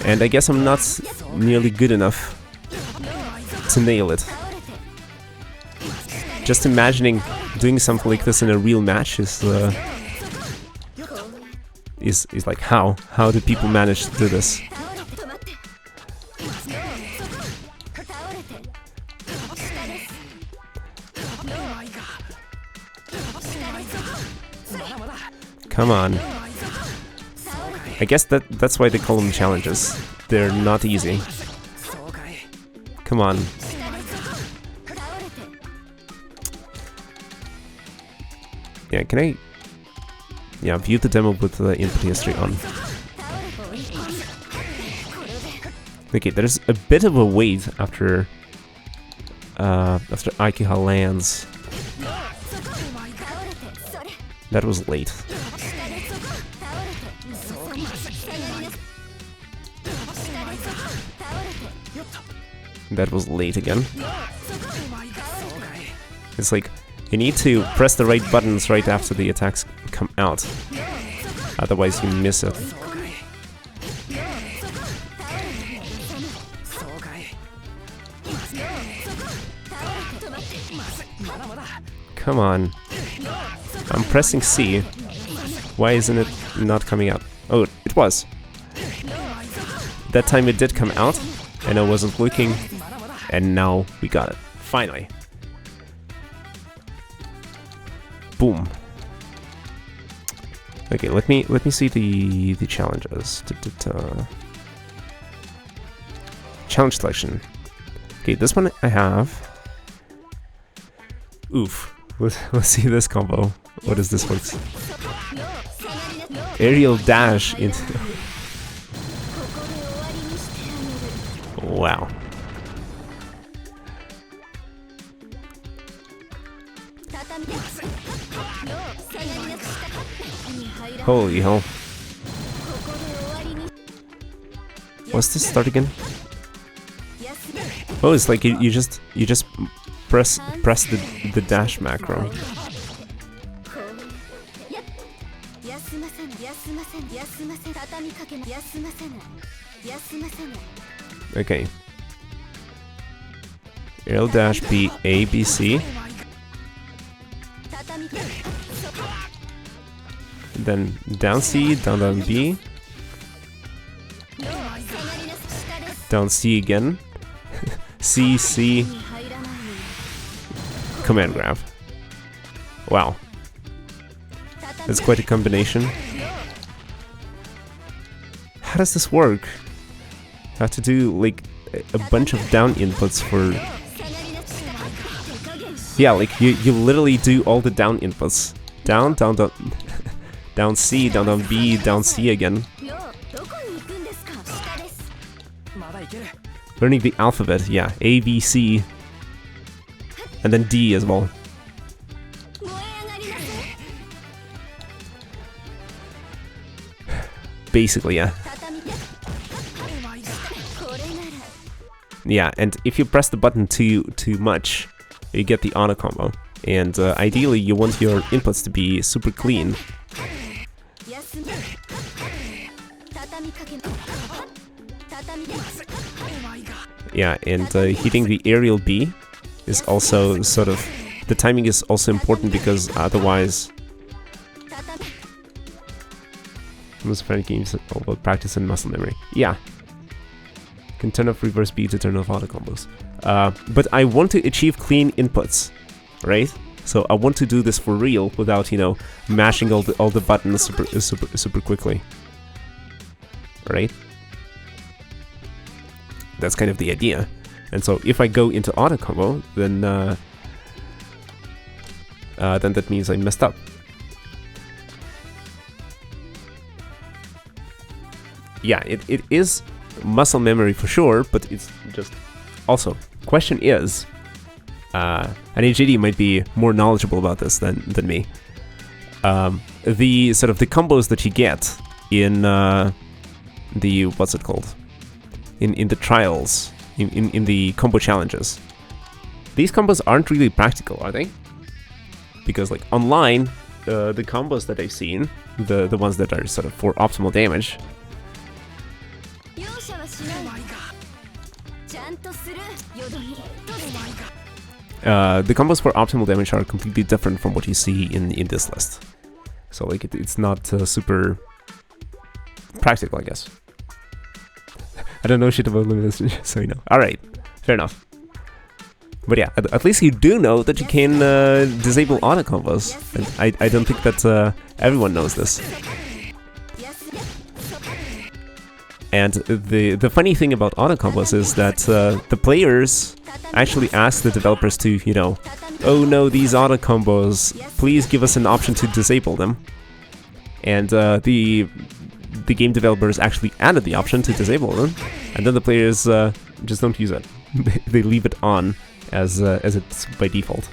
And I guess I'm not nearly good enough to nail it. Just imagining doing something like this in a real match is like how do people manage to do this? Come on. I guess that's why they call them challenges. They're not easy. Come on. Yeah, can I... Yeah, view the demo with the input history on. Okay, there's a bit of a wait after Aikiha lands. That was late. That was late again. It's like, you need to press the right buttons right after the attacks come out. Otherwise you miss it. Come on. I'm pressing C. Why isn't it not coming out? Oh, it was. That time it did come out, and I wasn't looking, and now we got it. Finally. Boom. Okay, let me see the challenges. Challenge selection. Okay, this one I have. Oof. Let's see this combo. What is this one? Aerial dash into... Wow. Holy hell. What's this start again? Oh, it's like you just press the dash macro. Okay. Aerial dash B A B C. Then down C, down B. Down C again. C, C. Command grab. Wow. That's quite a combination. How does this work? I have to do like a bunch of down inputs for... Yeah, like you literally do all the down inputs. Down, down, down, down C, down, down B, down C again. Learning the alphabet, yeah, A, B, C, and then D as well. Basically, yeah. Yeah, and if you press the button too much, you get the auto combo. And ideally, you want your inputs to be super clean. Yeah, and hitting the aerial B is also sort of... The timing is also important because otherwise... Most fighting games all about practice and muscle memory. Yeah. Can turn off reverse B to turn off auto combos. But I want to achieve clean inputs, right? So I want to do this for real without, you know, mashing all the buttons super quickly. Right? That's kind of the idea. And so if I go into auto combo, then that means I messed up. Yeah, it is muscle memory for sure, but it's just also question is, and AJD might be more knowledgeable about this than me. The sort of the combos that you get in the what's it called? In the trials, in the combo challenges. These combos aren't really practical, are they? Because like online, the combos that I've seen, the ones that are sort of for optimal damage. The combos for optimal damage are completely different from what you see in this list. So like it's not super practical, I guess. I don't know shit about Lumina, so you know. Alright, fair enough. But yeah, at least you do know that you can disable auto combos. And I don't think that everyone knows this. And the funny thing about auto combos is that the players actually ask the developers to, you know, oh no, these auto combos, please give us an option to disable them. And the game developers actually added the option to disable them, and then the players just don't use it. They leave it on as it's by default.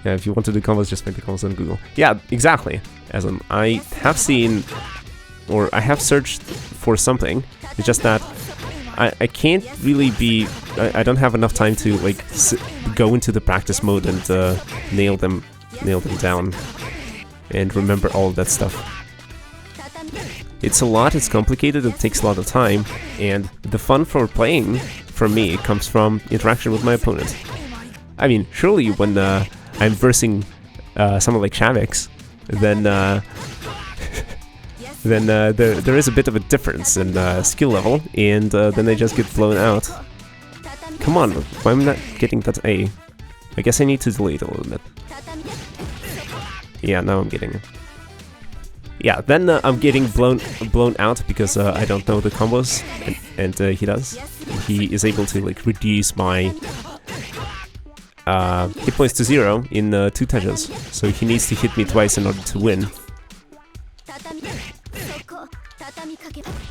Yeah, if you want to do combos, just make the combos on Google. Yeah, exactly. As in, I have seen, or I have searched for something. It's just that I can't really be. I don't have enough time to like go into the practice mode and nail them down and remember all of that stuff. It's a lot, it's complicated, it takes a lot of time, and the fun for playing, for me, comes from interaction with my opponent. I mean, surely when I'm versing someone like Shavix, then there is a bit of a difference in skill level, and then I just get blown out. Come on, why am I not getting that A? I guess I need to delay it a little bit. Yeah, now I'm getting it. Yeah, then I'm getting blown out because I don't know the combos, and he does. He is able to like reduce my hit points to 0 in 2 touches, so he needs to hit me twice in order to win.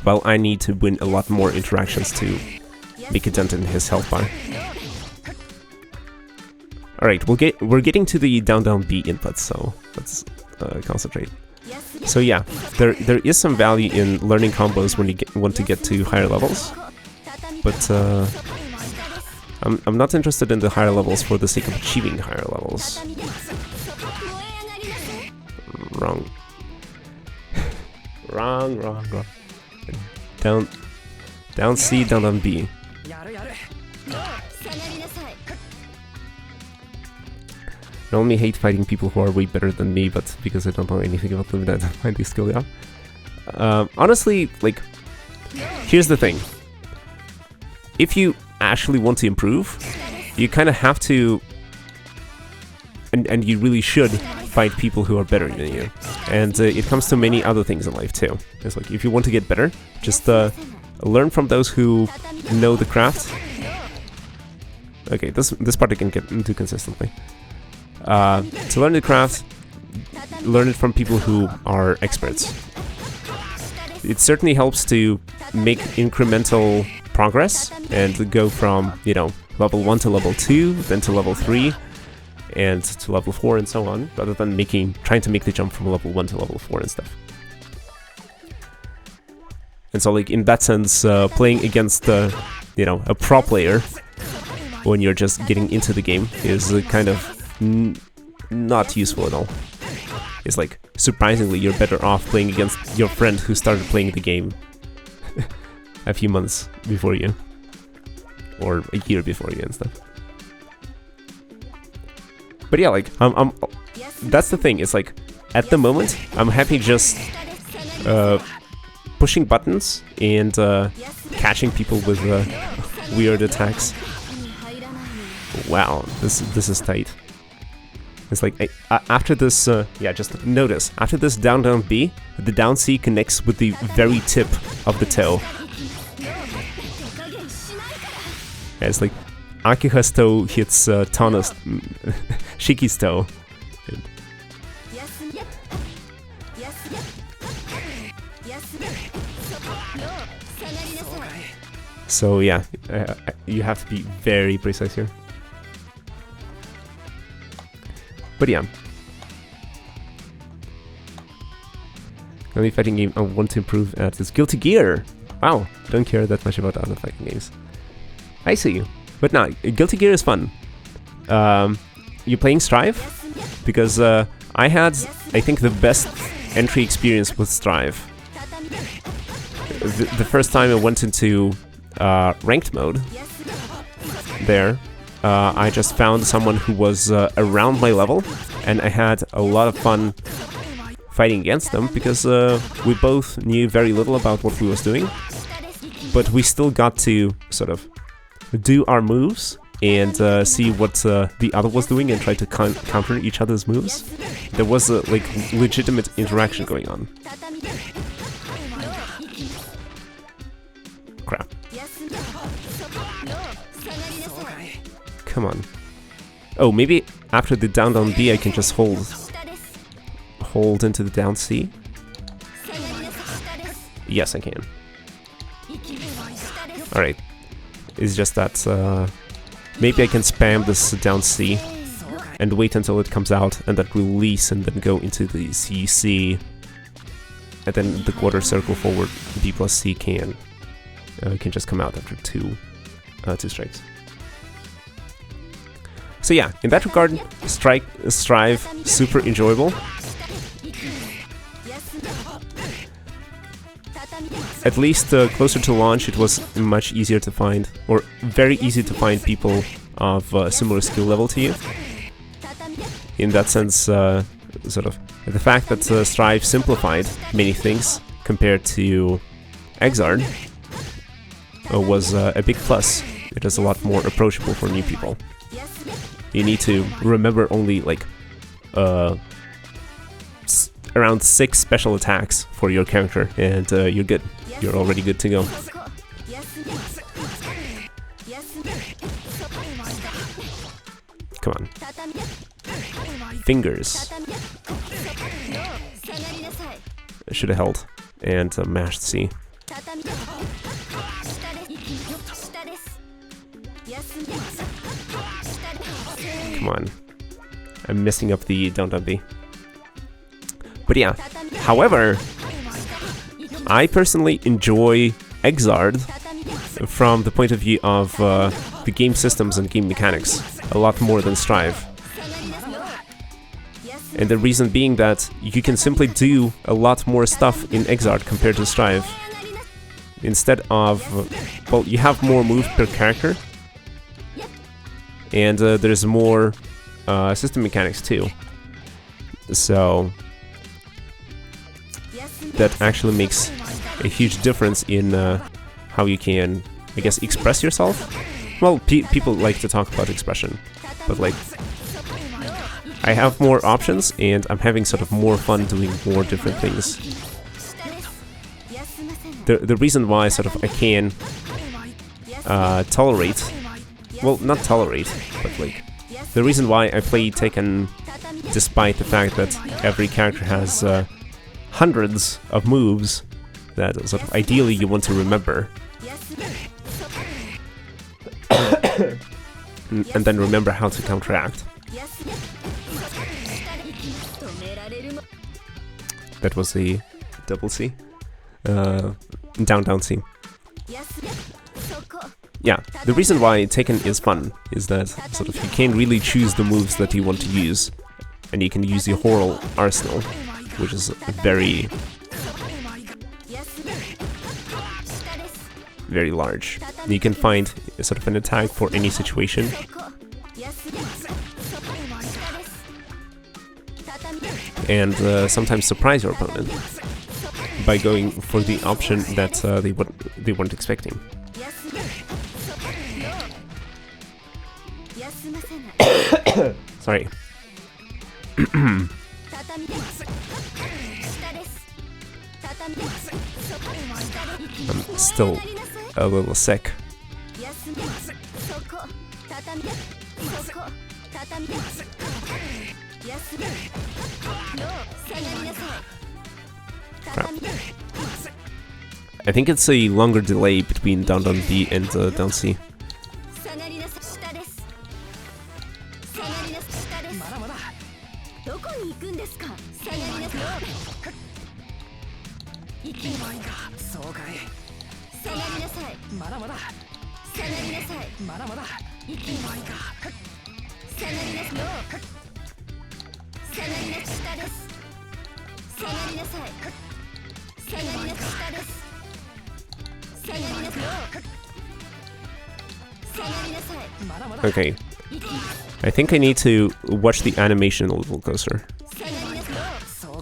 While I need to win a lot more interactions to make a dent in his health bar. Alright, we're getting to the down B inputs, so let's concentrate. So yeah, there is some value in learning combos when you want to get to higher levels, but I'm not interested in the higher levels for the sake of achieving higher levels. Wrong. wrong. Down C, down B. I only hate fighting people who are way better than me, but because I don't know anything about Lumina, I don't find these skill down. Honestly, like, here's the thing. If you actually want to improve, you kind of have to, and you really should, fight people who are better than you. And it comes to many other things in life too. It's like, if you want to get better, just learn from those who know the craft. Okay, this part I can get into consistently. To learn the craft, learn it from people who are experts. It certainly helps to make incremental progress and go from, you know, level 1 to level 2, then to level 3, and to level 4 and so on, rather than trying to make the jump from level 1 to level 4 and stuff. And so, like, in that sense, playing against, you know, a pro player when you're just getting into the game is kind of not useful at all. It's like, surprisingly, you're better off playing against your friend who started playing the game a few months before you, or a year before you and stuff. But yeah, like, that's the thing. It's like, at the moment, I'm happy just pushing buttons and catching people with weird attacks. Wow, this is tight. It's like, after this, yeah, just notice, after this down B, the down C connects with the very tip of the toe. Yeah, it's like, Akiha's toe hits Tana's, Shiki's toe. So yeah, you have to be very precise here. But yeah. The only fighting game I want to improve at is Guilty Gear. Wow, don't care that much about other fighting games. I see you. But no, Guilty Gear is fun. You playing Strive? Because I had, I think, the best entry experience with Strive. The first time I went into ranked mode there, I just found someone who was around my level, and I had a lot of fun fighting against them, because we both knew very little about what we was doing, but we still got to sort of do our moves and see what the other was doing and try to counter each other's moves. There was a like legitimate interaction going on. Crap. Come on. Oh, maybe after the down B I can just hold into the down C? Yes, I can. Alright. It's just that maybe I can spam this down C and wait until it comes out and then release and then go into the CC, and then the quarter circle forward B plus C can just come out after two strikes. So yeah, in that regard, Strive, super enjoyable. At least closer to launch, it was much easier to find, or very easy to find people of similar skill level to you. In that sense, sort of, the fact that Strive simplified many things compared to Exard was a big plus. It is a lot more approachable for new people. You need to remember only like around 6 special attacks for your character, and you're good. You're already good to go. Come on. Fingers. Should have held and mashed C. Come on. I'm messing up the down B. But yeah, however, I personally enjoy Exard from the point of view of the game systems and game mechanics a lot more than Strive. And the reason being that you can simply do a lot more stuff in Exard compared to Strive. Instead of, well, you have more moves per character, and there's more system mechanics too. So that actually makes a huge difference in how you can, I guess, express yourself. Well, people like to talk about expression, but like, I have more options, and I'm having sort of more fun doing more different things. The reason why sort of I can tolerate, well, not tolerate, but like, the reason why I play Tekken despite the fact that every character has hundreds of moves that sort of ideally you want to remember. And then remember how to counteract. That was the double C. Down C. Yeah, the reason why Tekken is fun is that sort of you can really choose the moves that you want to use, and you can use your whole arsenal, which is very large. You can find sort of an attack for any situation. And sometimes surprise your opponent by going for the option that they weren't expecting. Sorry. I'm still a little sick. Crap. I think it's a longer delay between down B and down C. Okay, I think I need to watch the animation a little closer.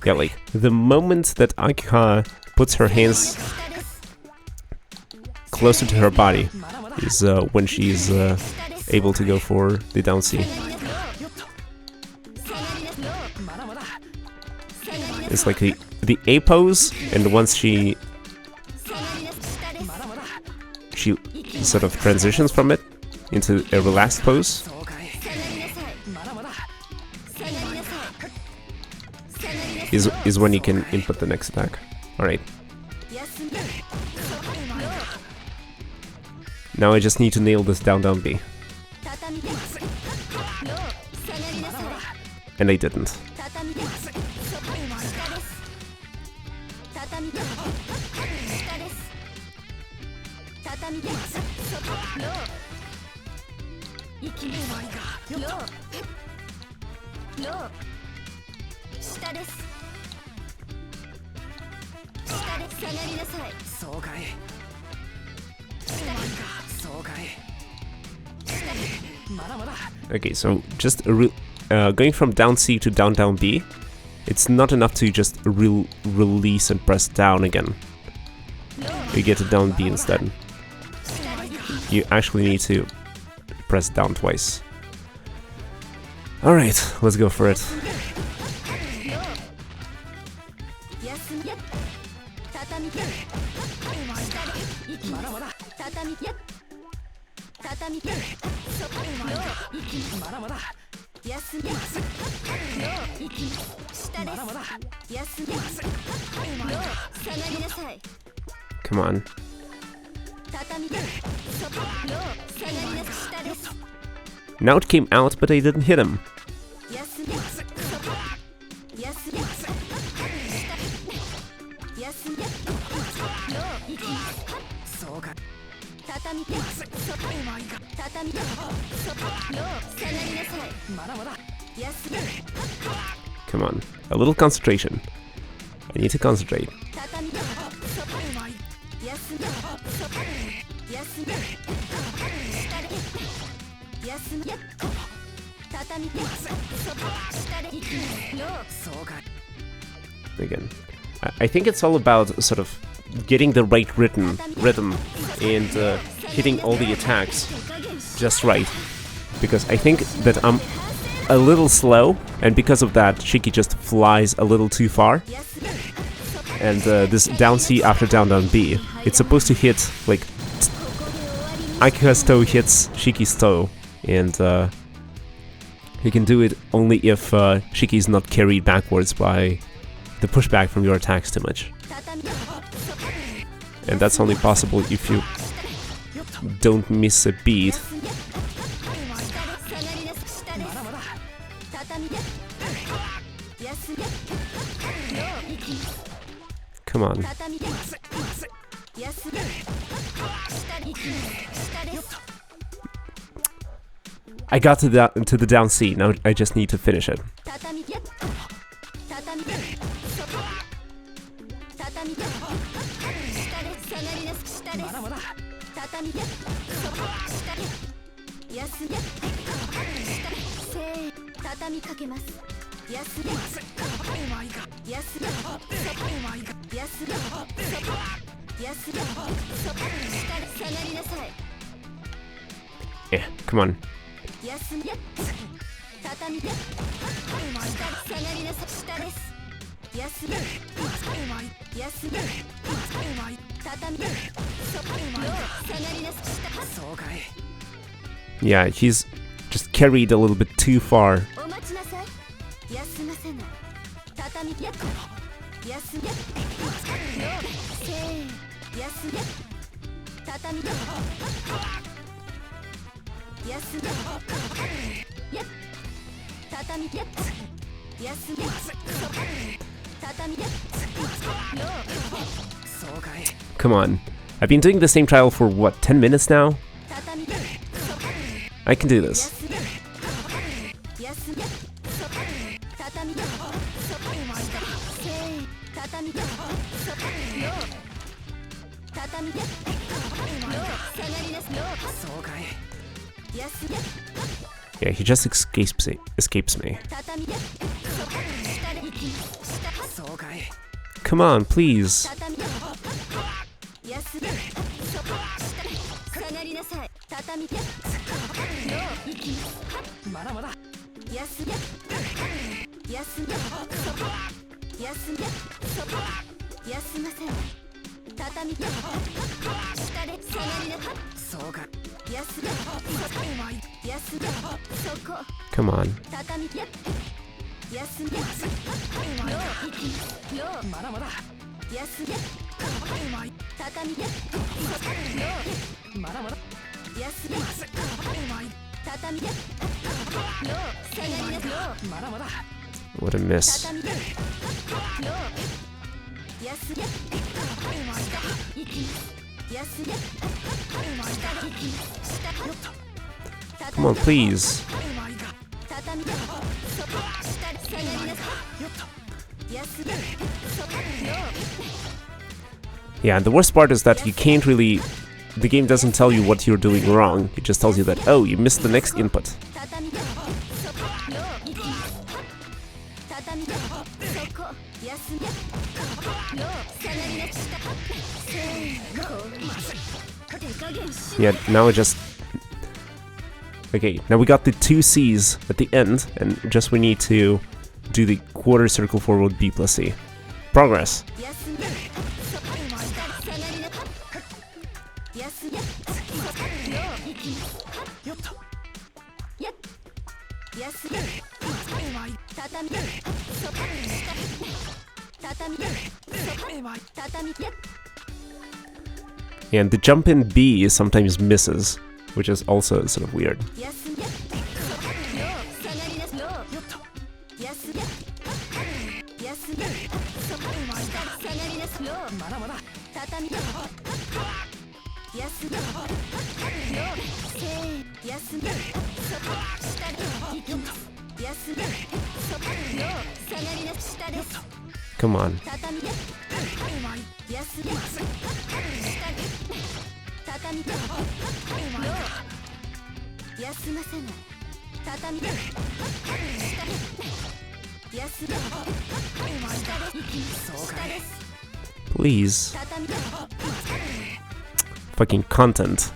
Yeah, like, the moment that Akika puts her hands closer to her body is when she's able to go for the down C. It's like the A pose, and once she sort of transitions from it into a relaxed pose, is when you can input the next attack. Alright. Now I just need to nail this down B. And I didn't. Okay, so just going from down C to down B, it's not enough to just release and press down again. You get to down B instead. You actually need to press down twice. Alright, let's go for it. Come on. Now it came out, but I didn't hit him. Come on, a little concentration. I need to concentrate. Again, I think it's all about sort of getting the right rhythm and hitting all the attacks just right, because I think that I'm a little slow, and because of that, Shiki just flies a little too far. And this down C after down down B, it's supposed to hit, like, Akika's toe hits Shiki's toe, and you can do it only if Shiki is not carried backwards by the pushback from your attacks too much. And that's only possible if you don't miss a beat. Come on. I got to the down C, now I just need to finish it. Yeah, come on. Yeah, he's just carried a little bit too far. Come on. I've been doing the same trial for what, 10 minutes now? I can do this. Yeah, he just escapes me. Come on, please. Come on. What a miss. Come on, please. Yeah, and the worst part is that you can't really... The game doesn't tell you what you're doing wrong. It just tells you that, oh, you missed the next input. Yeah, now it just... Okay, now we got the 2 C's at the end, and just we need to do the quarter circle forward B plus C. Progress! And the jump in B sometimes misses, which is also sort of weird. Come on. Please. Fucking content.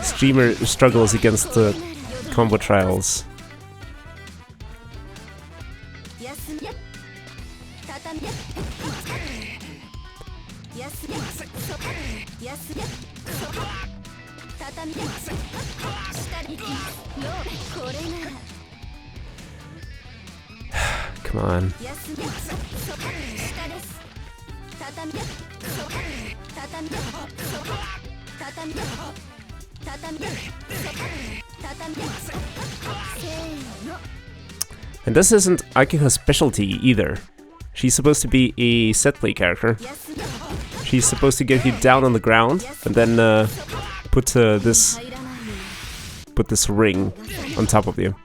Streamer struggles against the combo trials. Come on. And this isn't Akika's specialty either. She's supposed to be a set play character. She's supposed to get you down on the ground and then put this ring on top of you.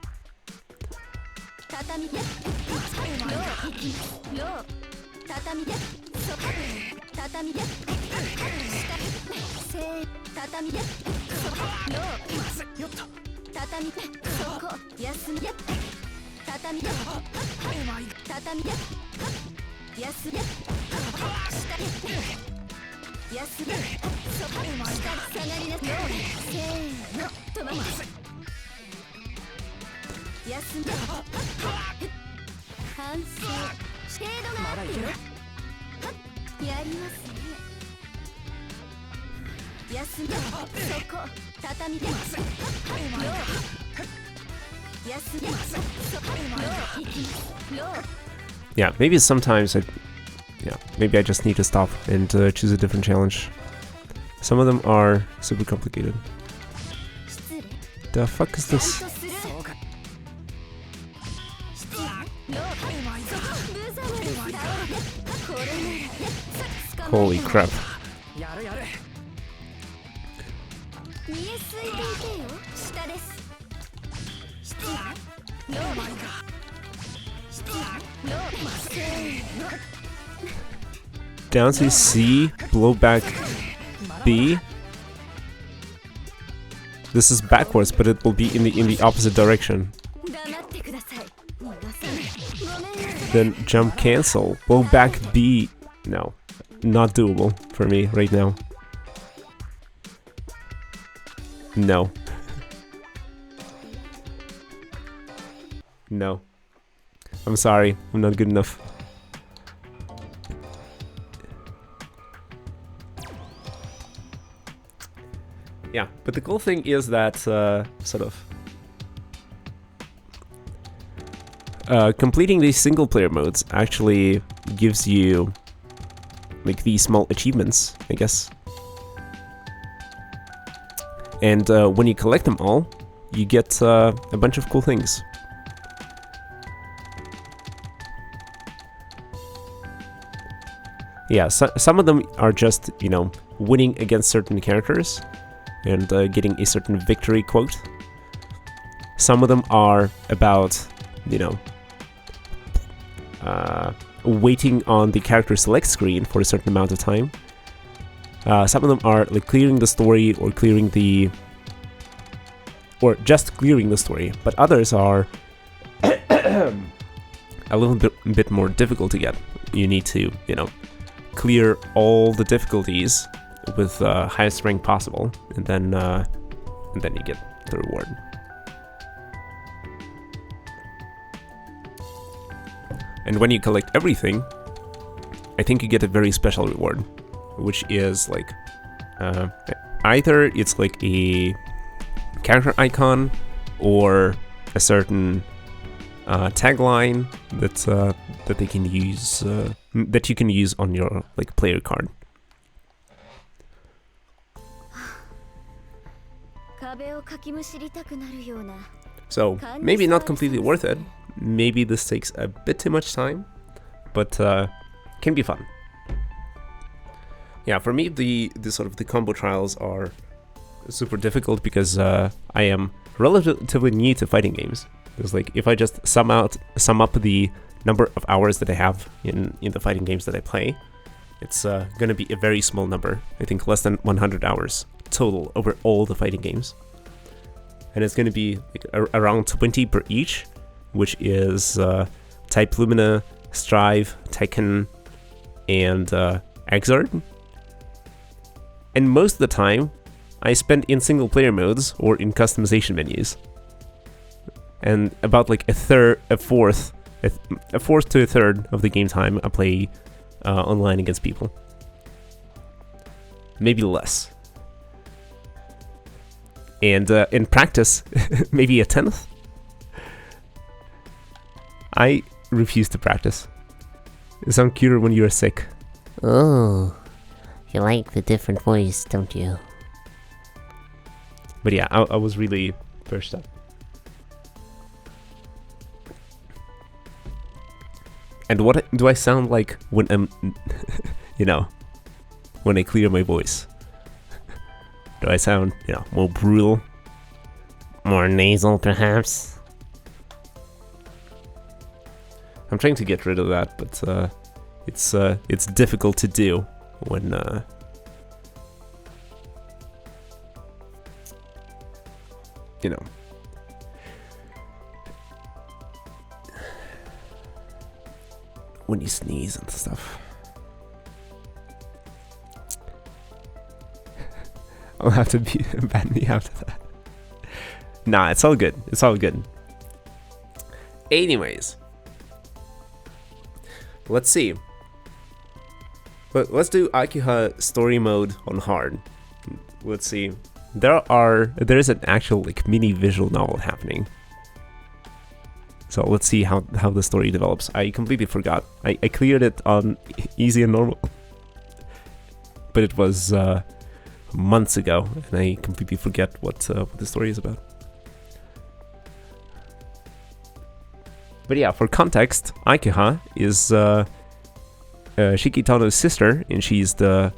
Yeah, maybe sometimes maybe I just need to stop and choose a different challenge. Some of them are super complicated. The fuck is this? Holy crap. Down to C, blow back B. This is backwards, but it will be in the opposite direction. Then jump cancel, blow back B. No, not doable for me right now. No. No. I'm sorry, I'm not good enough. Yeah, but the cool thing is that completing these single player modes actually gives you like these small achievements, I guess. And when you collect them all, you get a bunch of cool things. Yeah, some of them are just, you know, winning against certain characters and getting a certain victory quote. Some of them are about, you know, waiting on the character select screen for a certain amount of time. Some of them are like clearing the story or just clearing the story, but others are a little bit more difficult to get. You need to, you know, clear all the difficulties with highest rank possible, and then you get the reward. And when you collect everything, I think you get a very special reward, which is like either it's like a character icon or a certain tagline that they can use that you can use on your like player card. So maybe not completely worth it. Maybe this takes a bit too much time, but can be fun. Yeah, for me the sort of the combo trials are super difficult because I am relatively new to fighting games. It's like if I just sum up the number of hours that I have in the fighting games that I play, it's gonna be a very small number. I think less than 100 hours total over all the fighting games, and it's gonna be like around 20 per each, which is Type Lumina, Strive, Tekken, and Exard. And most of the time, I spend in single player modes or in customization menus. And about like a fourth to a third of the game time I play online against people. maybe less. And in practice, maybe a 10th? I refuse to practice. You sound cuter when you're sick. Oh, you like the different voice, don't you? But yeah, I was really perched up. And what do I sound like when I'm, you know, when I clear my voice? Do I sound, you know, more brutal? More nasal, perhaps? I'm trying to get rid of that, but it's difficult to do when you know, when you sneeze and stuff. I'll have to ban me out of that. Nah, it's all good. It's all good. Anyways, let's see. But let's do Akiha story mode on hard. Let's see. There is an actual like mini visual novel happening. So let's see how the story develops. I completely forgot. I cleared it on easy and normal, but it was months ago, and I completely forget what the story is about. But yeah, for context, Akiha is Shiki Tono's sister, and she's the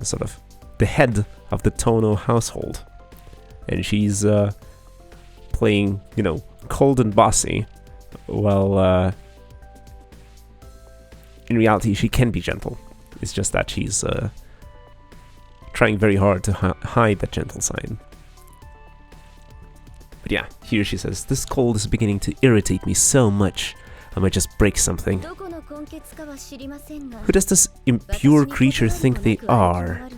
sort of the head of the Tono household, and she's playing, you know, cold and bossy. Well, in reality, she can be gentle. It's just that she's trying very hard to hide that gentle side. But yeah, here she says, "This cold is beginning to irritate me so much, I might just break something. Who does this impure creature think they are?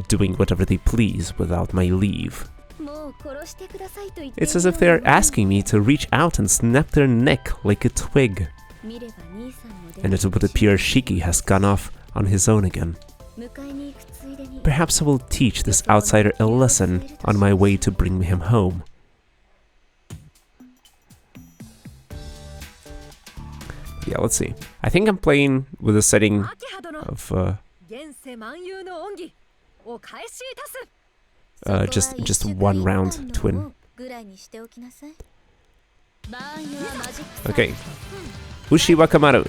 Doing whatever they please without my leave. It's as if they are asking me to reach out and snap their neck like a twig. And it would appear Shiki has gone off on his own again. Perhaps I will teach this outsider a lesson on my way to bring him home." Yeah, let's see. I think I'm playing with a setting of just one round to win. Okay. Ushi Wakamaru.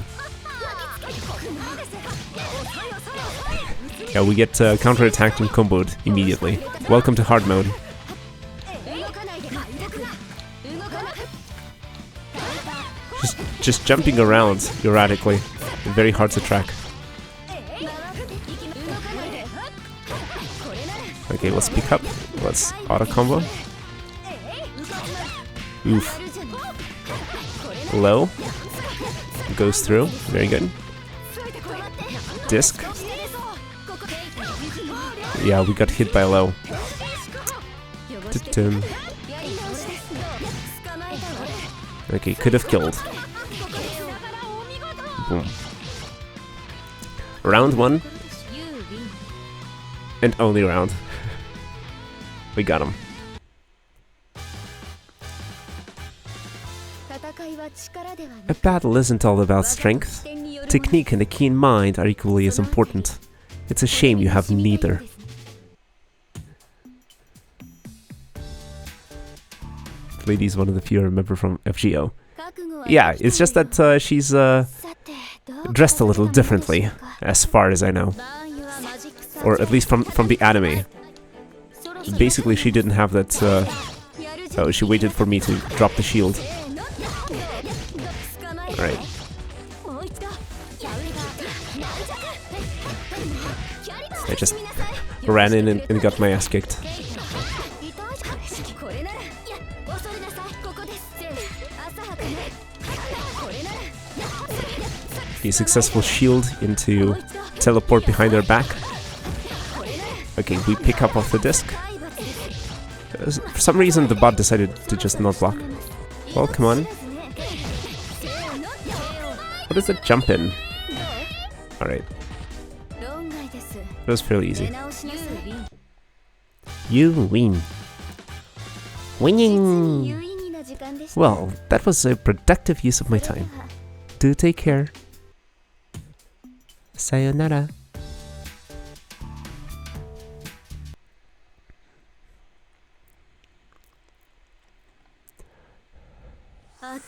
Yeah, we get counterattacked and comboed immediately. Welcome to hard mode. Just jumping around erratically. Very hard to track. Okay, let's pick up. Let's auto combo. Oof. Low. Goes through. Very good. Disc. Yeah, we got hit by low. Okay, could have killed. Boom. Round 1. And only round. We got him. A battle isn't all about strength. Technique and a keen mind are equally as important. It's a shame you have neither. Lady's one of the few I remember from FGO. Yeah, it's just that she's dressed a little differently, as far as I know. Or at least from the anime. Basically, she didn't have that... oh, she waited for me to drop the shield. Alright. I just ran in and got my ass kicked. A successful shield into teleport behind her back. Okay, we pick up off the disc. For some reason the bot decided to just not block. Well, come on. What is that jump in? Alright. was fairly easy. 出直しなさい You win. 実に Winning! 有意義な時間でした Well, that was a productive use of my それで time. は Do take care. Sayonara. 呆れ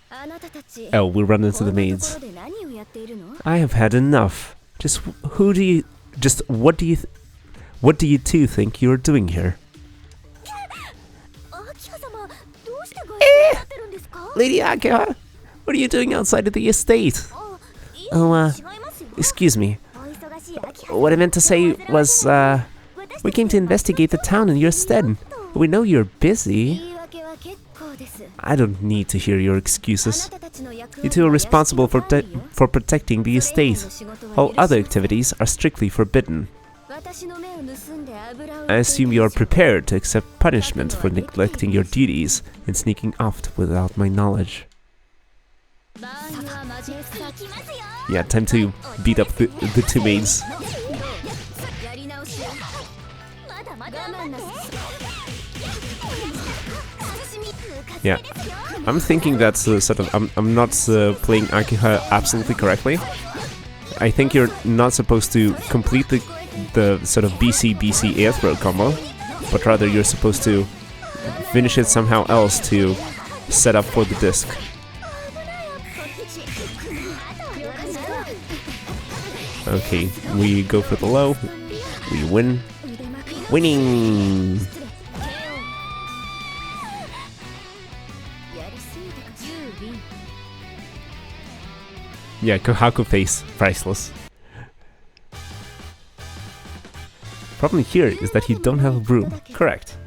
たあなたたち Oh, we run into こ the んな maids. ところで何をやっているの I have had enough. What do you two think you're doing here? 秋葉様どうして外出になってるんですか Lady Akiha, what are you doing outside of the estate? あいい Oh, 違いますよ Excuse me. お忙しい秋葉 What I meant to say was, we came to investigate the town in your stead. We know you're busy. 言い訳は結構です I don't need to hear your あ excuses. なたたちの役 You 割 two は are 屋敷の responsible 管理よ for protecting the それ以外 estate. の仕事は All other 許しません activities are strictly forbidden. 私の目を盗んで油を I assume you are 売っている prepared to accept punishment for neglecting your duties and sneaking off without my knowledge. 場合にはマジックサーキ Yeah, time to beat up the two maids. やり直しよまだまだ我慢なさい Yeah, I'm thinking that I'm not playing Akiha absolutely correctly. I think you're not supposed to complete the sort of BC air throw combo, but rather you're supposed to finish it somehow else to set up for the disc. Okay, we go for the low. We win. Winning! やりすぎたか10便 Yeah, Kohaku face, priceless. Problem here is that you don't have a broom. Correct.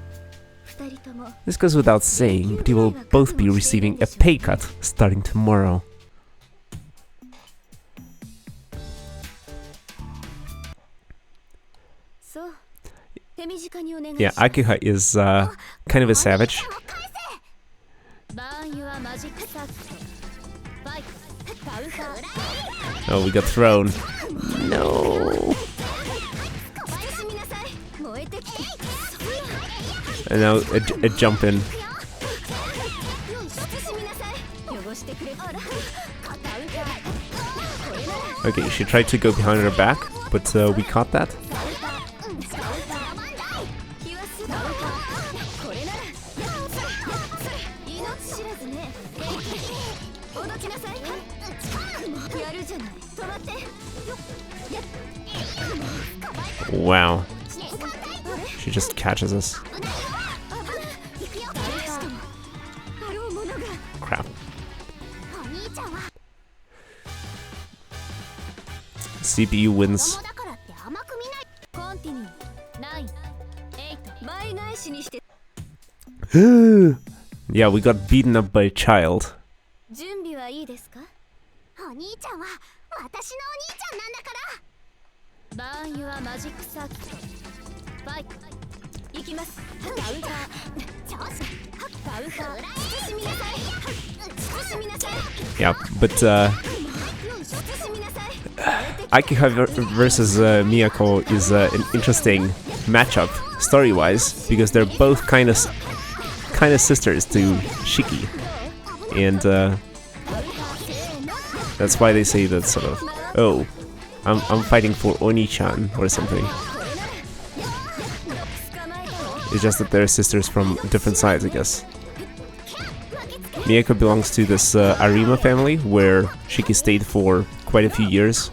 2人とも This goes without saying, but you will both be receiving a pay cut starting tomorrow. そう手短にお願いし Yeah, ます Akiha is kind of a savage. バーンユアマジックサーキットファイトカウンター Oh, we got thrown. No. 慎みなさい燃えてきて And now a jump in. 慎みなさい汚してくれあらカウンターこれなら Okay, she tried to go behind her back, but we caught that. 気はするこれなら命知らずねおどきなさいやるじゃない止まって Wow. She just catches us. あろうものが Crap. お兄ちゃんは CPU wins. だからって甘く見ないコンティニュー9 8倍返しにして Yeah, we got beaten up by a child. 準備はいいですかお兄ちゃんは私のお兄ちゃんなんだからバーンユアマジックサーキットファイト行きますカウンター調子カウンター慎みなさい慎みなさい Yeah, but 慎みなさい Akiha versus Miyako is an interesting matchup story-wise because they're both kind of sisters to Shiki, and that's why they say that sort of, oh, I'm fighting for Oni-chan or something. It's just that they're sisters from different sides, I guess. Miyako belongs to this Arima family where Shiki stayed for quite a few years.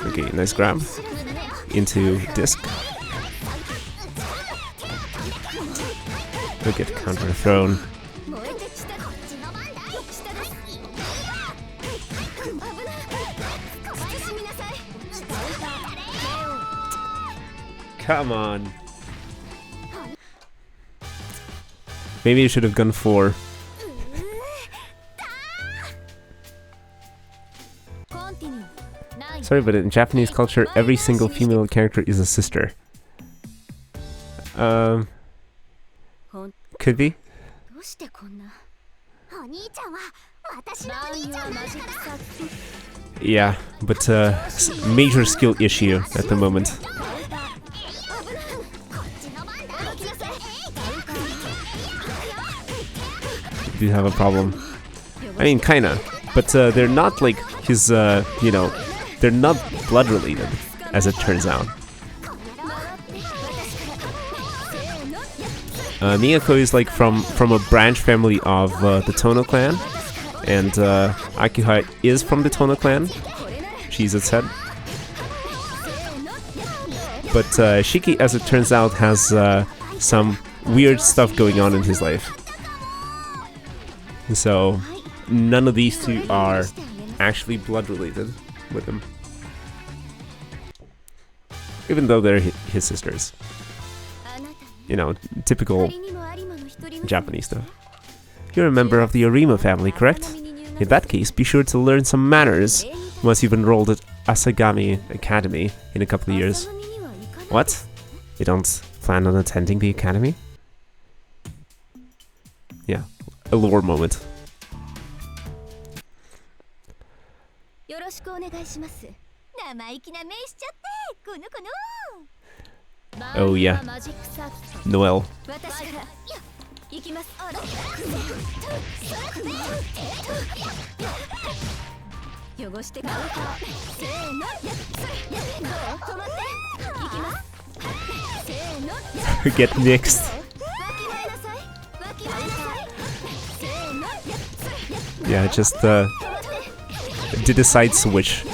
Okay, nice grab into disc. Look at counter thrown. Come on. Maybe you should have gone for. Sorry, but in Japanese culture, every single female character is a sister. Could be. どうしてこんな Yeah, but major skill issue at the moment. Do have a problem. I mean, kinda, but they're not like his, you know, they're not blood related, as it turns out. Miyako is like from a branch family of the Tono clan, and Akihara is from the Tono clan. She's its head. But Shiki, as it turns out, has some weird stuff going on in his life. So none of these two are actually blood related with him, even though they're his sisters. You know, typical Japanese stuff. You're a member of the Arima family, correct? In that case, be sure to learn some manners once you've enrolled at Asagami Academy in a couple of years. What? You don't plan on attending the academy? Yeah, a lore moment. Oh yeah, Noel. Get next. Yeah, just did a side switch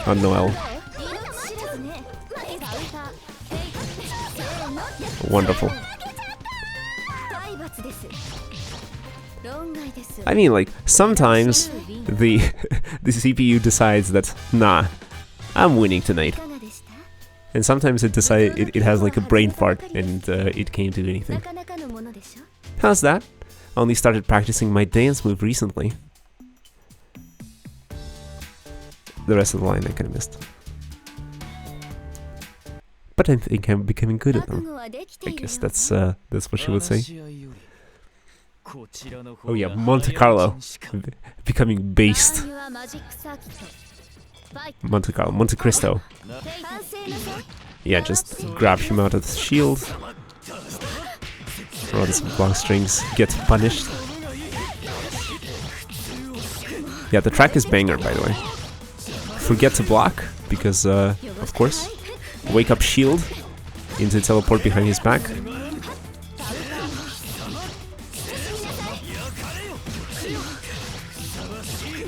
on Noel. Wonderful. I mean, like, sometimes the the CPU decides that, nah, I'm winning tonight. And sometimes it has like a brain fart and it can't do anything. How's that? I only started practicing my dance move recently. The rest of the line I kind of missed. But I think I'm becoming good at them. I guess that's what she would say. Oh yeah, Monte Carlo. Becoming based. Monte Cristo. Yeah, just grab him out of the shield. Throw out some block strings. Get punished. Yeah, the track is banger, by the way. Forget to block, because, of course. Wake up shield into teleport behind his back.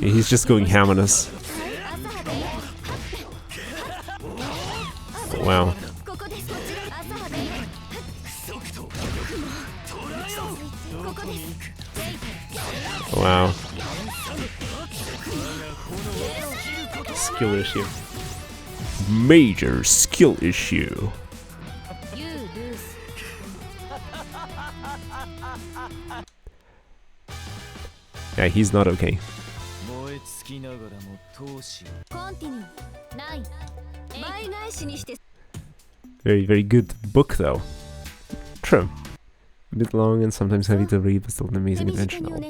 Yeah, he's just going ham on us. Wow. Wow. Skill issue. Major skill issue. Yeah, he's not okay. Very, very good book, though. True. A bit long and sometimes heavy to read, but still an amazing adventure novel.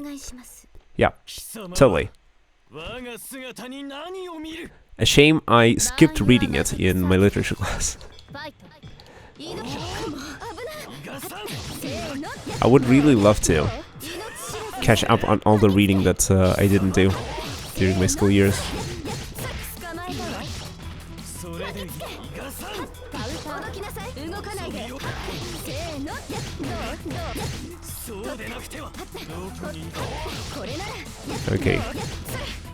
Yeah, totally. A shame I skipped reading it in my literature class. I would really love to catch up on all the reading that I didn't do during my school years. Okay.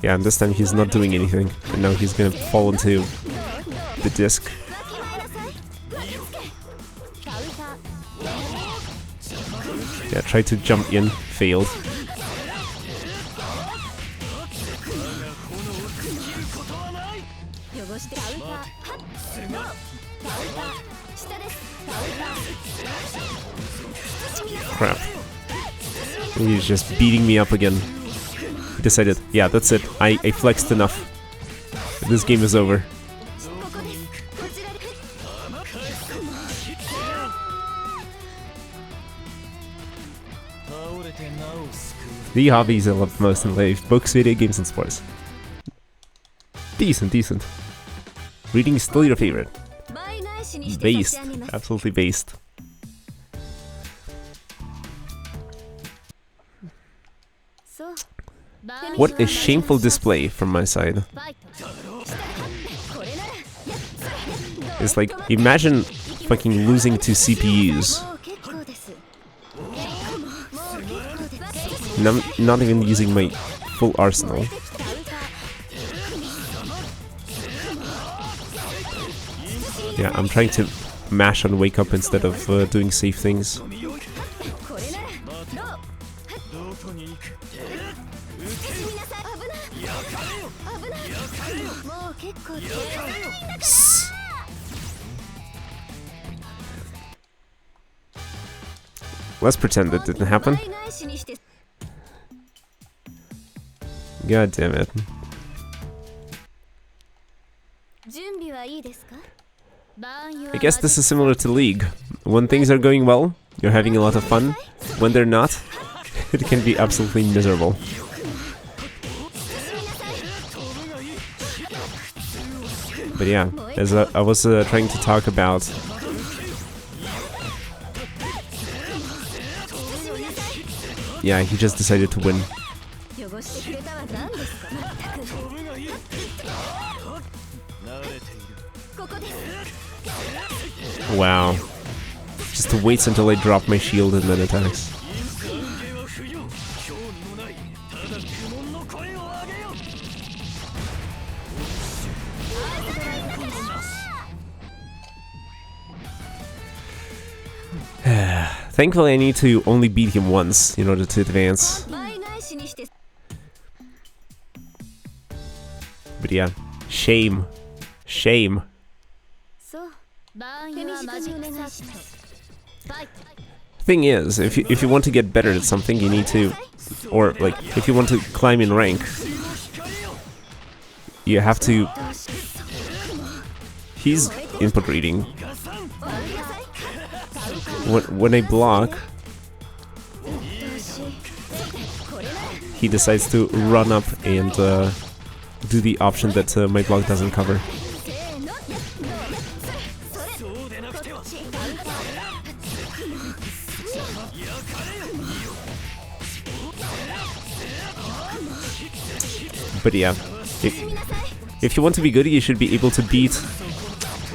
Yeah, and this time he's not doing anything, and now he's gonna fall into the disc. Yeah, tried to jump in, failed. Crap. He's just beating me up again. He decided, yeah, that's it. I flexed enough. This game is over. The hobbies I love most in life: books, video games, and sports. Decent, decent. Reading is still your favorite. Based. Absolutely based. What a shameful display from my side. It's like, imagine fucking losing to CPUs. And I'm not even using my full arsenal. Yeah, I'm trying to mash on wake up instead of doing safe things. Let's pretend that didn't happen. God damn it. I guess this is similar to League. When things are going well, you're having a lot of fun. When they're not, it can be absolutely miserable. But yeah, as I was trying to talk about... Yeah, he just decided to win. Wow. Just waits until I drop my shield and then attacks. Thankfully I need to only beat him once in order to advance. But yeah, shame. Shame. Thing is, if you want to get better at something, you need to, or like, if you want to climb in rank, you have to... He's input reading. When I block, he decides to run up and do the option that my block doesn't cover. But yeah, if you want to be good, you should be able to beat...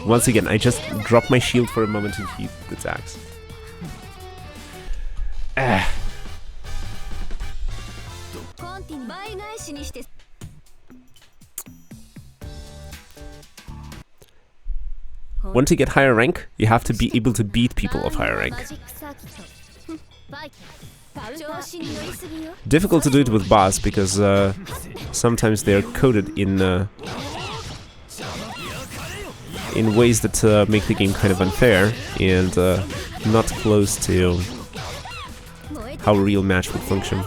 Once again, I just dropped my shield for a moment and he attacks. Ah. Want to get higher rank? You have to be able to beat people of higher rank. Difficult to do it with boss because sometimes they're coded in ways that make the game kind of unfair and not close to how a real match would function.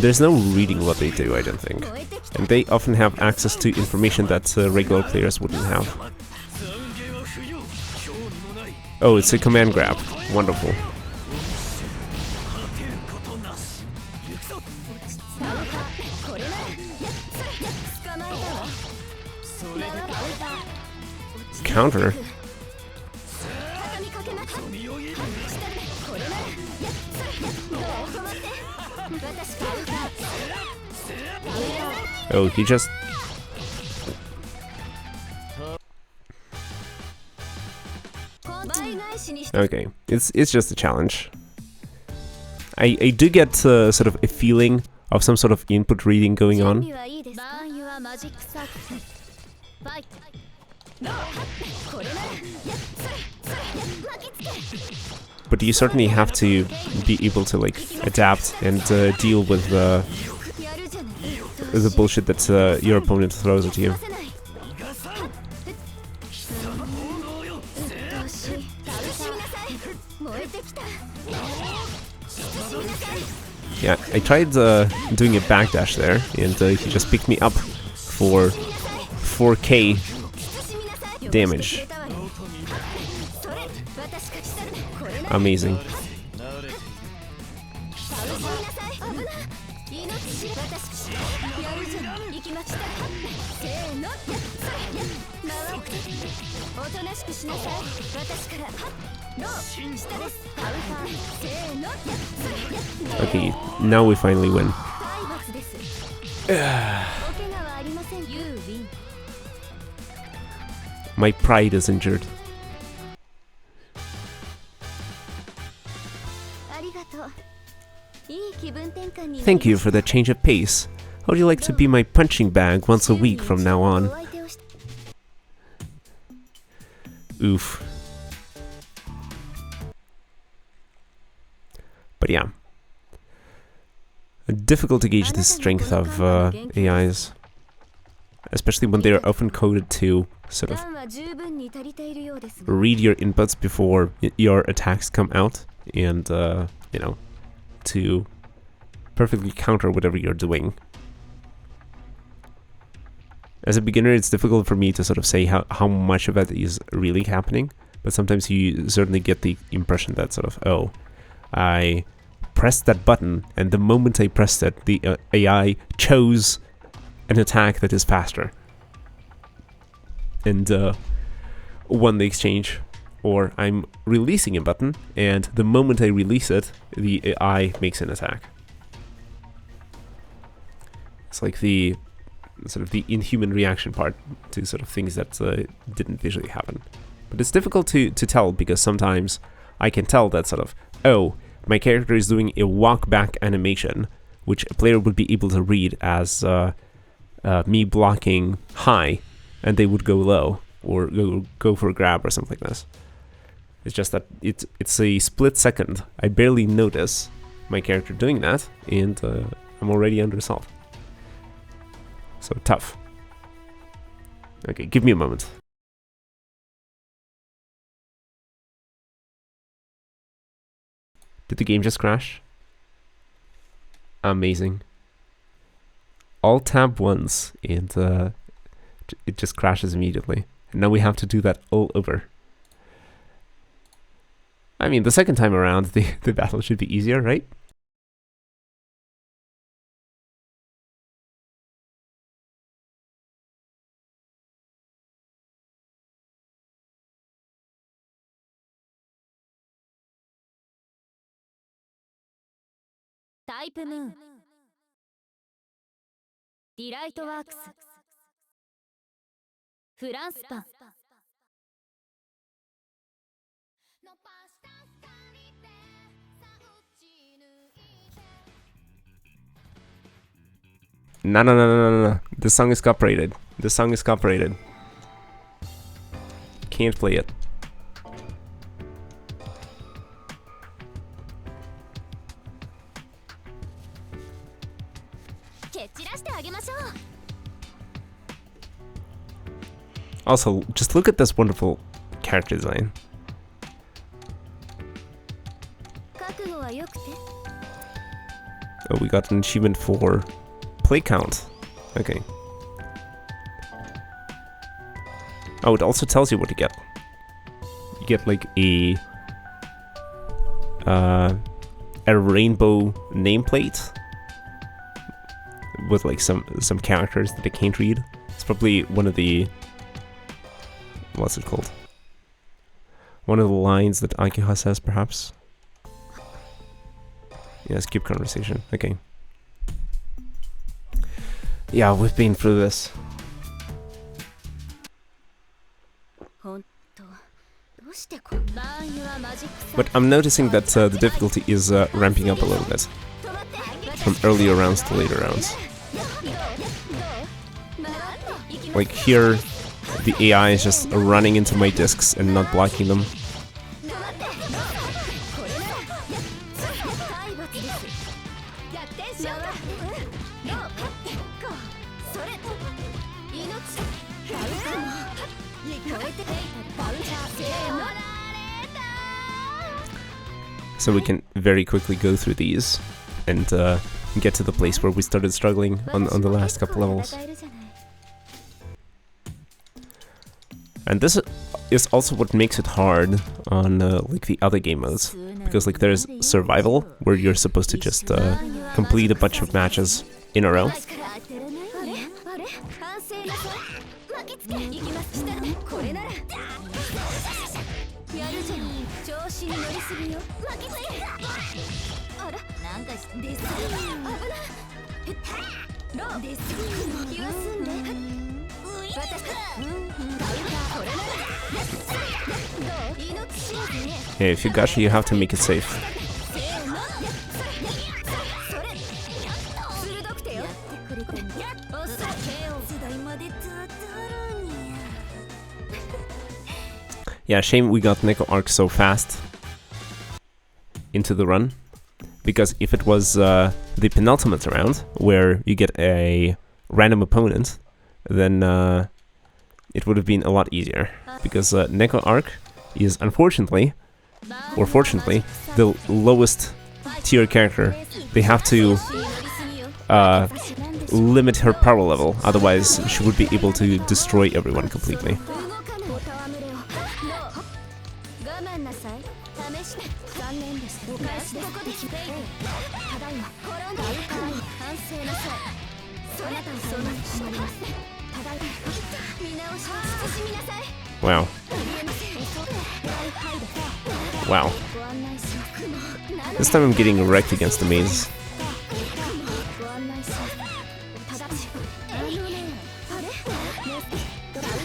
There's no reading what they do, I don't think. And they often have access to information that regular players wouldn't have. Oh, it's a command grab. Wonderful. Counter? Oh, he just... Okay, it's just a challenge. I do get sort of a feeling of some sort of input reading going on. But you certainly have to be able to like adapt and deal with the bullshit that your opponent throws at you. Yeah, I tried doing a backdash there, and he just picked me up for 4k damage. Amazing. Okay, now we finally win. My pride is injured. Thank you for that change of pace. How would you like to be my punching bag once a week from now on? Oof. But yeah. Difficult to gauge the strength of AIs. Especially when they are often coded to sort of read your inputs before your attacks come out and, you know, to perfectly counter whatever you're doing. As a beginner, it's difficult for me to sort of say how much of it is really happening, but sometimes you certainly get the impression that sort of, oh, I pressed that button, and the moment I pressed it, the AI chose an attack that is faster and won the exchange. Or I'm releasing a button, and the moment I release it, the AI makes an attack. It's like the sort of the inhuman reaction part to sort of things that didn't visually happen. But it's difficult to tell, because sometimes I can tell that sort of, oh, my character is doing a walk back animation, which a player would be able to read as me blocking high, and they would go low, or go for a grab or something like this. It's just that it's a split second. I barely notice my character doing that, and I'm already under assault. So tough. Okay, give me a moment. Did the game just crash? Amazing. Alt tab once, and it just crashes immediately. And now we have to do that all over. I mean, the second time around, the battle should be easier, right? Type Moon. Delight Works. France Pan. No. This song is copyrighted. This song is copyrighted. Can't play it. Also, just look at this wonderful character design. Oh, we got an achievement for play count. Okay. Oh, it also tells you what you get. You get like a rainbow nameplate with like some characters that I can't read. It's probably one of the, what's it called? One of the lines that Akiha says, perhaps. Yeah, skip conversation. Okay. Yeah, we've been through this. But I'm noticing that the difficulty is ramping up a little bit. From earlier rounds to later rounds. Like here, the AI is just running into my discs and not blocking them. So we can very quickly go through these and get to the place where we started struggling on the last couple levels. And this is also what makes it hard on like the other game modes, because like there's survival, where you're supposed to just complete a bunch of matches in a row. Yeah, if you gacha, you have to make it safe. Yeah, shame we got Neko Arc so fast into the run, because if it was the penultimate round, where you get a random opponent, then it would have been a lot easier, because Neko Arc is unfortunately, or fortunately, the lowest tier character. They have to limit her power level, otherwise she would be able to destroy everyone completely. Wow. Wow. This time I'm getting wrecked against the maze.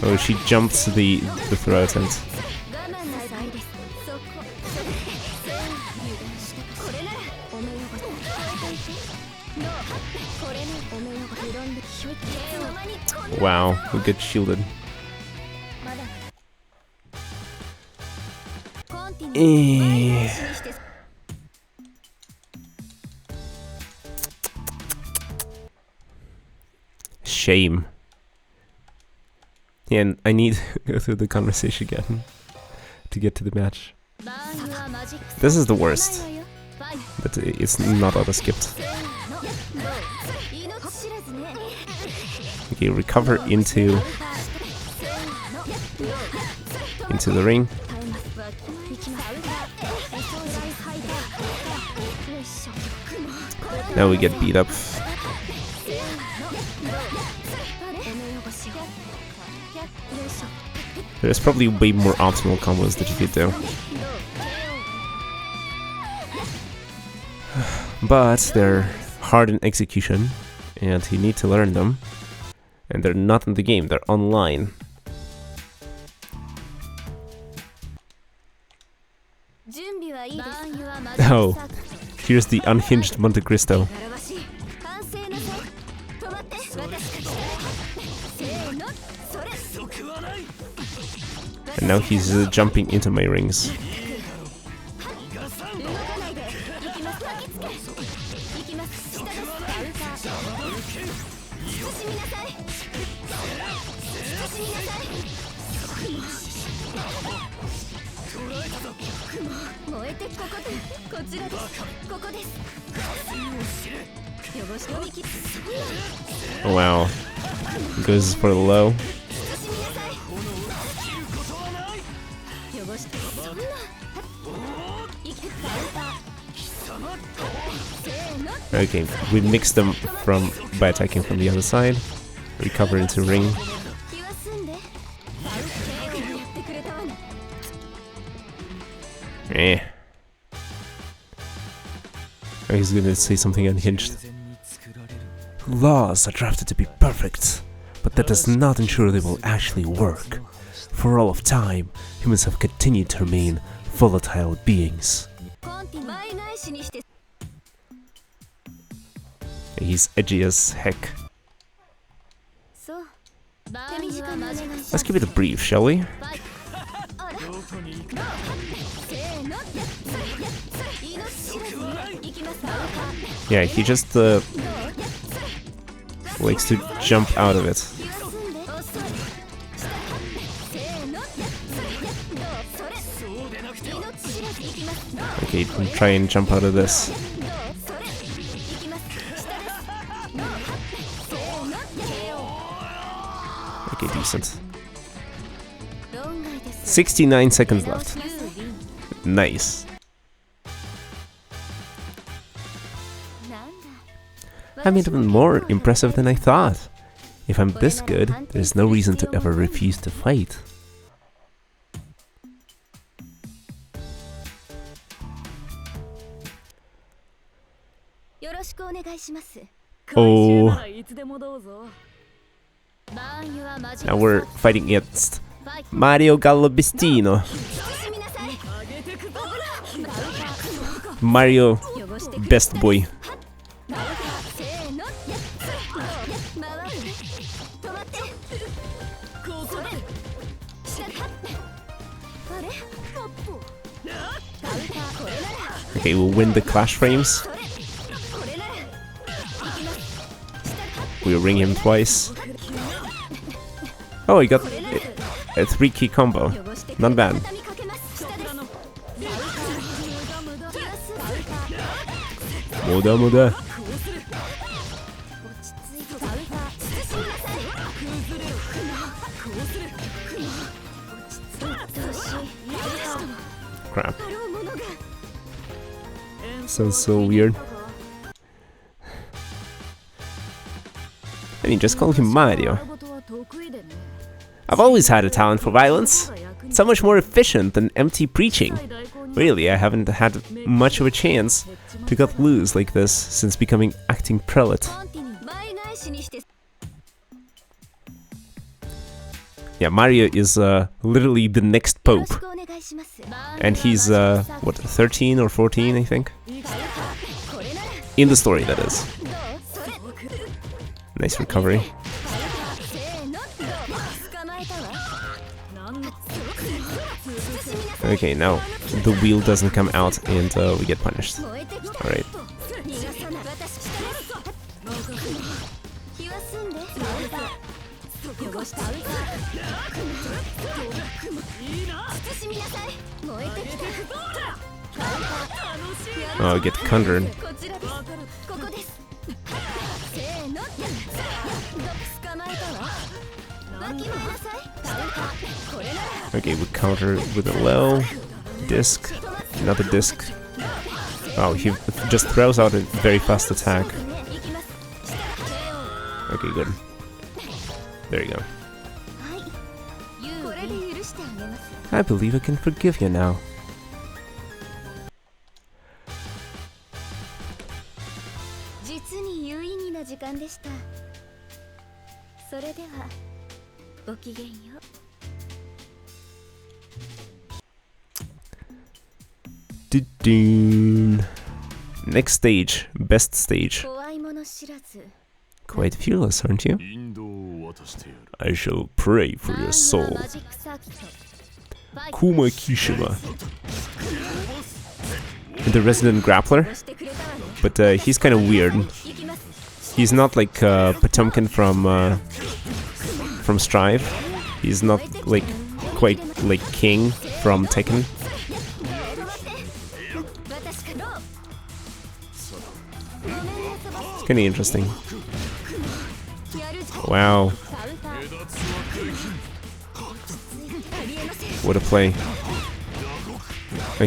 Oh, she jumped the throw attempt. Wow, we get shielded. Shame. Yeah, and I need to go through the conversation again to get to the match. This is the worst, but it's not auto-skipped. Okay, recover into the ring. Now we get beat up. There's probably way more optimal combos that you could do. But they're hard in execution, and you need to learn them. And they're not in the game, they're online. Oh, here's the unhinged Monte Cristo. And now he's jumping into my rings. Oh wow, goes for the low. Okay, we mix them by attacking from the other side. Recover into ring. Eh. Oh, he's gonna say something unhinged. Laws are drafted to be perfect, but that does not ensure they will actually work. For all of time, humans have continued to remain volatile beings. He's edgy as heck. Let's keep it brief, shall we? Yeah, he just likes to jump out of it. Okay, try and jump out of this. Okay, decent. 69 seconds left. Nice. I'm even more impressive than I thought. If I'm this good, there's no reason to ever refuse to fight. Oh. Now we're fighting against Mario Gallobistino. Mario, best boy. Okay, we'll win the clash frames. We'll ring him twice. Oh, he got a 3-key combo. Not bad. Moda moda. Crap. Sounds so weird. I mean, just call him Mario. I've always had a talent for violence. So much more efficient than empty preaching. Really, I haven't had much of a chance to cut loose like this since becoming acting prelate. Yeah, Mario is literally the next pope. And he's, what, 13 or 14, I think? In the story, that is. Nice recovery. Okay, now the wheel doesn't come out and we get punished. Alright. Oh, get countered. Okay, we counter with a low disc, another disc. Oh, he just throws out a very fast attack. Okay, good. There you go. I believe I can forgive you now. Next stage, best stage. Quite fearless, aren't you? I shall pray for your soul. Kuma Kishima. The resident grappler, but he's kind of weird. He's not like Potemkin from Strive. He's not like quite like King from Tekken. It's kind of interesting. Wow. What a play.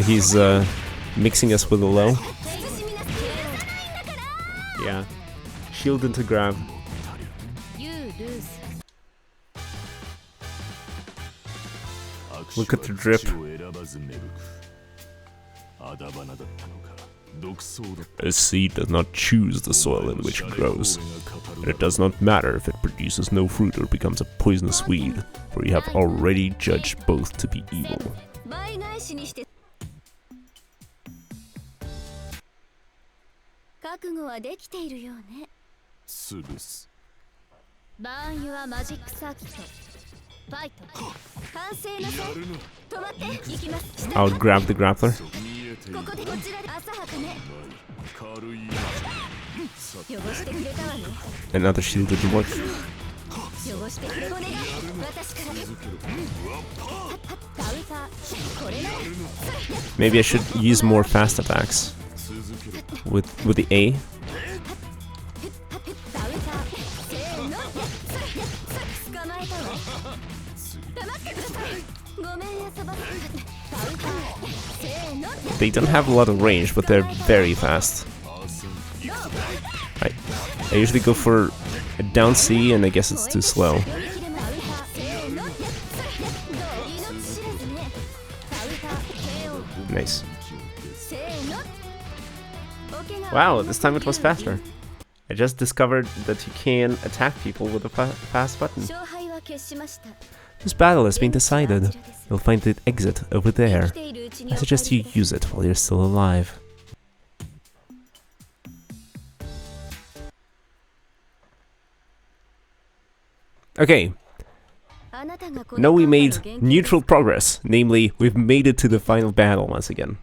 He's mixing us with a low. Yeah. Shield into grab. Look at the drip. A seed does not choose the soil in which it grows, and it does not matter if it produces no fruit or becomes a poisonous weed, for you have already judged both to be evil. I'll grab the grappler. Another shield didn't work. Maybe I should use more fast attacks with the A. They don't have a lot of range, but they're very fast. I usually go for a down C, and I guess it's too slow. Nice. Wow, this time it was faster. I just discovered that you can attack people with a fast button. This battle has been decided. You'll find the exit over there. I suggest you use it while you're still alive. Okay. Now we made neutral progress. Namely, we've made it to the final battle once again.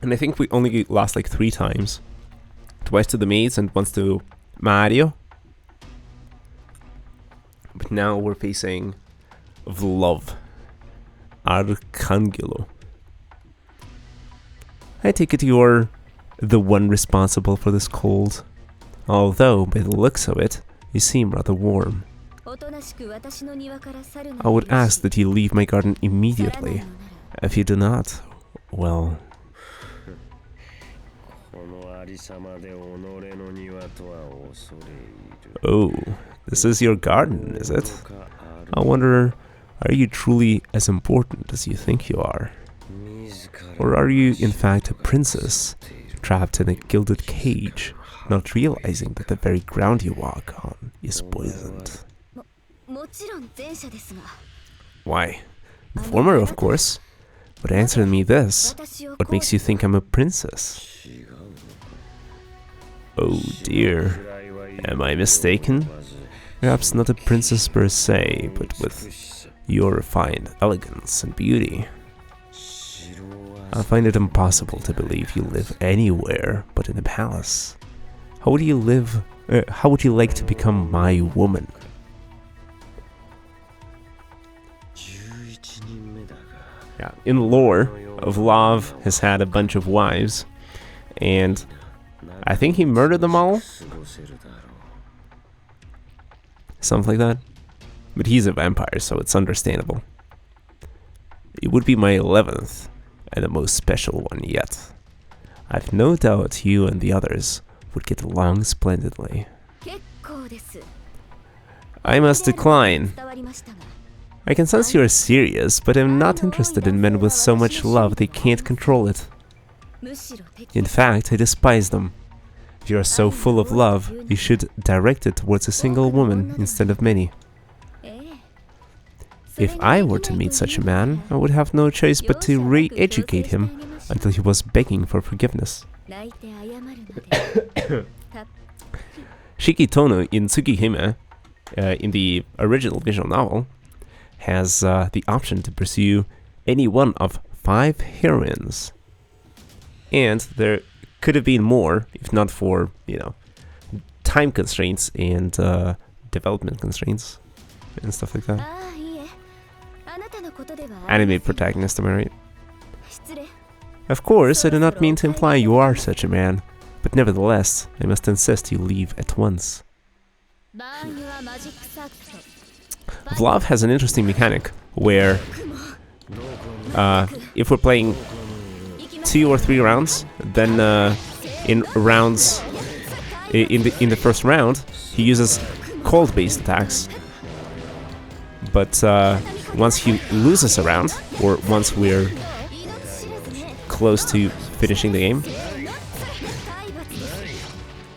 And I think we only lost like 3 times. Twice to the maids and once to Mario. But now we're facing Vlov. Arcangelo. I take it you're the one responsible for this cold. Although, by the looks of it, you seem rather warm. I would ask that you leave my garden immediately. If you do not, well... Oh, this is your garden, is it? I wonder, are you truly as important as you think you are? Or are you, in fact, a princess, trapped in a gilded cage, not realizing that the very ground you walk on is poisoned? Why? The former, of course. But answer me this. What makes you think I'm a princess? Oh dear. Am I mistaken? Perhaps not a princess per se, but with your refined elegance and beauty. I find it impossible to believe you live anywhere but in a palace. How would you live? How would you like to become my woman? Yeah, in lore, Vlov has had a bunch of wives, and I think he murdered them all? Something like that. But he's a vampire, so it's understandable. It would be my 11th, and the most special one yet. I've no doubt you and the others would get along splendidly. I must decline. I can sense you are serious, but I'm not interested in men with so much love they can't control it. In fact, I despise them. If you are so full of love, you should direct it towards a single woman instead of many. If I were to meet such a man, I would have no choice but to re-educate him until he was begging for forgiveness. Shikitono in Tsukihime, in the original visual novel, has the option to pursue any one of 5 heroines. And there could have been more, if not for, time constraints and development constraints and stuff like that. Anime protagonist, am I right? Of course, I do not mean to imply you are such a man, but nevertheless, I must insist you leave at once. Vlov has an interesting mechanic where if we're playing 2 or 3 rounds, then in the first round he uses cold-based attacks. But once he loses a round, or once we're close to finishing the game,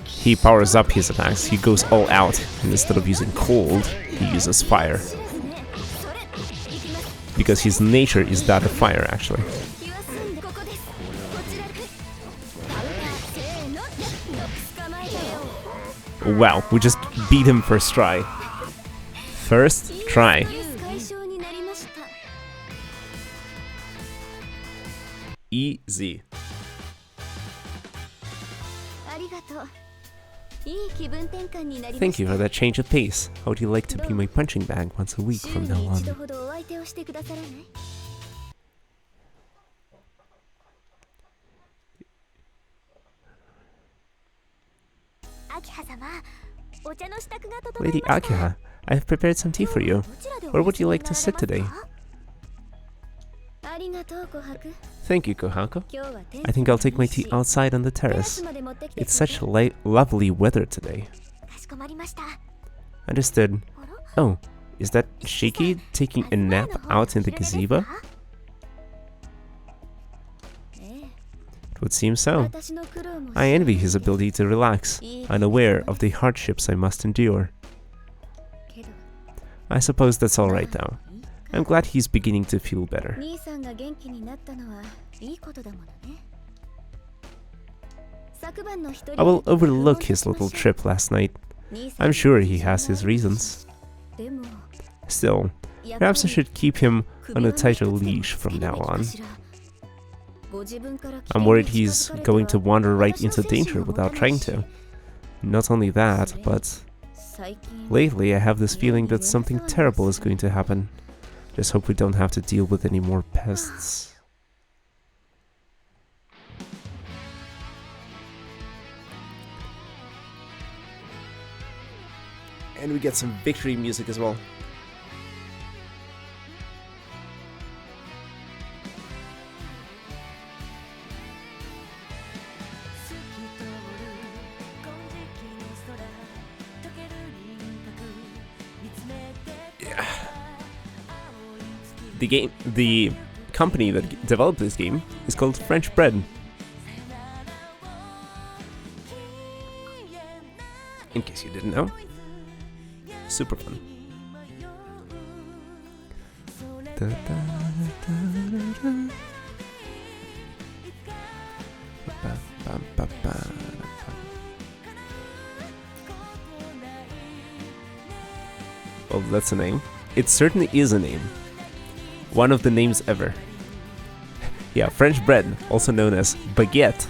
he powers up his attacks. He goes all out, and instead of using cold, he uses fire. Because his nature is that of fire, actually. Wow, we just beat him first try. First try. Easy. Thank you for that change of pace. How would you like to be my punching bag once a week from now on? Lady Akiha, I have prepared some tea for you. Where would you like to sit today? Thank you, Kohaku. I think I'll take my tea outside on the terrace. It's such lovely weather today. Understood. Oh, is that Shaky taking a nap out in the gazebo? It would seem so. I envy his ability to relax, unaware of the hardships I must endure. I suppose that's alright though. I'm glad he's beginning to feel better. I will overlook his little trip last night. I'm sure he has his reasons. Still, perhaps I should keep him on a tighter leash from now on. I'm worried he's going to wander right into danger without trying to. Not only that, but lately I have this feeling that something terrible is going to happen. Just hope we don't have to deal with any more pests. And we get some victory music as well. The company that developed this game is called French Bread. In case you didn't know. Super fun. Well, that's a name. It certainly is a name. One of the names ever. Yeah, French bread, also known as baguette.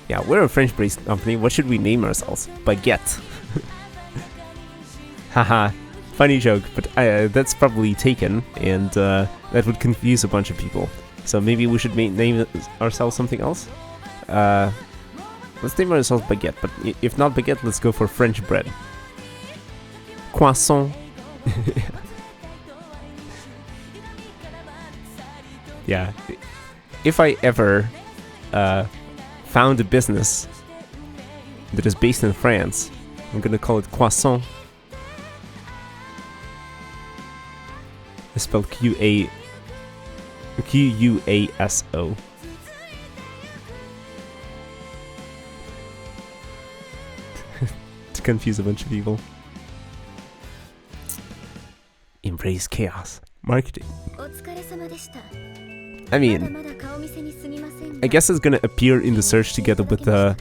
Yeah, we're a French-based company. What should we name ourselves? Baguette. Haha, funny joke, but that's probably Taken, and that would confuse a bunch of people. So maybe we should name ourselves something else? Let's name ourselves Baguette, but if not Baguette, let's go for French bread. Croissant. Yeah, if I ever found a business that is based in France, I'm gonna call it Croissant. It's spelled Q-U-A-S-O. To confuse a bunch of people. Embrace chaos. Marketing. I mean, I guess it's gonna appear in the search together with the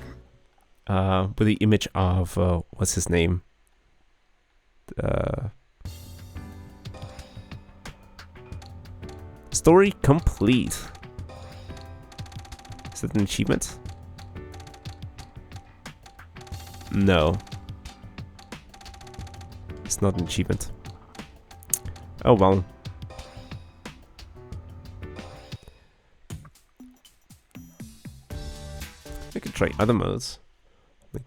image of what's his name? Story complete. Is that an achievement? No. It's not an achievement. Oh well. I could try other modes. Like,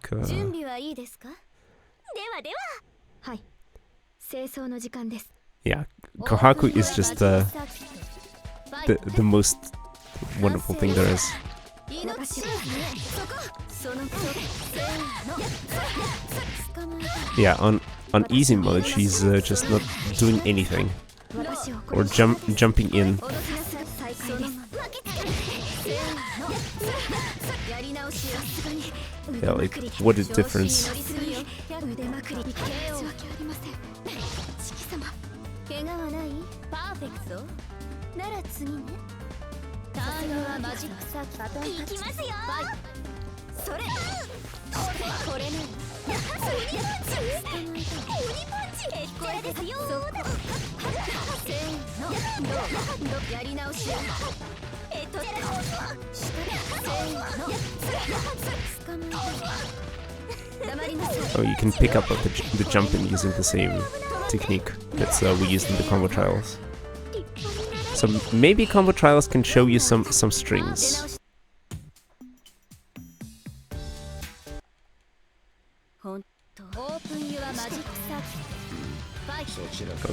yeah, Kohaku is just the most wonderful thing there is. Yeah, on easy mode, she's just not doing anything. Or jumping in. Yeah, like, what a difference. Oh, you can pick up the jumping using the same technique that we used in the combo trials. So maybe combo trials can show you some strings.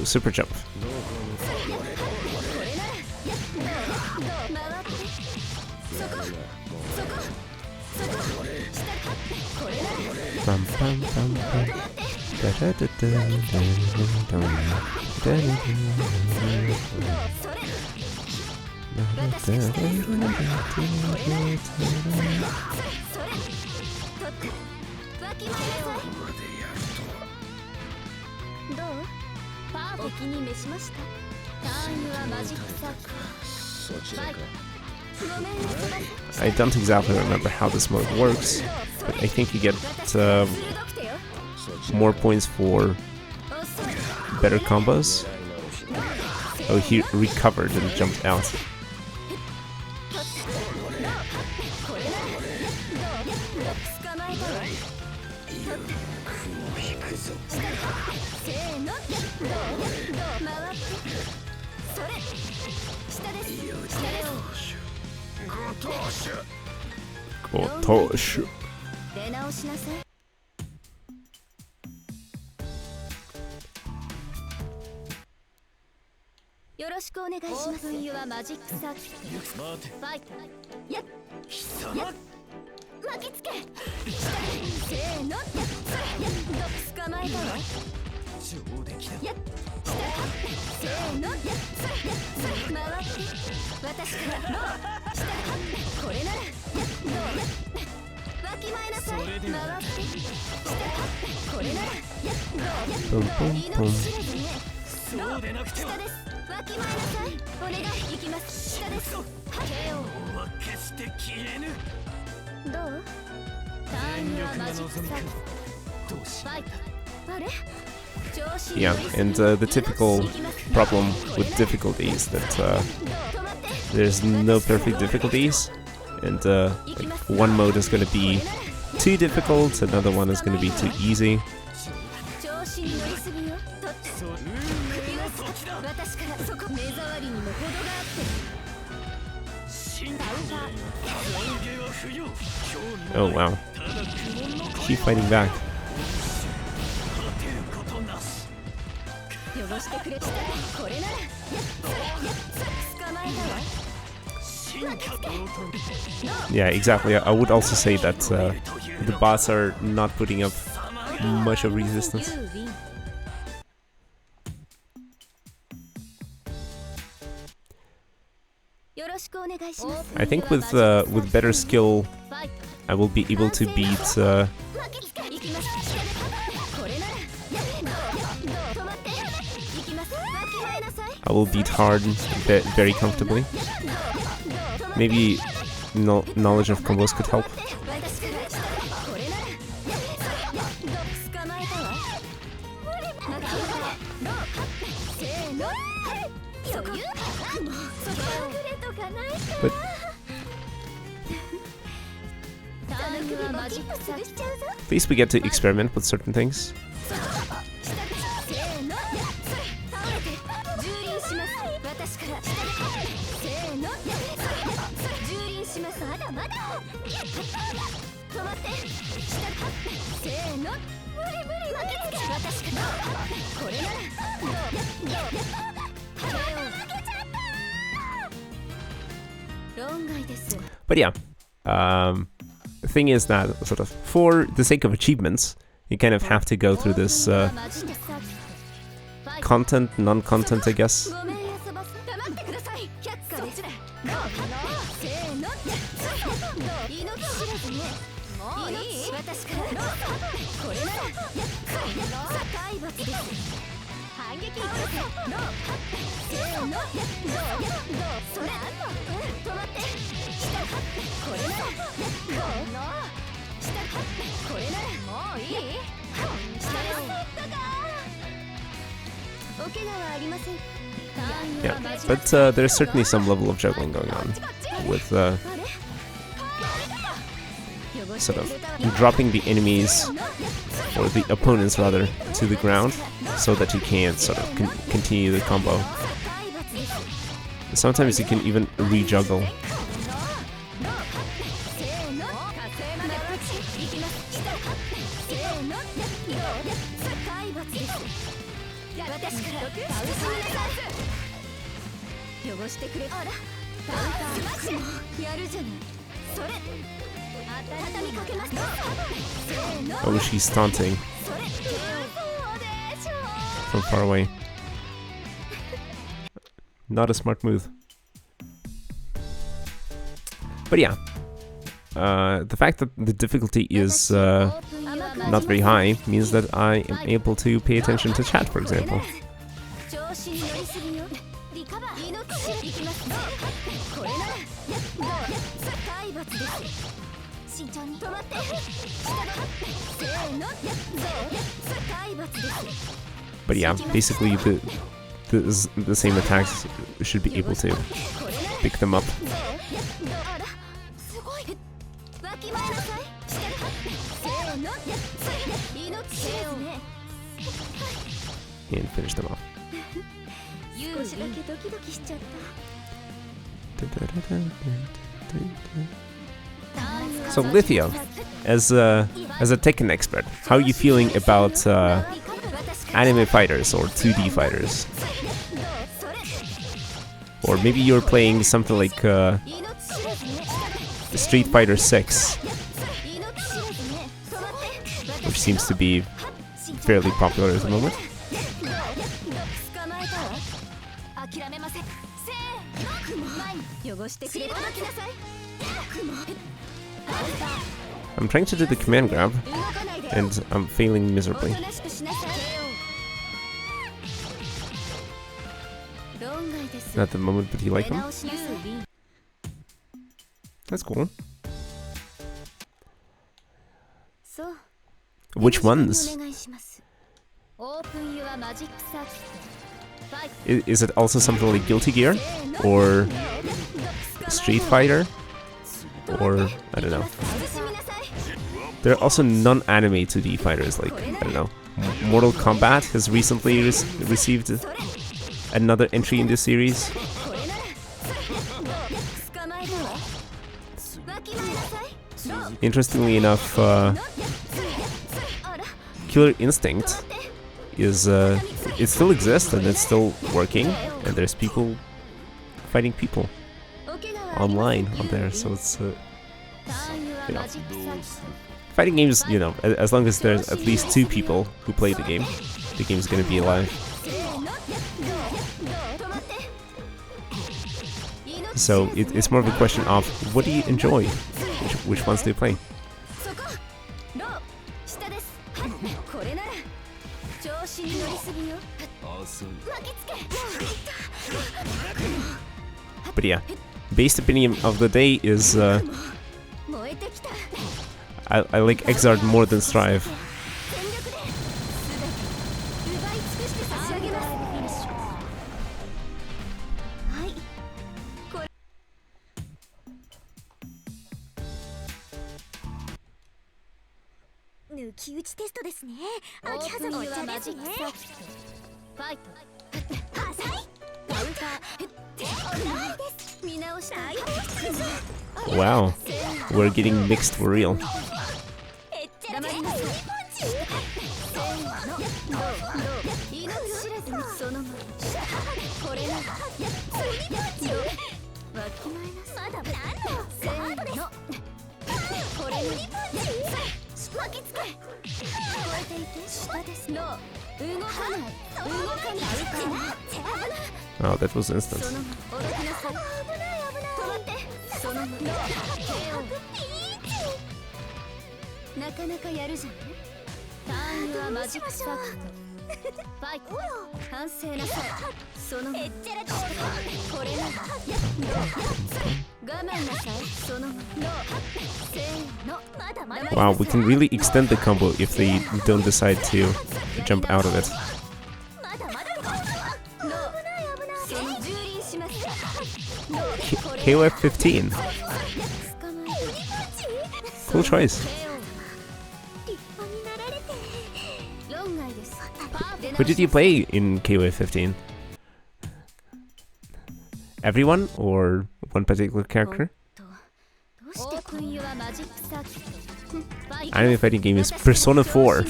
super jump. Bum, bum, bum, bum. Da, da, da, da, da, da, da, I don't exactly remember how this mode works, but I think you get more points for better combos. Oh, he recovered and jumped out. Gotosh. Boom, boom, boom. Yeah, and the typical problem with difficulty is that there's no perfect difficulties, and like one mode is going to be too difficult, another one is going to be too easy. Oh wow, keep fighting back. Yeah, exactly. I would also say that the bots are not putting up much of resistance. I think with better skill, I will be able to beat. I will beat hard very comfortably. Maybe knowledge of combos could help. But at least we get to experiment with certain things. But yeah, the thing is that sort of for the sake of achievements, you kind of have to go through this content, non-content, I guess. Yeah, but there's certainly some level of juggling going on with sort of dropping the enemies, or the opponents rather, to the ground so that you can't sort of continue the combo. Sometimes you can even re-juggle. 汚してくれ。あらスマッシュやるじゃない。それ畳みかけます。せーの Oh, she's taunting それそうでしょ from far away. Not a smart move. But yeah, the fact that the difficulty is not very high means that I am able to pay attention to chat, for example. 調子に乗りすぎよ。リカバー命いきます。これなら体罰です。慎重に止まって下だ。せーの体罰です。 But yeah, basically the same attacks should be able to pick them up あらすごい。わきまえなさい。下だ。せーの命知れずね。 and finish them off. 少しだけドキドキしちゃった。 So Lithia, as a Tekken expert, how are you feeling about anime fighters or 2D fighters? Or maybe you're playing something like Street Fighter 6, which seems to be fairly popular at the moment. I'm trying to do the command grab, and I'm failing miserably. Not at the moment, but you like them? That's cool. Which ones? Is it also something like Guilty Gear? Or Street Fighter? Or, I don't know. There are also non-anime 2D fighters, like, I don't know. Mortal Kombat has recently received another entry in this series. Interestingly enough, Killer Instinct is it still exists and it's still working, and there's people fighting people online on there, so it's you know, fighting games, you know, as long as there's at least 2 people who play the game's gonna be alive. So it's more of a question of what do you enjoy? Which ones do you play? But yeah, base opinion of the day is I like Exard more than Strive. Wow, we're getting mixed for real. Oh, that was instant. Wow, we can really extend the combo if they don't decide to jump out of it. KOF 15. Cool choice. Who did you play in KOF 15? Everyone or one particular character? Anime fighting game is Persona 4.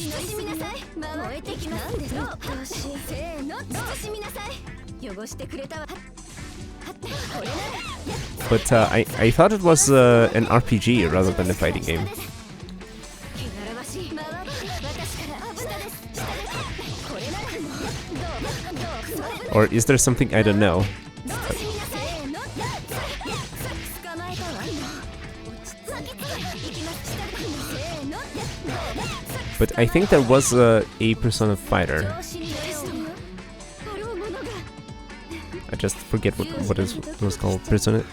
But I thought it was an RPG rather than a fighting game. Or is there something I don't know? But I think there was a Persona fighter. I just forget what it was called. Persona.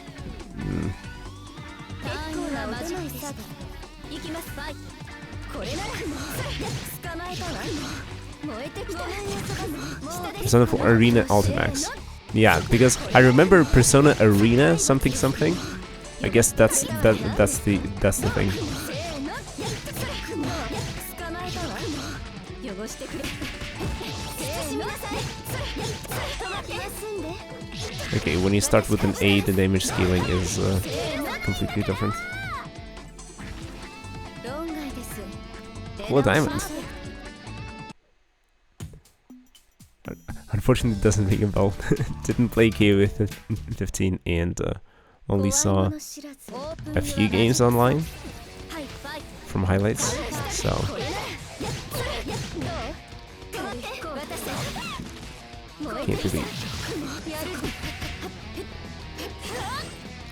Persona 4 Arena Ultimax. Yeah, because I remember Persona Arena something something. I guess that's the thing. Okay, when you start with an A, the damage scaling is completely different. Cool diamond. Unfortunately, it doesn't ring a bell. Didn't play KOA 15 and only saw a few games online from highlights, so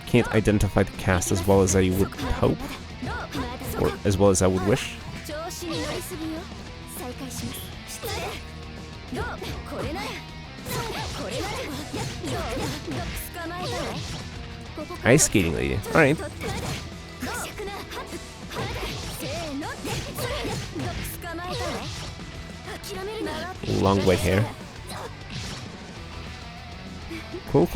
can't identify the cast as well as I would hope, or as well as I would wish. Ice skating lady. Alright. Long white hair. Cool.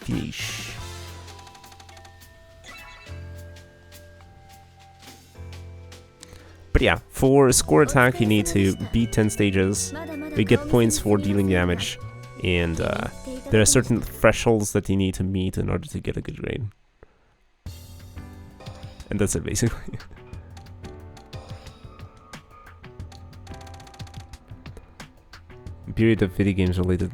Yeesh. But yeah, for score attack you need to beat 10 stages, you get points for dealing damage, and there are certain thresholds that you need to meet in order to get a good grade. And that's it basically. Period of video games related.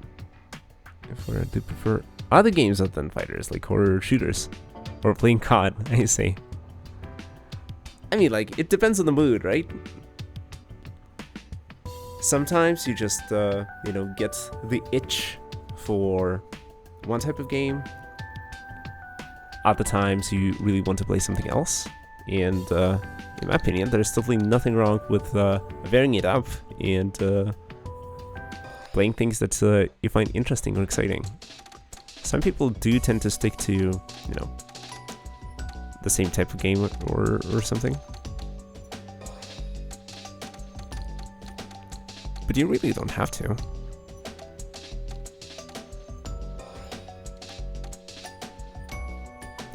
If I do prefer other games other than fighters, like horror shooters, or playing COD, I say. I mean, like, it depends on the mood, right? Sometimes you just, you know, get the itch for one type of game. Other times you really want to play something else. And in my opinion, there's definitely nothing wrong with varying it up and playing things that you find interesting or exciting. Some people do tend to stick to, you know, the same type of game or something. But you really don't have to.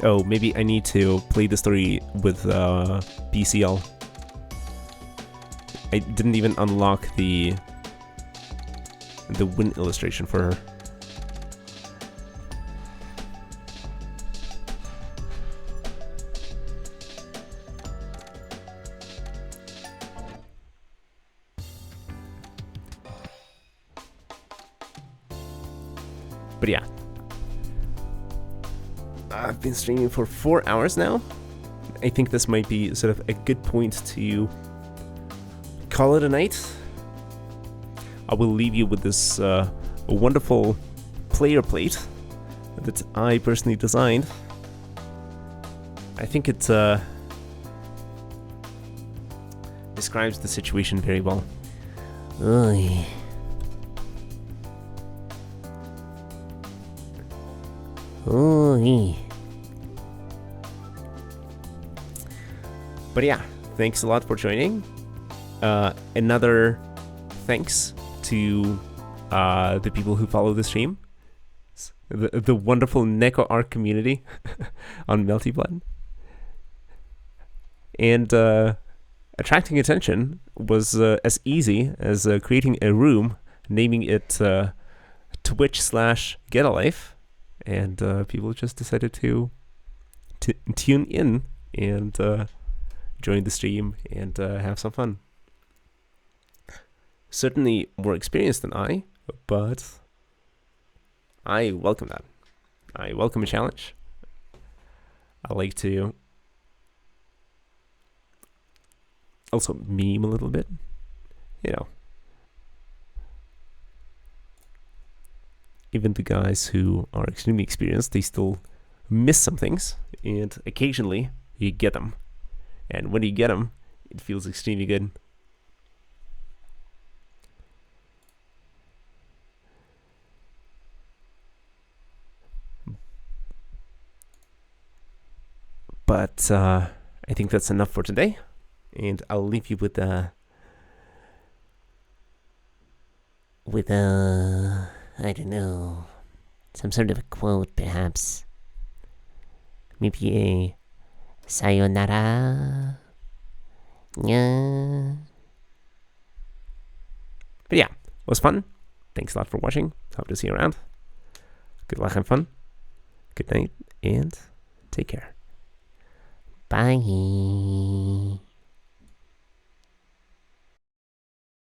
Oh, maybe I need to play the story with BCL. I didn't even unlock the win illustration for her. But yeah, I've been streaming for 4 hours now. I think this might be sort of a good point to call it a night. I will leave you with this wonderful player plate that I personally designed. I think it describes the situation very well. Oy. Oy. But yeah, thanks a lot for joining. Another thanks to the people who follow the stream. The wonderful Neko Arc community on Melty Blood. And attracting attention was as easy as creating a room, naming it Twitch/GetaLyfe, and people just decided to tune in and join the stream and have some fun. Certainly more experienced than I, but I welcome that. I welcome a challenge. I like to also meme a little bit, you know. Even the guys who are extremely experienced, they still miss some things, and occasionally you get them. And when you get them, it feels extremely good. But I think that's enough for today, and I'll leave you with I don't know, some sort of a quote, perhaps. Maybe a sayonara. Yeah. But yeah, it was fun. Thanks a lot for watching. Hope to see you around. Good luck and fun. Good night, and take care. Bye.